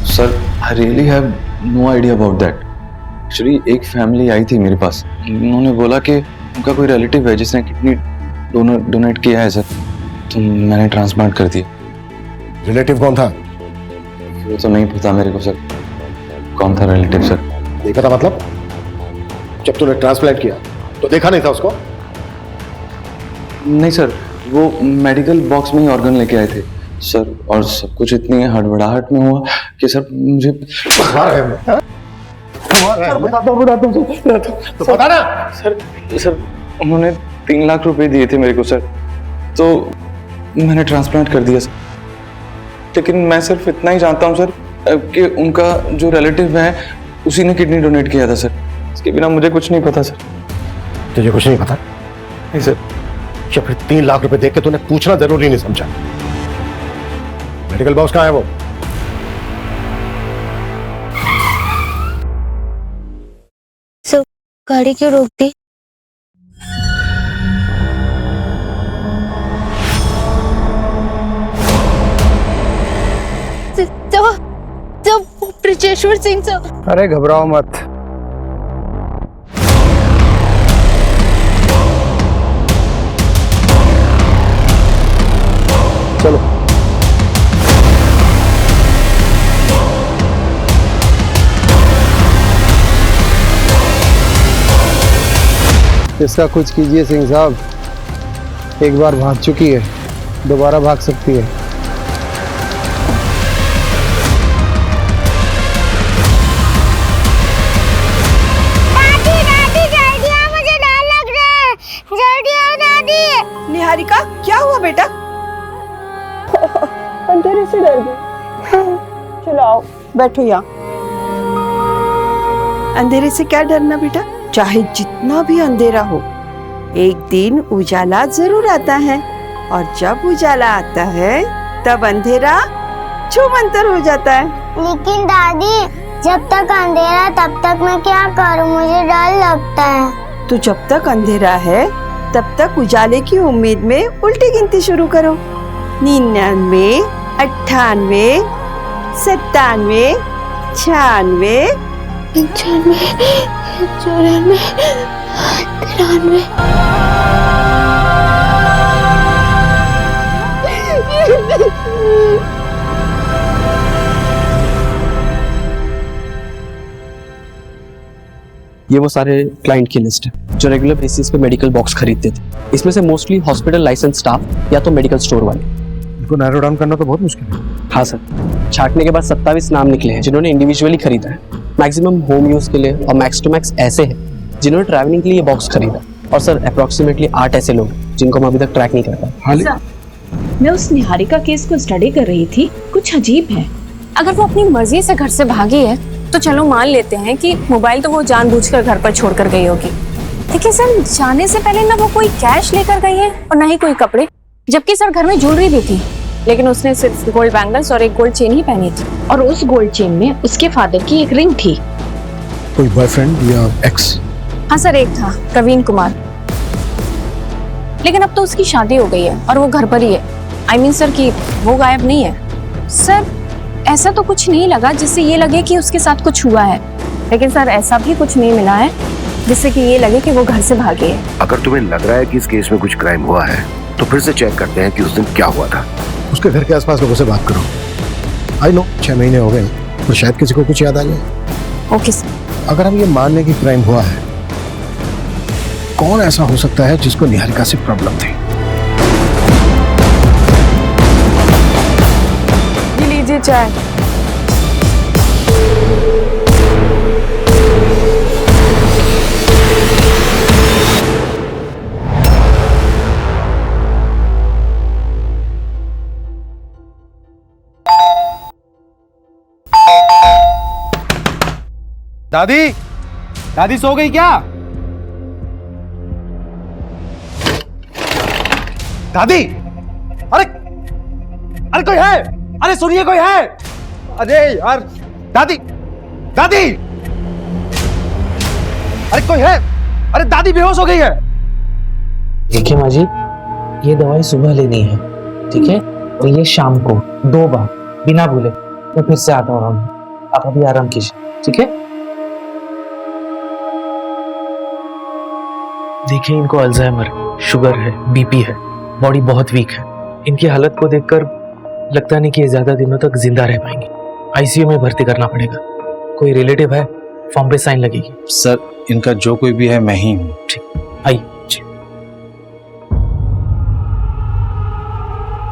sir, I really have no idea about that. Actually एक फैमिली आई थी मेरे पास, उन्होंने बोला कि उनका कोई रिलेटिव है जिसने किडनी डोनेट किया है सर, तो मैंने ट्रांसप्लांट कर दिया। रिलेटिव कौन था? वो तो नहीं पता मेरे को सर, कौन था रिलेटिव सर। देखा था मतलब? जब तूने ट्रांसप्लांट किया तो देखा नहीं था उसको? नहीं सर, वो मेडिकल बॉक्स में ही ऑर्गन लेके आए थे सर, और सब कुछ इतनी हड़बड़ाहट में हुआ कि सर मुझे तो पता ना सर उन्होंने 3 लाख रुपए दिए थे मेरे को सर, तो मैंने ट्रांसप्लांट कर दिया सर। लेकिन मैं सिर्फ इतना ही जानता हूँ सर कि उनका जो रिलेटिव है उसी ने किडनी डोनेट किया था सर। इसके बिना मुझे कुछ नहीं पता सर। तुझे कुछ नहीं पता? नहीं सर। या फिर 3 लाख रुपए देख के तूने पूछना जरूरी नहीं समझा? मेडिकल बॉक्स कहाँ है वो? सर गाड़ी क्यों रोक दी? ब्रिजेश्वर सिंह सर। अरे घबराओ मत। चलो इसका कुछ कीजिए सिंह साहब। एक बार भाग चुकी है, दोबारा भाग सकती है। निहारिका क्या हुआ बेटा? अंधेरे से डर गई। चलो आओ बैठो यहाँ। अंधेरे से क्या डरना बेटा, चाहे जितना भी अंधेरा हो एक दिन उजाला जरूर आता है, और जब उजाला आता है तब अंधेरा छूमंतर हो जाता है। लेकिन दादी जब तक अंधेरा तब तक मैं क्या करूं, मुझे डर लगता है। तो जब तक अंधेरा है तब तक उजाले की उम्मीद में उल्टी गिनती शुरू करो। 99, 98, 97, 96, 95, 94, 93। ये वो सारे क्लाइंट की लिस्ट है जो रेगुलर बेसिस पे मेडिकल बॉक्स खरीदते थे। इसमें से मोस्टली हॉस्पिटल लाइसेंस स्टाफ या तो मेडिकल स्टोर वाले। इनको नैरो डाउन करना तो बहुत मुश्किल है। हाँ सर, छाटने के बाद 27 नाम निकले हैं जिन्होंने इंडिविजुअली खरीदा है। मैक्सिमम होम यूज के लिए और मैक्स टू मैक्स ऐसे हैं जिन्होंने ट्रैवलिंग के लिए बॉक्स खरीदा। और सर अप्रोक्सीमेटली 8 ऐसे लोग जिनको हम अभी तक ट्रैक नहीं कर पाए। मैं उस निहारिका केस को स्टडी कर रही थी, कुछ अजीब है। अगर वो अपनी मर्जी से घर से भागी है तो चलो मान लेते हैं कि मोबाइल तो वो जानबूझकर घर पर छोड़कर गई होगी। देखिए सर, जाने से पहले ना वो कोई कैश लेकर गई है और ना ही कोई कपड़े, जबकि सर घर में ज्वेलरी भी थी, लेकिन उसने सिर्फ गोल्ड बैंगल्स और एक गोल्ड चेन ही पहनी थी। और उस गोल्ड चेन में उसके फादर की एक रिंग थी। कोई बॉयफ्रेंड या एक्स? हाँ सर, एक था प्रवीण कुमार, लेकिन अब तो उसकी शादी हो गई है और वो घर पर ही है। I mean सर कि वो गायब नहीं है। सर ऐसा तो कुछ नहीं लगा जिससे ये लगे कि उसके साथ कुछ हुआ है, लेकिन सर ऐसा भी कुछ नहीं मिला है जिससे कि ये लगे कि वो घर से भागी है। अगर तुम्हें लग रहा है कि इस केस में कुछ क्राइम हुआ है तो फिर से चेक करते हैं कि उस दिन क्या हुआ था। उसके घर के आसपास लोगों से बात करो। आई नो 6 महीने हो गए, तो शायद किसी को कुछ याद आ जाए। Okay sir. अगर हम ये मान लें कि क्राइम हुआ है, कौन ऐसा हो सकता है जिसको निहारिका से प्रॉब्लम थी? ये लीजिए चाय। दादी, दादी सो गई क्या? दादी, अरे अरे कोई है? अरे सुनिए, कोई है? अरे यार, दादी, दादी, अरे कोई है? अरे दादी बेहोश हो गई है। देखिए माँ जी, ये दवाई सुबह लेनी है, ठीक है? और ये शाम को 2 बार बिना भूले। मैं फिर से आता हूँ, आप अभी आराम कीजिए, ठीक है? देखिए, इनको अल्जाइमर, शुगर है, बीपी है, बॉडी बहुत वीक है। इनकी हालत को देखकर लगता नहीं कि ये ज्यादा दिनों तक जिंदा रह पाएंगे। आईसीयू में भर्ती करना पड़ेगा। कोई रिलेटिव है? फॉर्म पे साइन लगेगी। सर, इनका जो कोई भी है मैं ही हूँ। ठीक, आइए।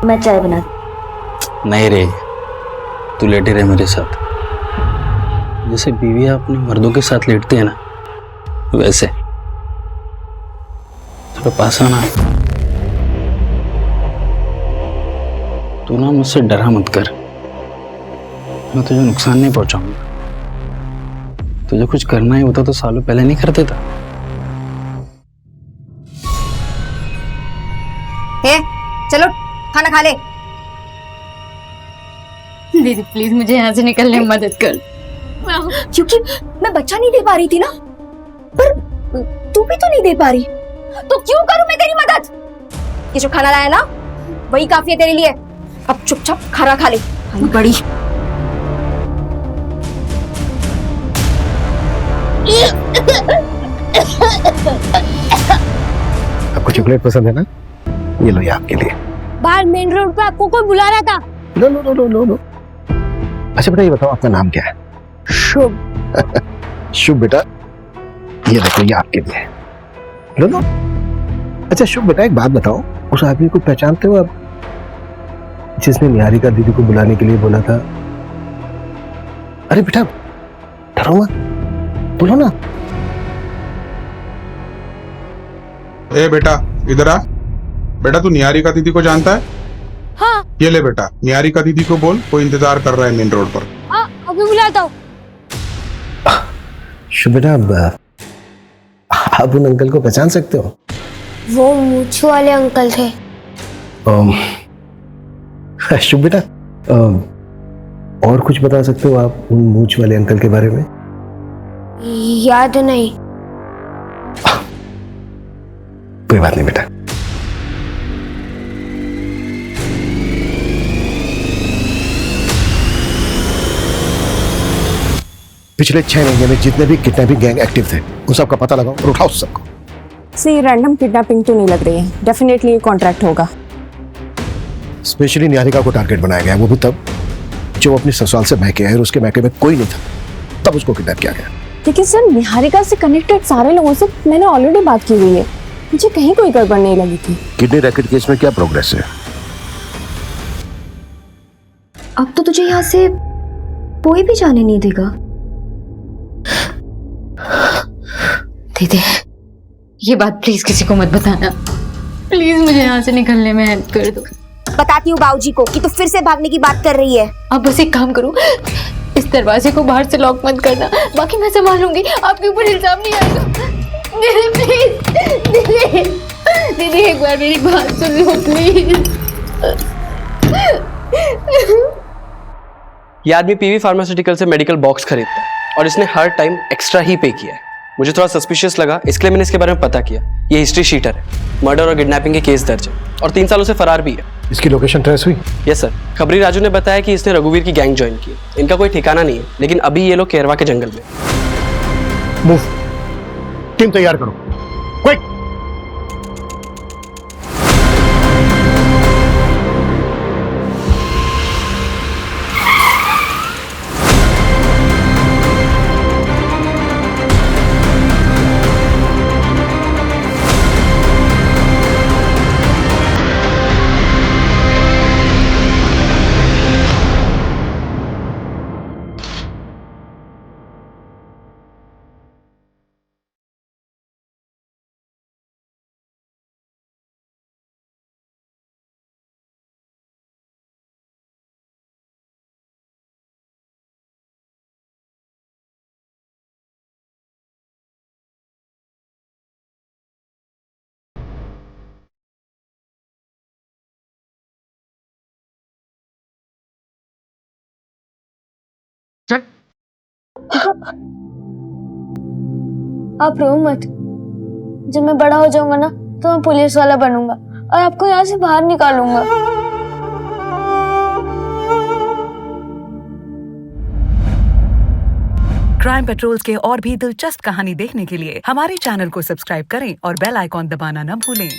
मैं चाय बना। नहीं रे, तू लेटे रहे मेरे साथ। जैसे बीवियां अपने मर्दों के साथ लेटते हैं ना, वैसे थोड़ा पास आना। तू ना मुझसे डरा मत कर, मैं तुझे नुकसान नहीं पहुंचाऊंगा। तुझे कुछ करना ही होता तो सालों पहले नहीं कर देता। चलो खाना खा ले। दीदी प्लीज मुझे यहाँ से निकलने में मदद कर। क्योंकि मैं बच्चा नहीं दे पा रही थी ना, पर तू भी तो नहीं दे पा रही, तो क्यों करूं मैं तेरी मदद? ये जो खाना लाया ना, वही काफी है तेरे लिए। अब चुपचाप खाना खा ले, बड़ी। आपको चॉकलेट पसंद है ना? ये लो, ये आपके लिए। बाहर मेन रोड पे आपको कोई बुला रहा था। लो लो लो लो लो लो। अच्छा बेटा, ये बताओ आपका नाम क्या है? शुभ। शुभ बेटा, ये देखो, ये आपके लिए। लो लो। अच्छा शुभ बेटा, एक बात बताओ, उस आदमी को पहचानते हो आप जिसने निहारिका दीदी को बुलाने के लिए बोला था? अरे बेटा डरो मत, बोलो ना। ए बेटा, इधर आ। बेटा, तू निहारिका दीदी को जानता है? हाँ। ये ले बेटा, निहारिका दीदी को बोल, कोई इंतजार कर रहा है मेन रोड पर। हाँ, अभी बुलाता हूँ। शुभ बेटा, आप उन अंकल को पहचान सकते हो? वो मूछ वाले अंकल थे। शुभ बेटा, और कुछ बता सकते हो आप उन मूछ वाले अंकल के बारे में? याद नहीं। कोई बात नहीं बेटा। पिछले 6 महीने में जितने भी किडनैपिंग गैंग एक्टिव थे, उन सबका पता लगाओ और उठाओ सबको। ये रैंडम किडनैपिंग तो नहीं लग रही है, डेफिनेटली ये कॉन्ट्रैक्ट होगा। स्पेशली निहारिका को टारगेट बनाया गया, वो भी तब जब वो अपनी ससुराल से मैके आए और उसके मैके में कोई नहीं था, तब उसको किडनैप किया गया। लेकिन सर, निहारिका से कनेक्टेड सारे लोगों से मैंने ऑलरेडी बात की हुई है, मुझे कहीं कोई गड़बड़ नहीं लगी थी। किडनी रैकेट केस में क्या प्रोग्रेस है? अब तो तुझे यहाँ से कोई भी जाने नहीं देगा। दीदी, ये बात प्लीज किसी को मत बताना। प्लीज मुझे यहाँ से निकलने में हेल्प कर दो। बताती हूँ बाबूजी को कि तू फिर से भागने की बात कर रही है। आप बस एक काम करो, इस दरवाजे को बाहर से लॉक मत करना, बाकी मैं संभालूंगी। आपके ऊपर इल्जाम नहीं आएगा। दीदी प्लीज, दीदी दीदी एक बार मेरी बात सुन लो प्लीज। ये आदमी पीवी फार्मास्यूटिकल से मेडिकल बॉक्स खरीदता है और इसने हर टाइम एक्स्ट्रा ही पे किया है। मुझे थोड़ा सस्पिशियस लगा, इसलिए मैंने इसके बारे में पता किया। ये हिस्ट्री शीटर है, मर्डर और किडनैपिंग के केस दर्ज है और 3 सालों से फरार भी है। इसकी लोकेशन ट्रेस हुई? Yes sir. खबरी राजू ने बताया कि इसने रघुवीर की गैंग ज्वाइन की। इनका कोई ठिकाना नहीं है, लेकिन अभी ये लोग केरवा के जंगल में। मूव, टीम तैयार करो, क्विक। आप रो मत, जब मैं बड़ा हो जाऊंगा ना तो मैं पुलिस वाला बनूंगा और आपको यहाँ से बाहर निकालूंगा। क्राइम पेट्रोल्स के और भी दिलचस्प कहानी देखने के लिए हमारे चैनल को सब्सक्राइब करें और बेल आइकॉन दबाना न भूलें।